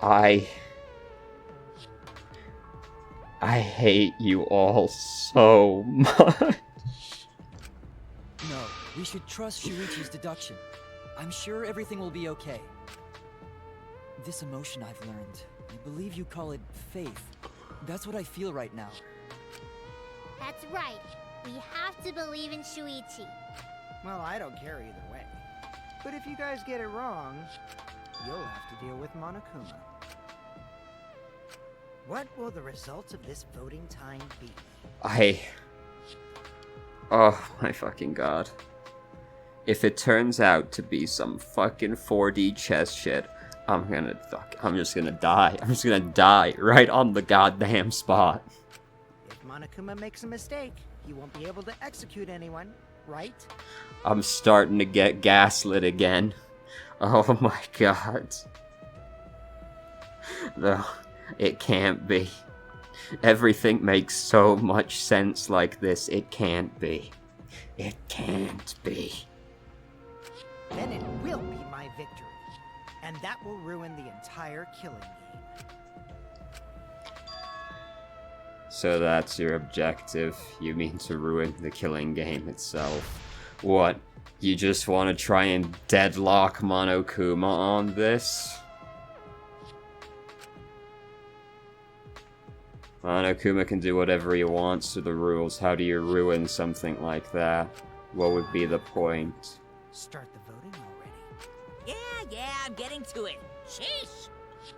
I hate you all so much. No, we should trust Shuichi's deduction. I'm sure everything will be okay. This emotion I've learned, I believe you call it faith. That's what I feel right now. That's right. We have to believe in Shuichi. Well, I don't care either way. But if you guys get it wrong, you'll have to deal with Monokuma. What will the results of this voting time be? Oh my fucking god. If it turns out to be some fucking 4D chess shit, I'm just gonna die. I'm just gonna die right on the goddamn spot. If Monokuma makes a mistake, he won't be able to execute anyone, right? I'm starting to get gaslit again. Oh my god. No, it can't be. Everything makes so much sense like this. It can't be. It can't be. Then it will be my victory. And that will ruin the entire killing game. So that's your objective? You mean to ruin the killing game itself? What? You just want to try and deadlock Monokuma on this? Monokuma can do whatever he wants to the rules. How do you ruin something like that? What would be the point? Start the voting already. Yeah, I'm getting to it. Sheesh!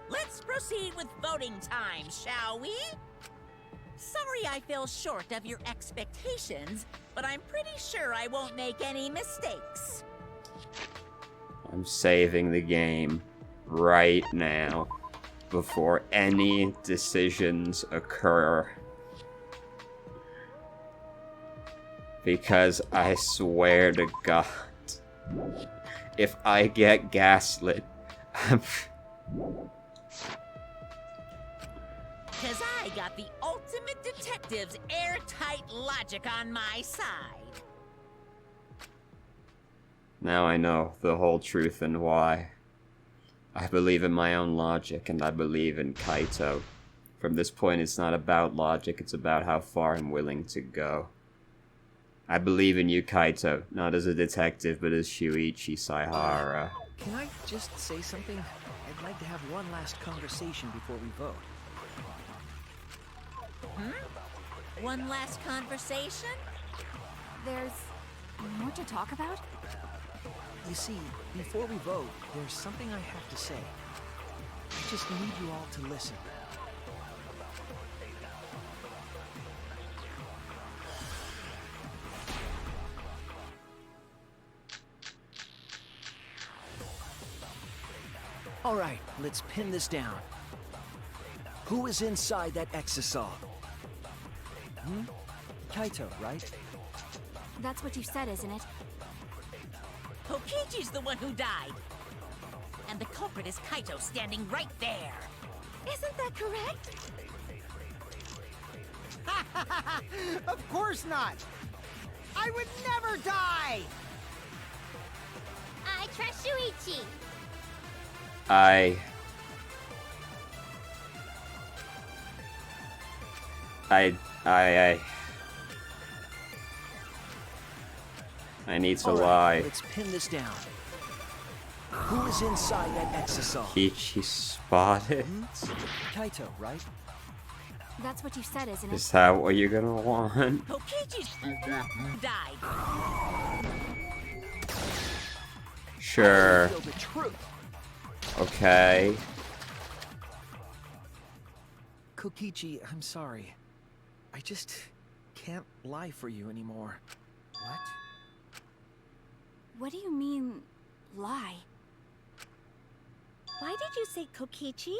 Let's proceed with voting time, shall we? Sorry I fell short of your expectations, but I'm pretty sure I won't make any mistakes. I'm saving the game right now before any decisions occur. Because I swear to God, if I get gaslit, Cause I got the ultimate detective's airtight logic on my side. now I know the whole truth and why. I believe in my own logic, and I believe in Kaito. From this point, it's not about logic, it's about how far I'm willing to go. I believe in you, Kaito, not as a detective, but as Shuichi Saihara. Can I just say something? I'd like to have one last conversation before we vote. One last conversation? There's more to talk about? You see, before we vote, there's something I have to say. I just need you all to listen. All right, let's pin this down. Who is inside that exisal? Kaito, right? That's what you said, isn't it? Kokichi's the one who died. And the culprit is Kaito standing right there. Isn't that correct? Of course not! I would never die! I trust Shuichi. I need to All right, lie. let's pin this down. Who is inside that exisal? Kichi spotted? Kaito, right? That's what you said, isn't it? Is that what you're gonna want? Kokichi's died. Sure. Reveal the truth. Okay. Kokichi, I'm sorry. I just can't lie for you anymore. What? What do you mean, lie? Why did you say Kokichi?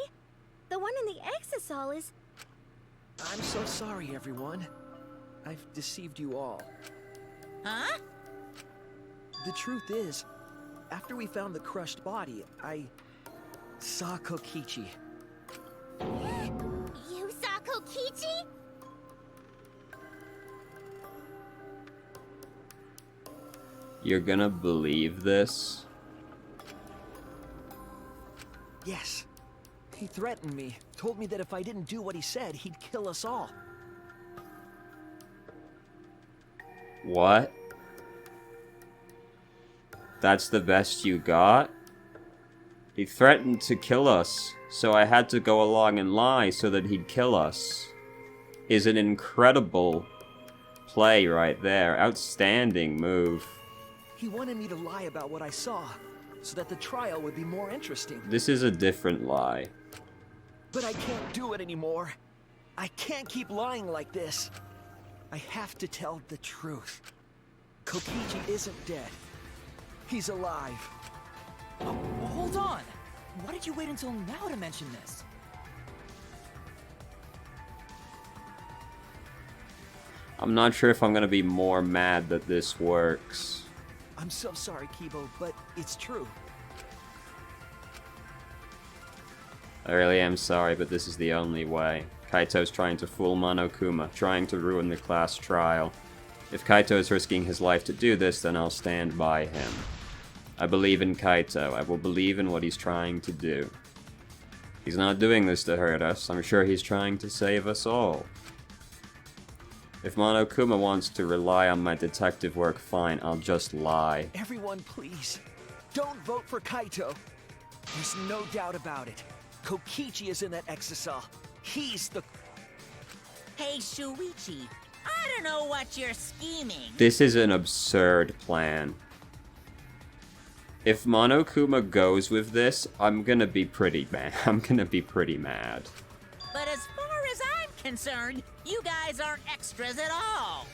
The one in the exisal is... I'm so sorry, everyone. I've deceived you all. Huh? The truth is, after we found the crushed body, I saw Kokichi. You saw Kokichi? You're gonna believe this? Yes. He threatened me, told me that if I didn't do what he said, he'd kill us all. What? That's the best you got? He threatened to kill us, so I had to go along and lie so that he'd kill us. Is an incredible play right there. Outstanding move. He wanted me to lie about what I saw, so that the trial would be more interesting. This is a different lie. But I can't do it anymore. I can't keep lying like this. I have to tell the truth. Kokichi isn't dead. He's alive. Oh, hold on! Why did you wait until now to mention this? I'm not sure if I'm gonna be more mad that this works. I'm so sorry, Kibo, but it's true. I really am sorry, but this is the only way. Kaito's trying to fool Monokuma, trying to ruin the class trial. If Kaito is risking his life to do this, then I'll stand by him. I believe in Kaito. I will believe in what he's trying to do. He's not doing this to hurt us. I'm sure he's trying to save us all. If Monokuma wants to rely on my detective work, fine, I'll just lie. Everyone, please, don't vote for Kaito. There's no doubt about it. Kokichi is in that exisal. He's the... Hey, Shuichi, I don't know what you're scheming. This is an absurd plan. If Monokuma goes with this, I'm gonna be pretty mad. But as far as I'm concerned, you guys aren't extras at all.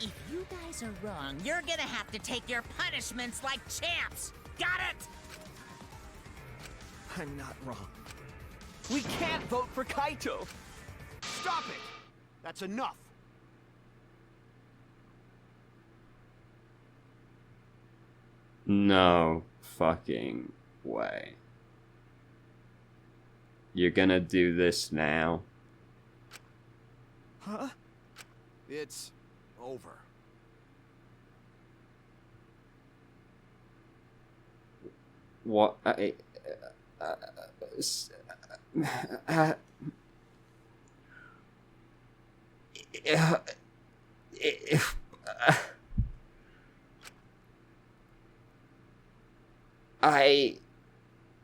If you guys are wrong, you're gonna have to take your punishments like champs. Got it? I'm not wrong. We can't vote for Kaito! Stop it! That's enough! No fucking way. You're gonna do this now? Huh? It's over. What?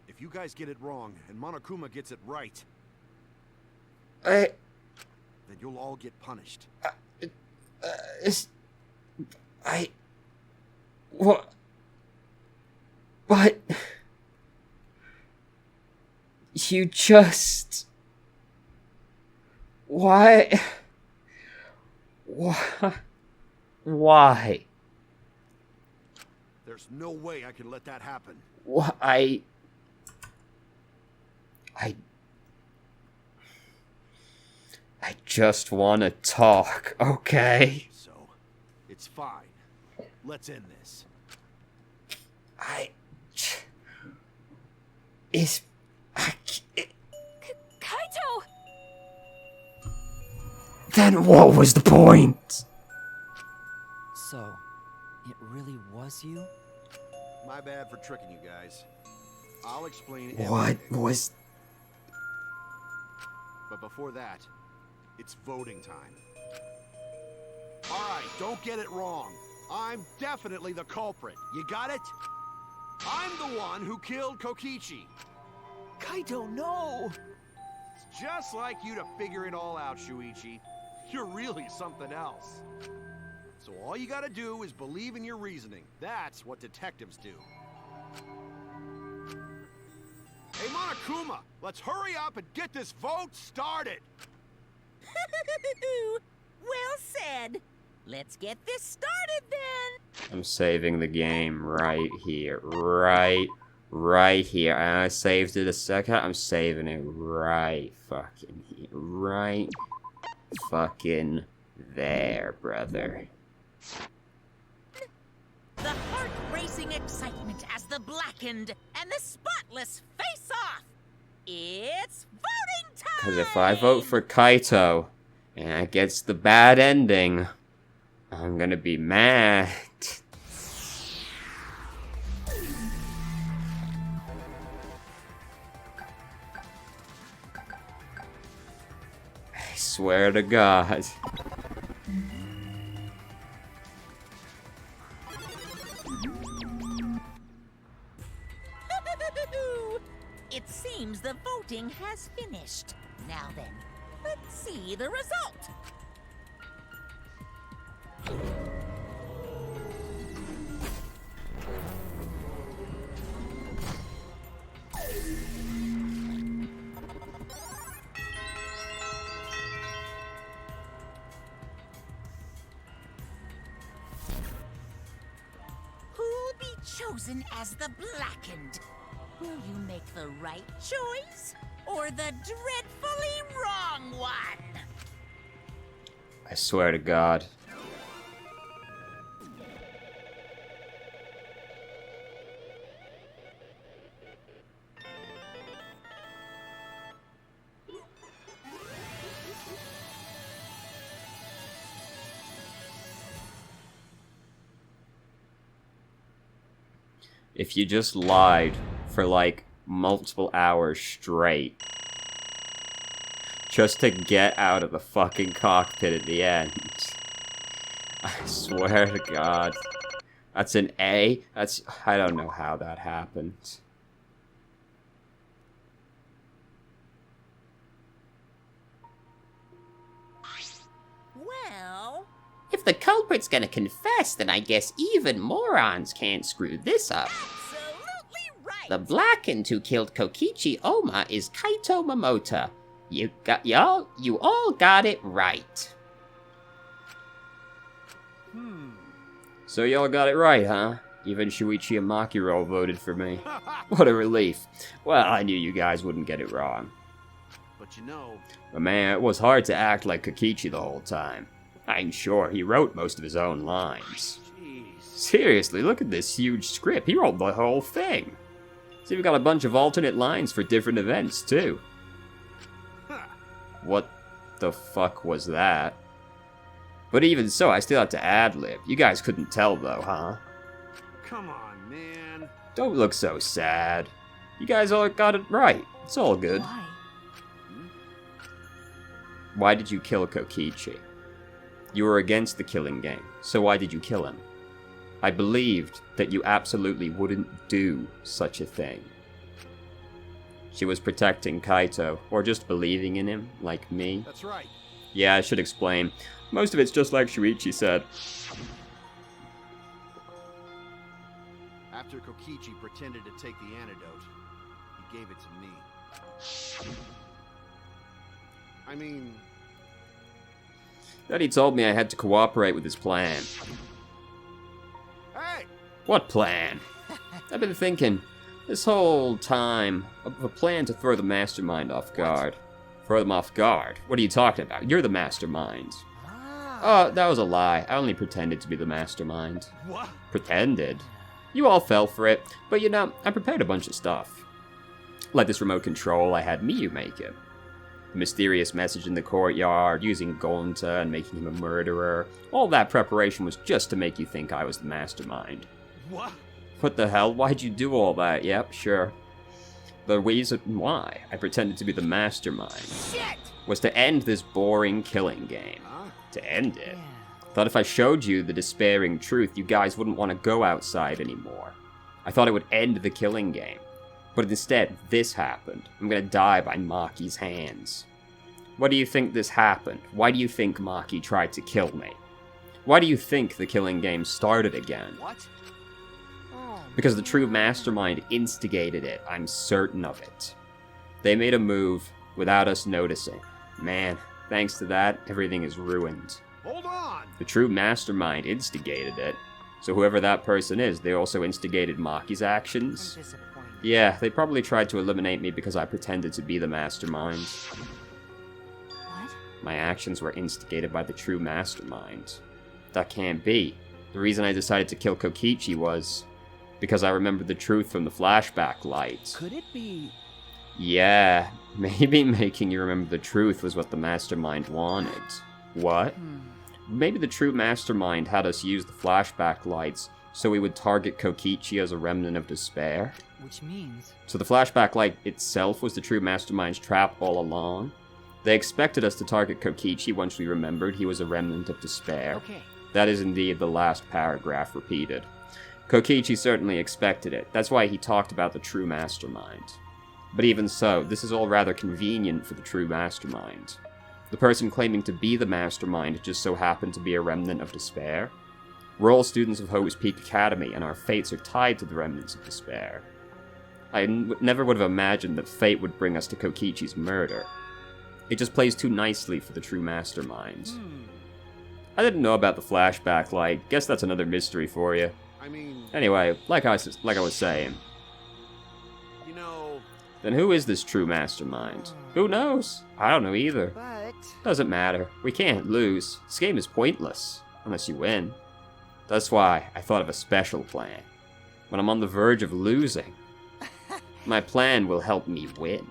If you guys get it wrong and Monokuma gets it right, I... then you'll all get punished. What? What? You just... Why? Why? Why? There's no way I can let that happen. Why? I just want to talk, okay? So, it's fine. Let's end this. Kaito! Then what was the point? So, it really was you? My bad for tricking you guys. I'll explain What everything. was... But before that, it's voting time. Alright, don't get it wrong. I'm definitely the culprit. You got it? I'm the one who killed Kokichi. Kaito, no! It's just like you to figure it all out, Shuichi. You're really something else. So all you gotta do is believe in your reasoning. That's what detectives do. Hey, Monokuma, let's hurry up and get this vote started. Well said. Let's get this started then. I'm saving the game right here. Right here. I saved it a second. I'm saving it right fucking here. Right fucking there, brother. The heart-racing excitement as the blackened and the spotless face off. It's voting time! Because if I vote for Kaito and it gets the bad ending, I'm gonna be mad. swear to God. It seems the voting has finished. Now then, let's see the result. Who'll be chosen as the Blackened? Will you make the right choice, or the dreadfully wrong one? I swear to God. If you just lied for like multiple hours straight just to get out of the fucking cockpit at the end, I swear to God. That's an A? I don't know how that happened. Well, If the culprit's gonna confess, then I guess even morons can't screw this up. absolutely right. The Blackened who killed Kokichi Oma is Kaito Momota. You all got it right. So y'all got it right, huh? Even Shuichi and Makiro voted for me. What a relief. Well, I knew you guys wouldn't get it wrong. But you know, But man, it was hard to act like Kokichi the whole time. I'm sure he wrote most of his own lines. jeez. Seriously, look at this huge script. He wrote the whole thing. He's even got a bunch of alternate lines for different events, too. Huh. What the fuck was that? But even so, I still had to ad-lib. You guys couldn't tell, though, huh? Come on, man. Don't look so sad. You guys all got it right. It's all good. Why? Why did you kill Kokichi? You were against the killing game, so why did you kill him? I believed that you absolutely wouldn't do such a thing. She was protecting Kaito, or just believing in him, like me. That's right. Yeah, I should explain. Most of it's just like Shuichi said. After Kokichi pretended to take the antidote, he gave it to me. I mean, Then he told me I had to cooperate with his plan. hey! What plan? I've been thinking this whole time of a plan to throw the mastermind off guard. Throw them off guard? What are you talking about? You're the mastermind. Oh, that was a lie. I only pretended to be the mastermind. What? Pretended? You all fell for it, but you know, I prepared a bunch of stuff. Like this remote control, I had Miyu make it. The mysterious message in the courtyard, using Gonta and making him a murderer. All that preparation was just to make you think I was the mastermind. What? What the hell? Why'd you do all that? Yep, sure. The reason why I pretended to be the mastermind was to end this boring killing game. Huh? To end it. Thought if I showed you the despairing truth, you guys wouldn't want to go outside anymore. I thought it would end the killing game. But instead, this happened. I'm gonna die by Maki's hands. Why do you think this happened? Why do you think Maki tried to kill me? Why do you think the killing game started again? What? Because the true mastermind instigated it, I'm certain of it. They made a move without us noticing. Man, thanks to that, everything is ruined. Hold on! The true mastermind instigated it. So whoever that person is, they also instigated Maki's actions. I'm disappointed. Yeah, they probably tried to eliminate me because I pretended to be the mastermind. What? My actions were instigated by the true mastermind. That can't be. The reason I decided to kill Kokichi was because I remembered the truth from the flashback light. Could it be... Yeah, maybe making you remember the truth was what the mastermind wanted. What? Maybe the true mastermind had us use the flashback lights so we would target Kokichi as a remnant of despair. Which means... So the flashback light itself was the true mastermind's trap all along? They expected us to target Kokichi once we remembered he was a remnant of despair. Okay. That is indeed the last paragraph repeated. Kokichi certainly expected it. That's why he talked about the true mastermind. But even so, this is all rather convenient for the true mastermind. The person claiming to be the mastermind just so happened to be a remnant of despair. We're all students of Hope's Peak Academy, and our fates are tied to the remnants of despair. I never would have imagined that fate would bring us to Kokichi's murder. It just plays too nicely for the true mastermind. I didn't know about the flashback light. Guess that's another mystery for you. I mean, Anyway, like I was saying, you know, then who is this true mastermind? Who knows? I don't know either. But Doesn't matter. We can't lose. This game is pointless, unless you win. That's why I thought of a special plan. When I'm on the verge of losing, my plan will help me win.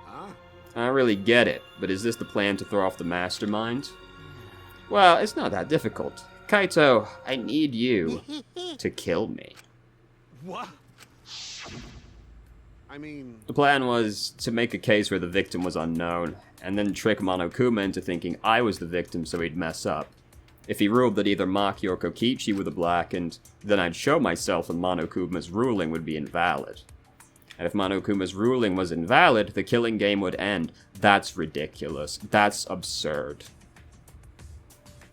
huh? I don't really get it, but is this the plan to throw off the mastermind? Well, it's not that difficult. Kaito, I need you to kill me. What? I mean, The plan was to make a case where the victim was unknown, and then trick Monokuma into thinking I was the victim so he'd mess up. If he ruled that either Maki or Kokichi were the blackened, then I'd show myself and Monokuma's ruling would be invalid. And if Monokuma's ruling was invalid, the killing game would end. That's ridiculous. That's absurd.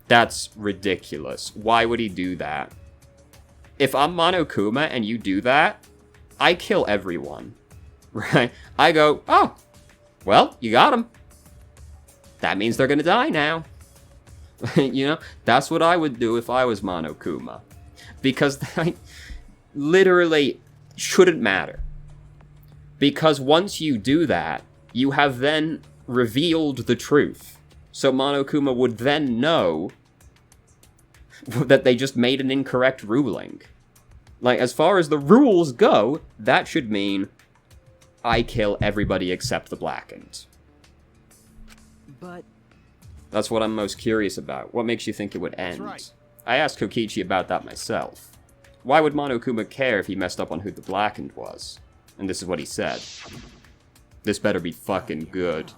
That's ridiculous. Why would he do that? If I'm Monokuma and you do that, I kill everyone. Right? I go, oh, well, you got him. That means they're gonna die now. You know, that's what I would do if I was Monokuma. Because that literally shouldn't matter. Because once you do that, you have then revealed the truth. So Monokuma would then know that they just made an incorrect ruling. Like, as far as the rules go, that should mean I kill everybody except the blackened. But That's what I'm most curious about. What makes you think it would end? right. I asked Kokichi about that myself. Why would Monokuma care if he messed up on who the blackened was? And this is what he said. This better be fucking good.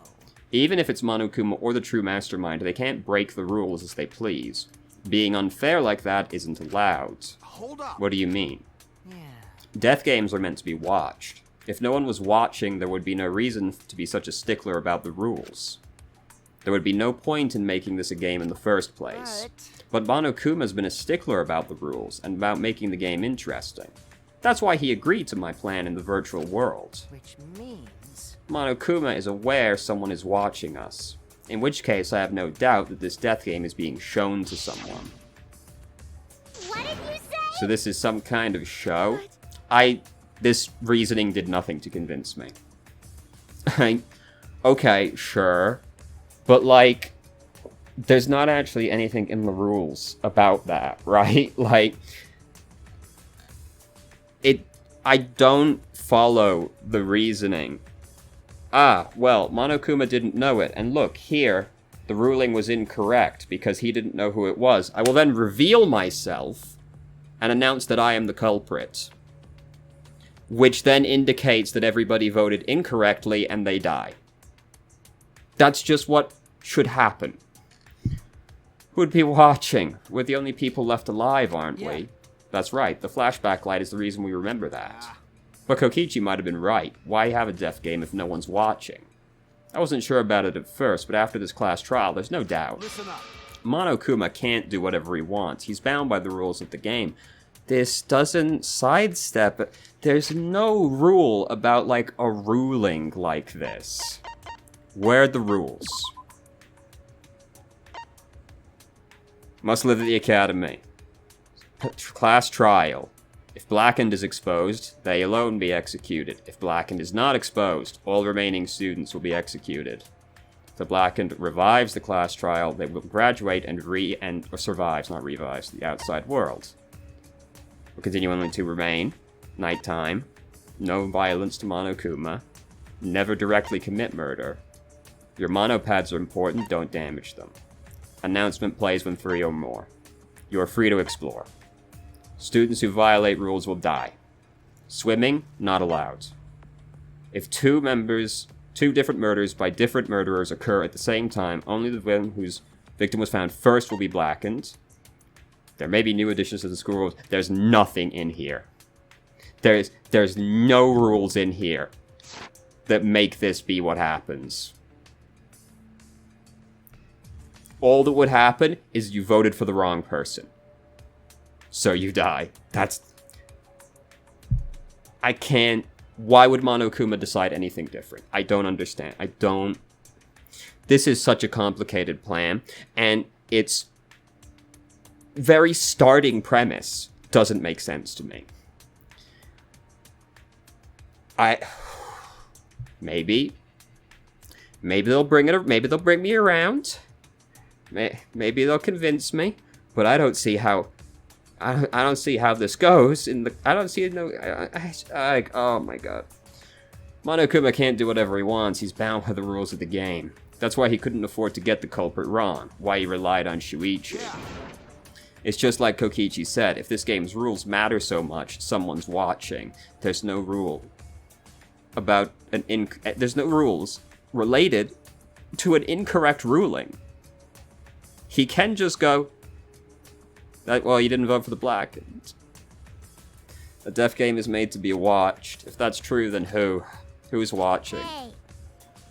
Even if it's Monokuma or the true mastermind, they can't break the rules as they please. Being unfair like that isn't allowed. hold up. What do you mean? yeah. Death games are meant to be watched. If no one was watching, there would be no reason to be such a stickler about the rules. There would be no point in making this a game in the first place. But Monokuma's been a stickler about the rules, and about making the game interesting. That's why he agreed to my plan in the virtual world. Which means Monokuma is aware someone is watching us. In which case, I have no doubt that this death game is being shown to someone. What did you say? So this is some kind of show? This reasoning did nothing to convince me. Okay, sure. But, like, there's not actually anything in the rules about that, right? Like, I don't follow the reasoning. Ah, well, Monokuma didn't know it, and look, here, the ruling was incorrect because he didn't know who it was. I will then reveal myself and announce that I am the culprit. Which then indicates that everybody voted incorrectly and they die. That's just what should happen. Who'd be watching? We're the only people left alive, aren't we? That's right, the flashback light is the reason we remember that. But Kokichi might have been right. Why have a death game if no one's watching? I wasn't sure about it at first, but after this class trial, there's no doubt. Listen up. Monokuma can't do whatever he wants. He's bound by the rules of the game. This doesn't sidestep it. There's no rule about, like, a ruling like this. Where are the rules? Must live at the academy. Class trial. If Blackened is exposed, they alone be executed. If Blackened is not exposed, all remaining students will be executed. If the Blackened revives the class trial, they will graduate and survives, not revives, the outside world. Will continue only to remain. Nighttime. No violence to Monokuma. Never directly commit murder. Your monopads are important, don't damage them. Announcement plays when 3 or more. You are free to explore. Students who violate rules will die. Swimming, not allowed. If 2 members 2 different murders by different murderers occur at the same time. Only the one whose victim was found first will be blackened. There may be new additions to the school rules. There's nothing in here. There's no rules in here that make this be what happens. All that would happen is you voted for the wrong person. So you die. I can't... Why would Monokuma decide anything different? I don't understand. This is such a complicated plan, and its very starting premise doesn't make sense to me. Maybe they'll bring me around. Maybe they'll convince me, but I don't see how. I don't see how this goes. Oh my god. Monokuma can't do whatever he wants. He's bound by the rules of the game. That's why he couldn't afford to get the culprit wrong. Why he relied on Shuichi. It's just like Kokichi said. If this game's rules matter so much, someone's watching. There's no rule about there's no rules related to an incorrect ruling. He can just go, well, you didn't vote for the black. A deaf game is made to be watched. If that's true, then who? Who's watching? Hey.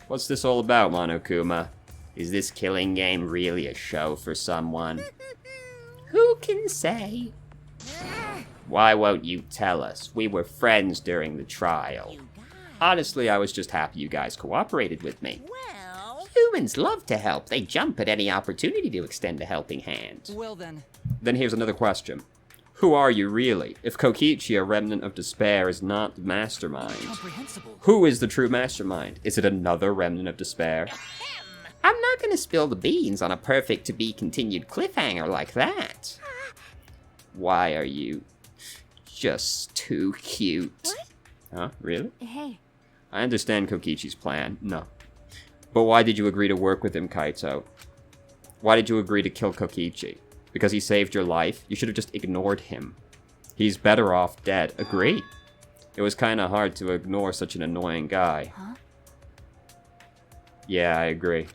What's this all about, Monokuma? Is this killing game really a show for someone? Who can say? Why won't you tell us? We were friends during the trial. Honestly, I was just happy you guys cooperated with me. Well... Humans love to help. They jump at any opportunity to extend a helping hand. Well then. Then here's another question. Who are you really? If Kokichi, a remnant of despair, is not the mastermind, Incomprehensible. who is the true mastermind? Is it another remnant of despair? I'm not gonna spill the beans on a perfect to be continued cliffhanger like that. Why are you just too cute? What? Huh? Really? Hey, I understand Kokichi's plan. No. But why did you agree to work with him, Kaito? Why did you agree to kill Kokichi? Because he saved your life? You should have just ignored him. He's better off dead. Agree. It was kinda hard to ignore such an annoying guy. Huh? Yeah, I agree.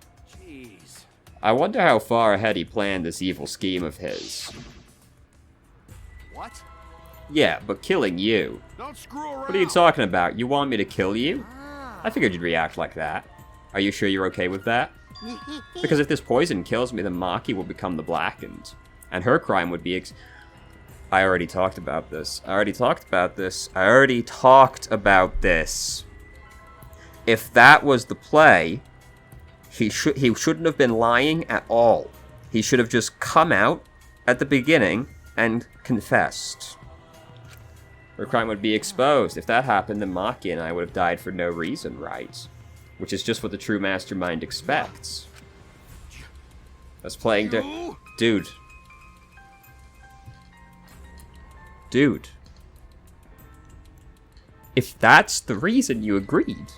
Jeez. I wonder how far ahead he planned this evil scheme of his. What? Yeah, but killing you. Don't screw around. What are you talking about? You want me to kill you? I figured you'd react like that. Are you sure you're okay with that? Because if this poison kills me, then Maki will become the Blackened. And her crime would be I already talked about this. If that was the play, he shouldn't have been lying at all. He should have just come out at the beginning and confessed. Her crime would be exposed. If that happened, then Maki and I would have died for no reason, right? Which is just what the true mastermind expects. That's playing Dude. If that's the reason you agreed,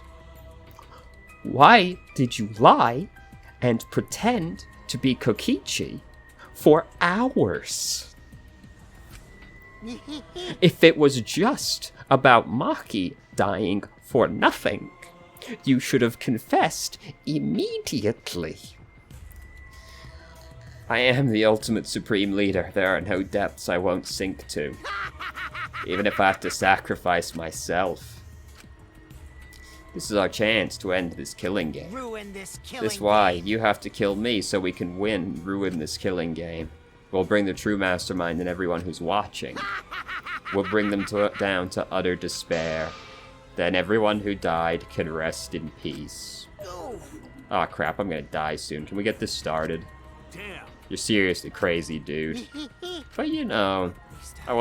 why did you lie and pretend to be Kokichi for hours? If it was just about Maki dying for nothing, you should have confessed immediately. I am the ultimate supreme leader. There are no depths I won't sink to. Even if I have to sacrifice myself. This is our chance to end this killing game. Ruin this killing That's why you have to kill me so we can win, ruin this killing game. We'll bring the true mastermind and everyone who's watching. We'll bring them down to utter despair. Then everyone who died can rest in peace. Aw, crap, I'm gonna die soon. Can we get this started? Damn. You're seriously crazy, dude. But you know, I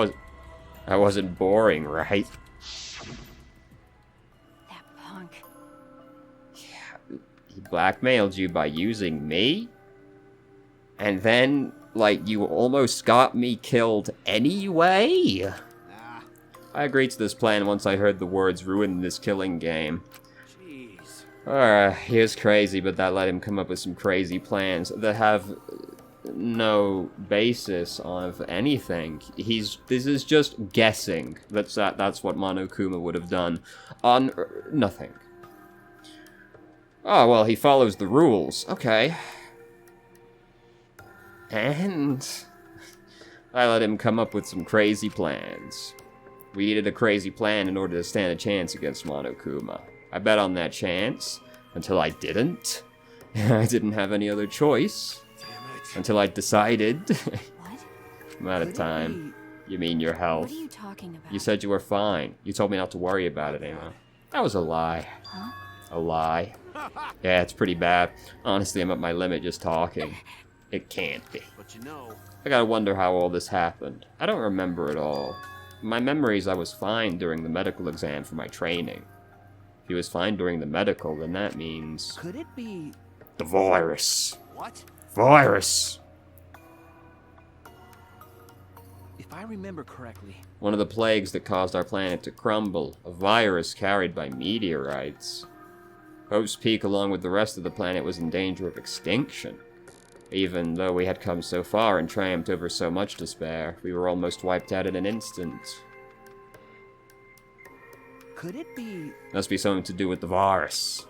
wasn't boring, right? that punk. He blackmailed you by using me? And then, like, you almost got me killed anyway? I agreed to this plan once I heard the words ruin this killing game. Jeez. He was crazy, but that let him come up with some crazy plans that have no basis of anything. This is just guessing. That's what Monokuma would have done on nothing. Oh, well, he follows the rules. Okay. And I let him come up with some crazy plans. We needed a crazy plan in order to stand a chance against Monokuma. I bet on that chance, until I didn't. I didn't have any other choice. Until I decided. What? I'm out of time. You mean your health. What are you talking about? You said you were fine. You told me not to worry about it, Emma. That was a lie. Huh? A lie. Yeah, it's pretty bad. Honestly, I'm at my limit just talking. It can't be. But you know, I gotta wonder how all this happened. I don't remember it all. My memory is I was fine during the medical exam for my training. If he was fine during the medical, then that means... Could it be... the virus. what? Virus! If I remember correctly, One of the plagues that caused our planet to crumble. A virus carried by meteorites. Hope's Peak, along with the rest of the planet, was in danger of extinction. Even though we had come so far and triumphed over so much despair, we were almost wiped out in an instant. could it be... Must be something to do with the virus.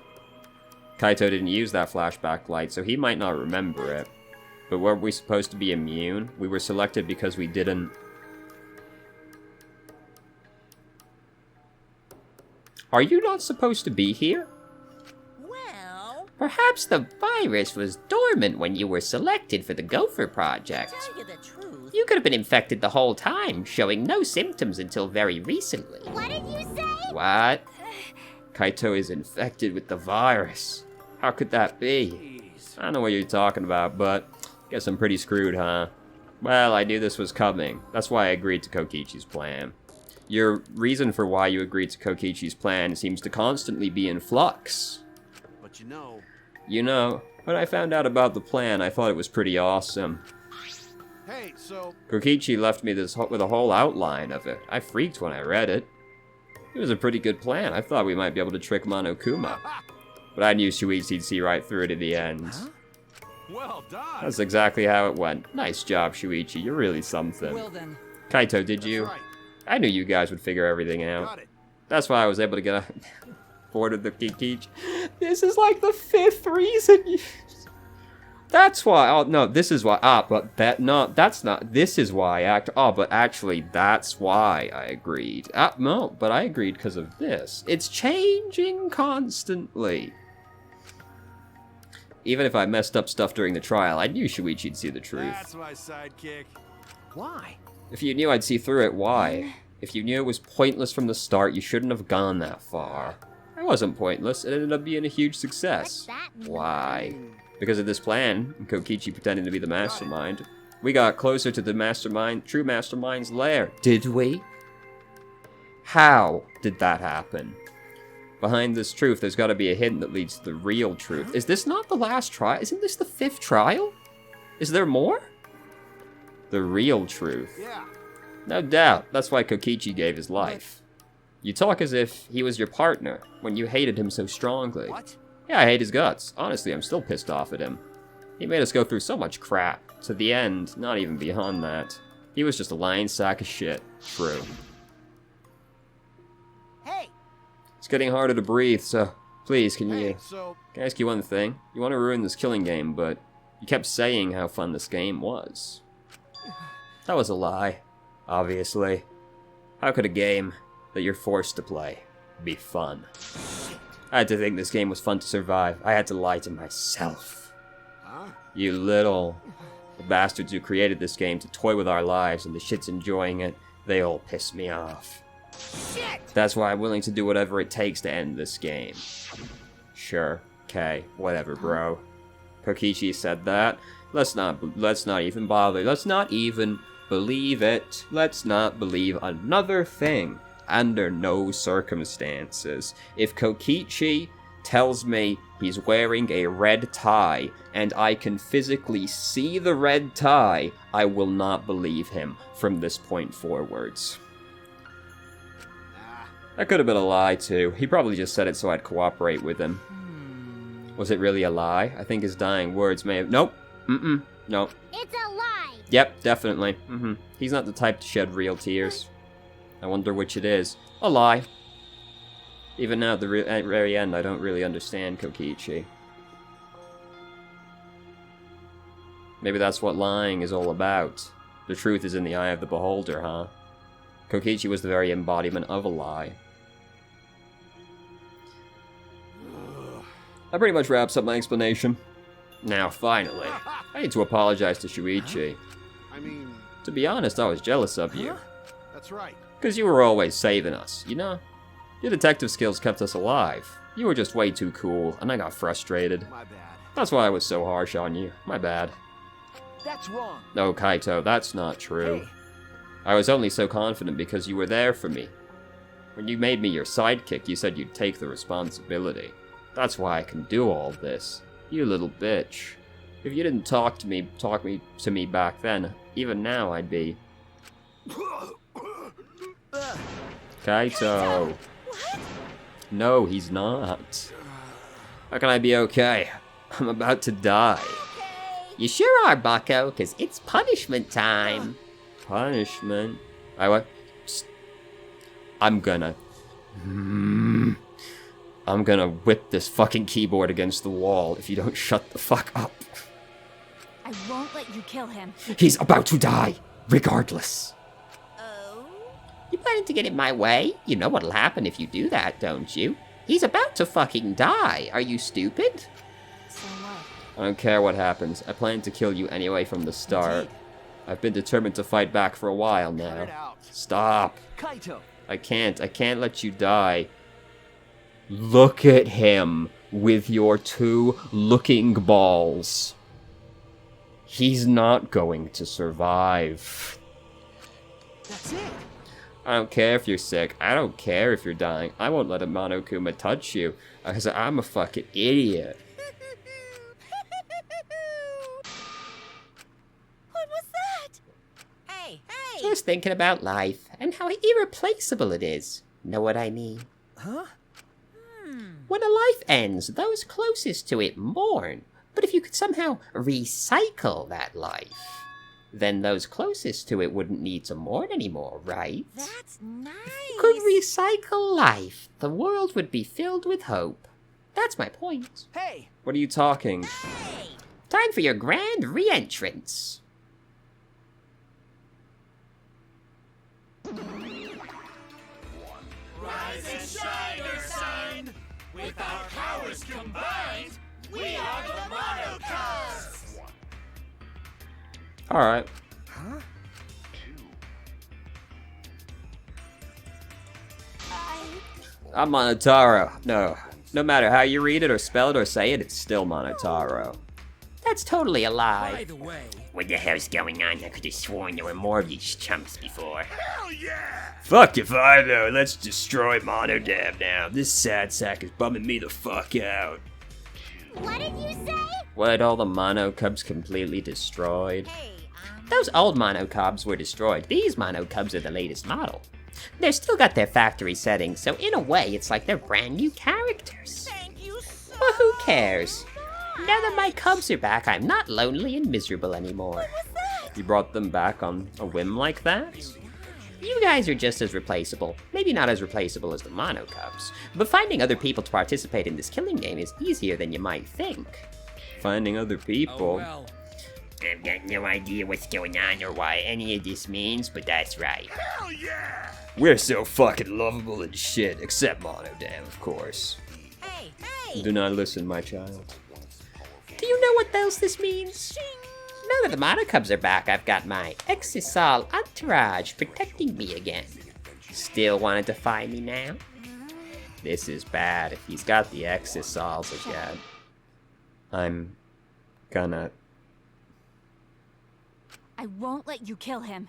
Kaito didn't use that flashback light, so he might not remember it. But weren't we supposed to be immune? We were selected because we didn't... Are you not supposed to be here? Well, Perhaps the virus was dormant when you were selected for the Gopher Project. to tell you the truth, You could have been infected the whole time, showing no symptoms until very recently. What did you say? What? Kaito is infected with the virus. How could that be? Jeez. I don't know what you're talking about, but guess I'm pretty screwed, huh? Well, I knew this was coming. That's why I agreed to Kokichi's plan. Your reason for why you agreed to Kokichi's plan seems to constantly be in flux. But you know, You know, when I found out about the plan, I thought it was pretty awesome. hey, so Kokichi left me with a whole outline of it. I freaked when I read it. It was a pretty good plan. I thought we might be able to trick Monokuma. But I knew Shuichi'd see right through it in the end. well done. That's exactly how it went. Nice job, Shuichi. You're really something. Well then, Kaito, did That's you? right. I knew you guys would figure everything out. Got it. That's why I was able to get bored of the Kikichi. This is like the 5th reason you... That's why... Oh, no, this is why... but that... No, that's not... This is why... but actually, that's why I agreed. No, but I agreed because of this. It's changing constantly. Even if I messed up stuff during the trial, I knew Shuichi'd see the truth. That's my sidekick. Why? If you knew I'd see through it, why? If you knew it was pointless from the start, you shouldn't have gone that far. It wasn't pointless. It ended up being a huge success. What's that mean? Why? Because of this plan, and Kokichi pretending to be the mastermind, we got closer to the true mastermind's lair. Did we? How did that happen? Behind this truth, there's got to be a hint that leads to the real truth. Is this not the last trial? Isn't this the 5th trial? Is there more? The real truth. Yeah. No doubt. That's why Kokichi gave his life. You talk as if he was your partner, when you hated him so strongly. What? Yeah, I hate his guts. Honestly, I'm still pissed off at him. He made us go through so much crap. To the end, not even beyond that. He was just a lying sack of shit. True. Hey, It's getting harder to breathe, so please, can Hey, so I ask you one thing? You want to ruin this killing game, but you kept saying how fun this game was. That was a lie, obviously. How could a game that you're forced to play be fun? I had to think this game was fun to survive. I had to lie to myself. huh? You little bastards who created this game to toy with our lives and the shit's enjoying it, they all piss me off. shit! That's why I'm willing to do whatever it takes to end this game. Sure, okay, whatever, bro. Kokichi said that. Let's not even bother. Let's not even believe it. Let's not believe another thing. Under no circumstances. If Kokichi tells me he's wearing a red tie and I can physically see the red tie, I will not believe him from this point forwards. That could have been a lie, too. He probably just said it so I'd cooperate with him. Was it really a lie? I think his dying words may have... Nope. Nope. It's a lie. Yep, definitely. He's not the type to shed real tears. I wonder which it is. A lie. Even now, at the very end, I don't really understand Kokichi. Maybe that's what lying is all about. The truth is in the eye of the beholder, huh? Kokichi was the very embodiment of a lie. That pretty much wraps up my explanation. Now, finally, I need to apologize to Shuichi. I mean, To be honest, I was jealous of you. that's right. Because you were always saving us, you know? Your detective skills kept us alive. You were just way too cool, and I got frustrated. My bad. That's why I was so harsh on you. My bad. That's wrong. No, Kaito, that's not true. Hey. I was only so confident because you were there for me. When you made me your sidekick, you said you'd take the responsibility. That's why I can do all this. You little bitch. If you didn't talk to me back then, even now I'd be... Kaito. What? No, he's not. How can I be okay? I'm about to die. You sure are, bucko, 'cause it's punishment time. Punishment? Psst. I'm gonna whip this fucking keyboard against the wall if you don't shut the fuck up. I won't let you kill him. He's about to die, regardless. Oh? You planning to get in my way? You know what'll happen if you do that, don't you? He's about to fucking die. Are you stupid? So what? I don't care what happens. I plan to kill you anyway from the start. I've been determined to fight back for a while Cut now. it out. Stop. Kaito. I can't let you die. Look at him with your two looking balls. He's not going to survive. That's it. I don't care if you're sick. I don't care if you're dying. I won't let a Monokuma touch you because I'm a fucking idiot. What was that? Hey, hey! Just thinking about life and how irreplaceable it is. Know what I mean? Huh? When a life ends, those closest to it mourn. But if you could somehow recycle that life, then those closest to it wouldn't need to mourn anymore, right? That's nice. If you could recycle life, the world would be filled with hope. That's my point. Hey. What are you talking? Hey! Time for your grand re-entrance. Rise and shine, Ursine! With our powers combined, we are the Monocubs! Alright. Huh? I'm Monotaro. No matter how you read it or spell it or say it, it's still Monotaro. That's totally a lie. By the way, What the hell's going on? I could have sworn there were more of these chumps before. hell yeah! Fuck if I know. Let's destroy Monodam now. This sad sack is bumming me the fuck out. What did you say? What, all the Mono Cubs completely destroyed? Hey, Those old monocubs were destroyed. These monocubs are the latest model. They've still got their factory settings, so in a way, it's like they're brand new characters. thank you so But who cares? Now that my cubs are back, I'm not lonely and miserable anymore. You brought them back on a whim like that? You guys are just as replaceable. Maybe not as replaceable as the monocubs, but finding other people to participate in this killing game is easier than you might think. Finding other people. I've got no idea what's going on or why any of this means, but that's right. Hell yeah! We're so fucking lovable and shit, except Monodam, of course. Hey, hey! Do not listen, my child. Do you know what else this means? Now that the monocubs are back, I've got my Exisal entourage protecting me again. Still wanted to find me now? This is bad if he's got the Exisals again. I'm gonna... I won't let you kill him.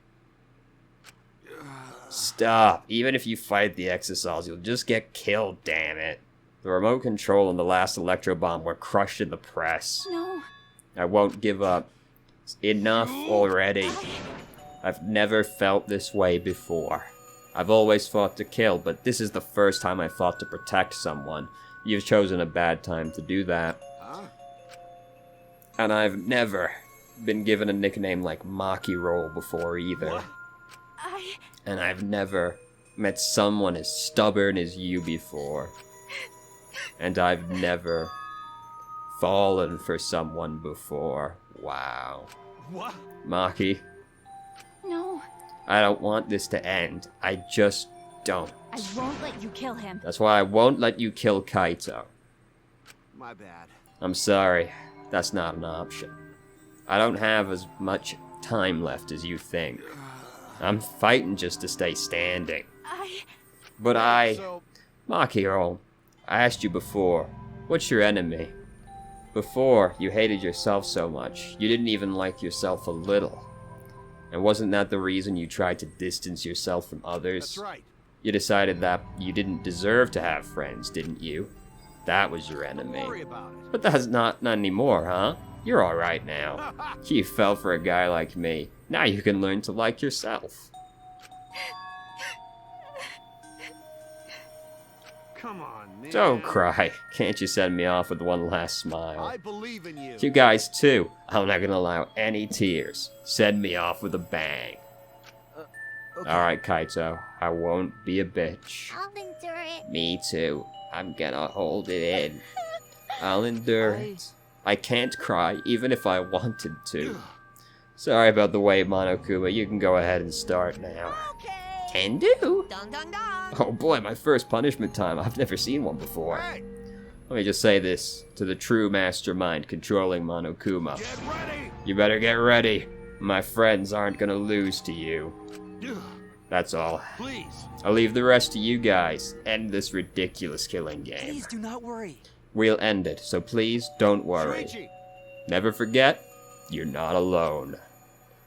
Stop. Even if you fight the Exisals, you'll just get killed, damn it. The remote control and the last electro bomb were crushed in the press. No. I won't give up. It's enough already. I've never felt this way before. I've always fought to kill, but this is the first time I fought to protect someone. You've chosen a bad time to do that. And I've never been given a nickname like Maki Roll before either. And I've never met someone as stubborn as you before. And I've never fallen for someone before. Wow. What? Maki, No, I don't want this to end. I just don't. I won't let you kill him. That's why I won't let you kill Kaito. My bad. I'm sorry. That's not an option. I don't have as much time left as you think. I'm fighting just to stay standing. But So, Maki-ro, I asked you before, what's your enemy? Before, you hated yourself so much, you didn't even like yourself a little. And wasn't that the reason you tried to distance yourself from others? that's right. You decided that you didn't deserve to have friends, didn't you? That was your Don't enemy. worry about it. But that's not anymore, huh? You're alright now. You fell for a guy like me. Now you can learn to like yourself. Come on, man. Don't cry. Can't you send me off with one last smile? I believe in you. You guys too. I'm not gonna allow any tears. Send me off with a bang. Okay. Alright, Kaito. I won't be a bitch. I'll endure it. Me too. I'm gonna hold it in. I'll endure it. I can't cry, even if I wanted to. Sorry about the wait, Monokuma. You can go ahead and start now. Okay. Can do. Dun dun dun. Oh boy, my first punishment time. I've never seen one before. Hey, Let me just say this to the true mastermind controlling Monokuma. get ready. You better get ready. My friends aren't gonna lose to you. That's all. Please. I'll leave the rest to you guys. End this ridiculous killing game. Please do not worry. We'll end it, so please don't worry. Shuichi. Never forget, you're not alone.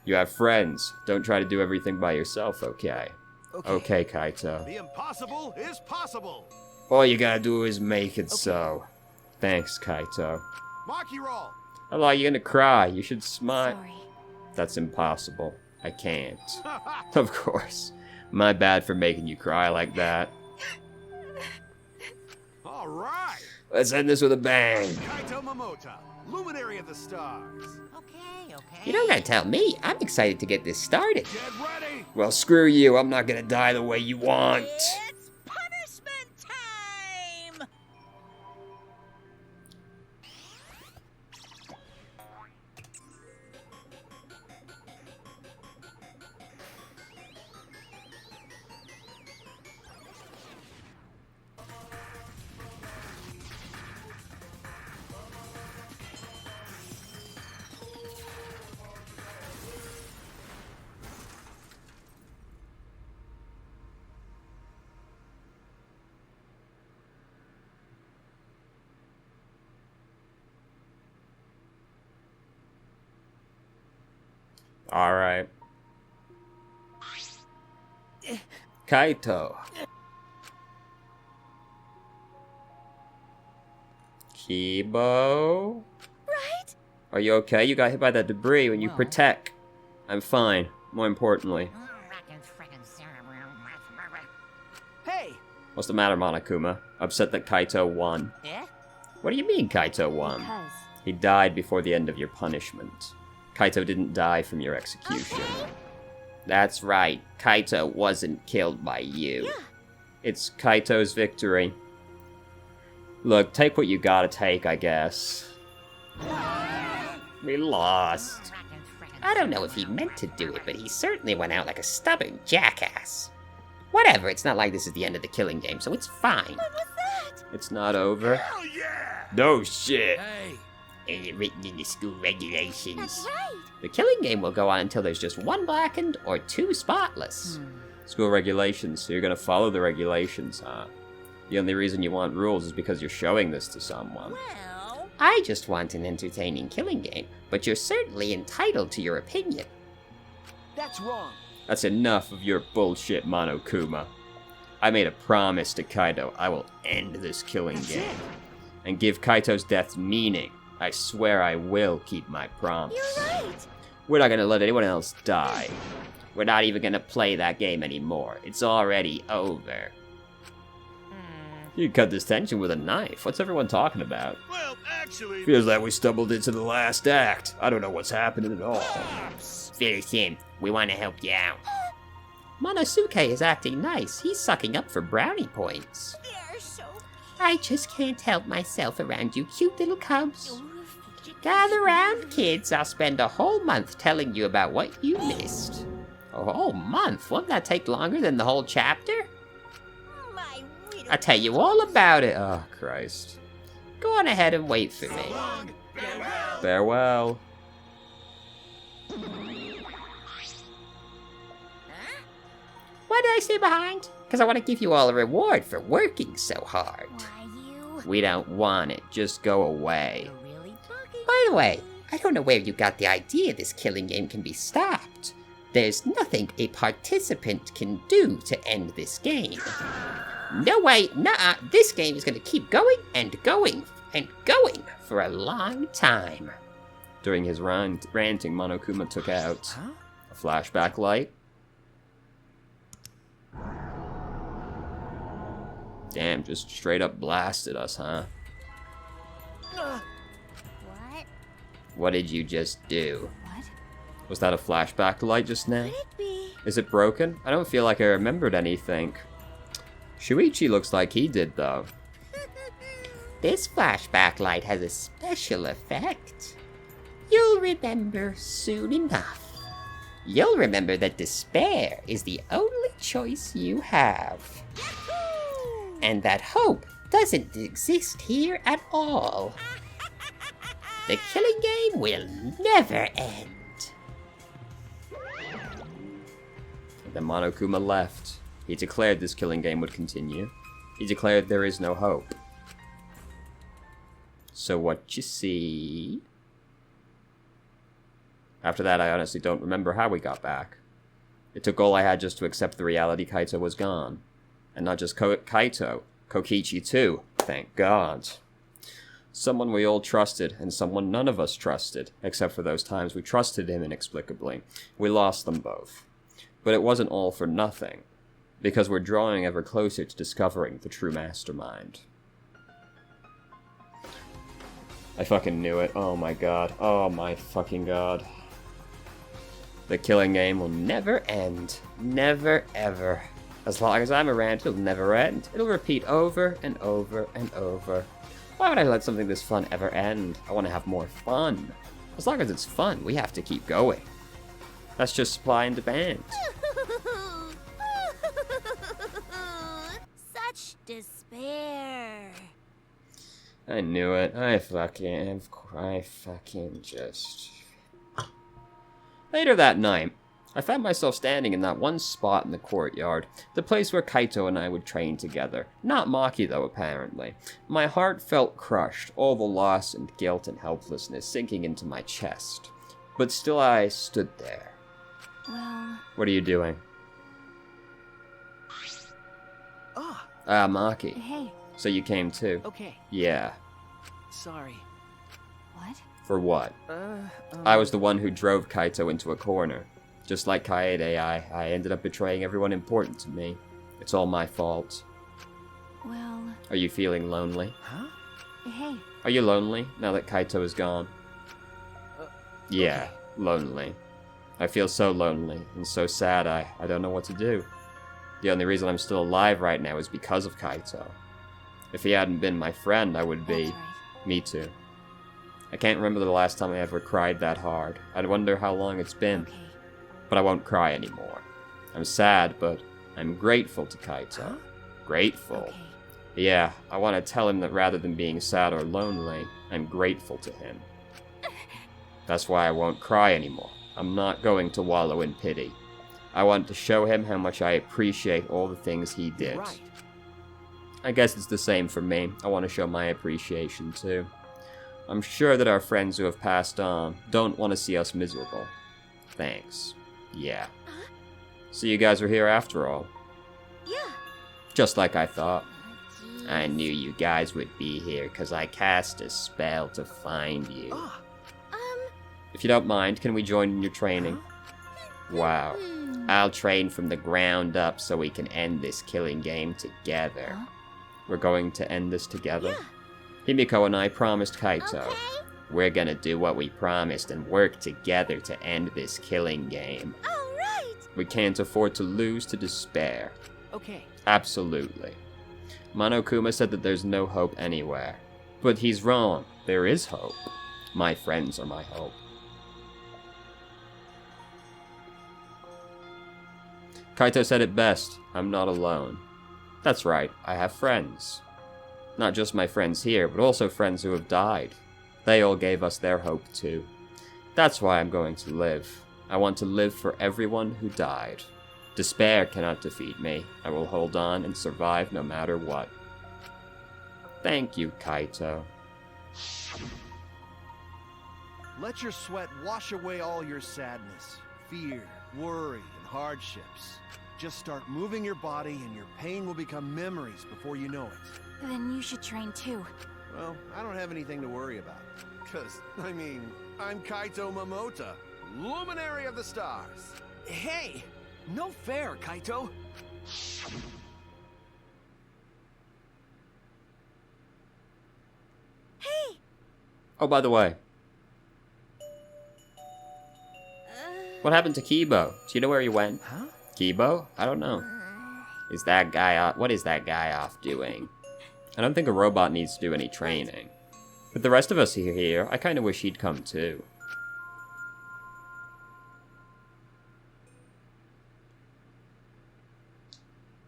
You have friends. Don't try to do everything by yourself, okay? Okay, Kaito. The impossible is possible. All you gotta do is make it so. Thanks, Kaito. Maki roll. Hello, you're gonna cry. You should smile. Sorry. That's impossible. I can't. Of course. My bad for making you cry like that. All right. Let's end this with a bang. Kaito Momota, luminary of the stars. Okay, okay. You don't gotta tell me. I'm excited to get this started. Get ready. Well, screw you. I'm not gonna die the way you want. It's punishment time! Alright. Kaito. Kibo? Right? Are you okay? You got hit by that debris when you Well. protect. I'm fine. More importantly. Hey, What's the matter, Monokuma? Upset that Kaito won. Eh? What do you mean Kaito won? Because He died before the end of your punishment. Kaito didn't die from your execution. That's right. Kaito wasn't killed by you. It's Kaito's victory. Look, take what you gotta take, I guess. We lost. I don't know if he meant to do it, but he certainly went out like a stubborn jackass. Whatever, it's not like this is the end of the killing game, so it's fine. It's not over. Hell yeah. No shit. Hey, It's written in the school regulations. That's right. The killing game will go on until there's just one blackened or two spotless. School regulations, so you're gonna follow the regulations, huh? The only reason you want rules is because you're showing this to someone. Well, I just want an entertaining killing game, but you're certainly entitled to your opinion. that's wrong. That's enough of your bullshit, Monokuma. I made a promise to Kaito. I will end this killing game. And give Kaito's death meaning. I swear I will keep my promise. You're right. We're not gonna let anyone else die. We're not even gonna play that game anymore. It's already over. You can cut this tension with a knife. What's everyone talking about? Well, actually, Feels like we stumbled into the last act. I don't know what's happening at all. Finish him. We want to help you out. Monosuke is acting nice. He's sucking up for brownie points. They're so I just can't help myself around you cute little cubs. Gather round, kids. I'll spend a whole month telling you about what you missed. A whole month? Won't that take longer than the whole chapter? my little. I'll tell you all about it. Oh, Christ. Go on ahead and wait for me. Farewell. Farewell. Why did I stay behind? Because I want to give you all a reward for working so hard. Why you? We don't want it. Just go away. You're really talking. By the way, I don't know where you got the idea this killing game can be stopped. There's nothing a participant can do to end this game. No way, nuh-uh, this game is going to keep going and going and going for a long time. During his ranting, Monokuma took out Huh? a flashback light. Damn, just straight up blasted us, huh? What? What did you just do? What? Was that a flashback light just now? Could it be? Is it broken? I don't feel like I remembered anything. Shuichi looks like he did, though. This flashback light has a special effect. You'll remember soon enough. You'll remember that despair is the only choice you have. And that hope doesn't exist here at all. The killing game will never end. And then Monokuma left. He declared this killing game would continue. He declared there is no hope. So what you see... After that, I honestly don't remember how we got back. It took all I had just to accept the reality Kaito was gone. And not just Kaito, Kokichi too, thank God. Someone we all trusted, and someone none of us trusted, except for those times we trusted him inexplicably. We lost them both. But it wasn't all for nothing, because we're drawing ever closer to discovering the true mastermind. I fucking knew it. Oh my god. Oh my fucking god. The killing game will never end. Never ever. As long as I'm around, it'll never end. It'll repeat over and over and over. Why would I let something this fun ever end? I want to have more fun. As long as it's fun, we have to keep going. That's just supply and demand. Such despair. I knew it. I fucking just... Later that night, I found myself standing in that one spot in the courtyard, the place where Kaito and I would train together. Not Maki, though, apparently. My heart felt crushed, all the loss and guilt and helplessness sinking into my chest. But still I stood there. Well, What are you doing? Ah, Maki. hey, So you came too? okay. Yeah. Sorry. what? For what? I was the one who drove Kaito into a corner. Just like Kaede, I ended up betraying everyone important to me. It's all my fault. Well, Are you feeling lonely? Huh? hey, Are you lonely now that Kaito is gone? Yeah, lonely. I feel so lonely and so sad I don't know what to do. The only reason I'm still alive right now is because of Kaito. If he hadn't been my friend, I would be... that's right. Me too. I can't remember the last time I ever cried that hard. I'd wonder how long it's been. Okay. But I won't cry anymore. I'm sad, but I'm grateful to Kaito. Grateful. Okay. Yeah, I want to tell him that rather than being sad or lonely, I'm grateful to him. That's why I won't cry anymore. I'm not going to wallow in pity. I want to show him how much I appreciate all the things he did. Right. I guess it's the same for me. I want to show my appreciation too. I'm sure that our friends who have passed on don't want to see us miserable. Thanks. Yeah. So you guys are here after all. Yeah. Just like I thought. Oh, I knew you guys would be here because I cast a spell to find you. Ah, If you don't mind, can we join in your training? Wow. I'll train from the ground up so we can end this killing game together. Huh? We're going to end this together? Yeah. Himiko and I promised Kaito. Okay. We're gonna do what we promised and work together to end this killing game. All right. We can't afford to lose to despair. Okay. Absolutely. Monokuma said that there's no hope anywhere. But he's wrong. There is hope. My friends are my hope. Kaito said it best. I'm not alone. That's right, I have friends. Not just my friends here, but also friends who have died. They all gave us their hope too. That's why I'm going to live. I want to live for everyone who died. Despair cannot defeat me. I will hold on and survive no matter what. Thank you, Kaito. Let your sweat wash away all your sadness, fear, worry, and hardships. Just start moving your body and your pain will become memories before you know it. Then you should train too. Well, I don't have anything to worry about. Cause, I mean, I'm Kaito Momota, Luminary of the Stars. Hey! No fair, Kaito! Hey! Oh, by the way. What happened to Kibo? Do you know where he went? Huh? Kibo? I don't know. Is that guy off? What is that guy off doing? I don't think a robot needs to do any training. But the rest of us here, I kind of wish he'd come too.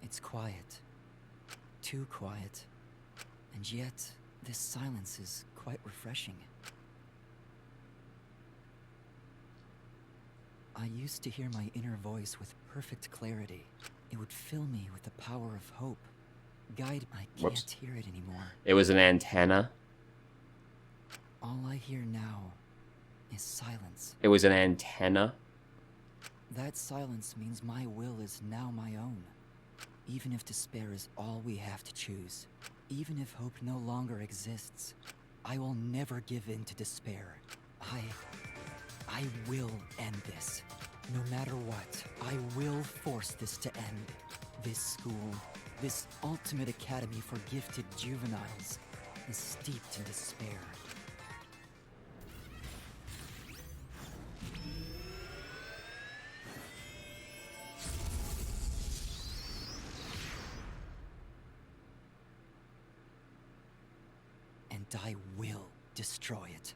It's quiet. Too quiet. And yet, this silence is quite refreshing. I used to hear my inner voice with perfect clarity. It would fill me with the power of hope. Guide, I can't Whoops. hear it anymore. It was an antenna. All I hear now is silence. It was an antenna. That silence means my will is now my own. Even if despair is all we have to choose, even if hope no longer exists, I will never give in to despair. I will end this. No matter what, I will force this to end. This school, this ultimate academy for gifted juveniles, is steeped in despair. And I will destroy it.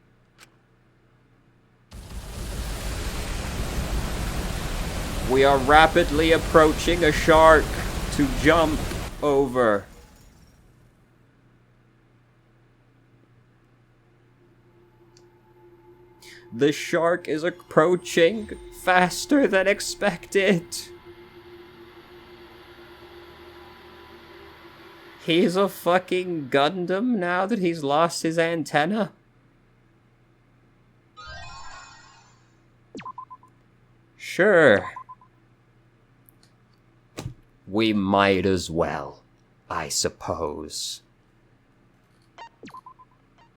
We are rapidly approaching a shark to jump over. The shark is approaching faster than expected. He's a fucking Gundam now that he's lost his antenna. Sure. We might as well, I suppose.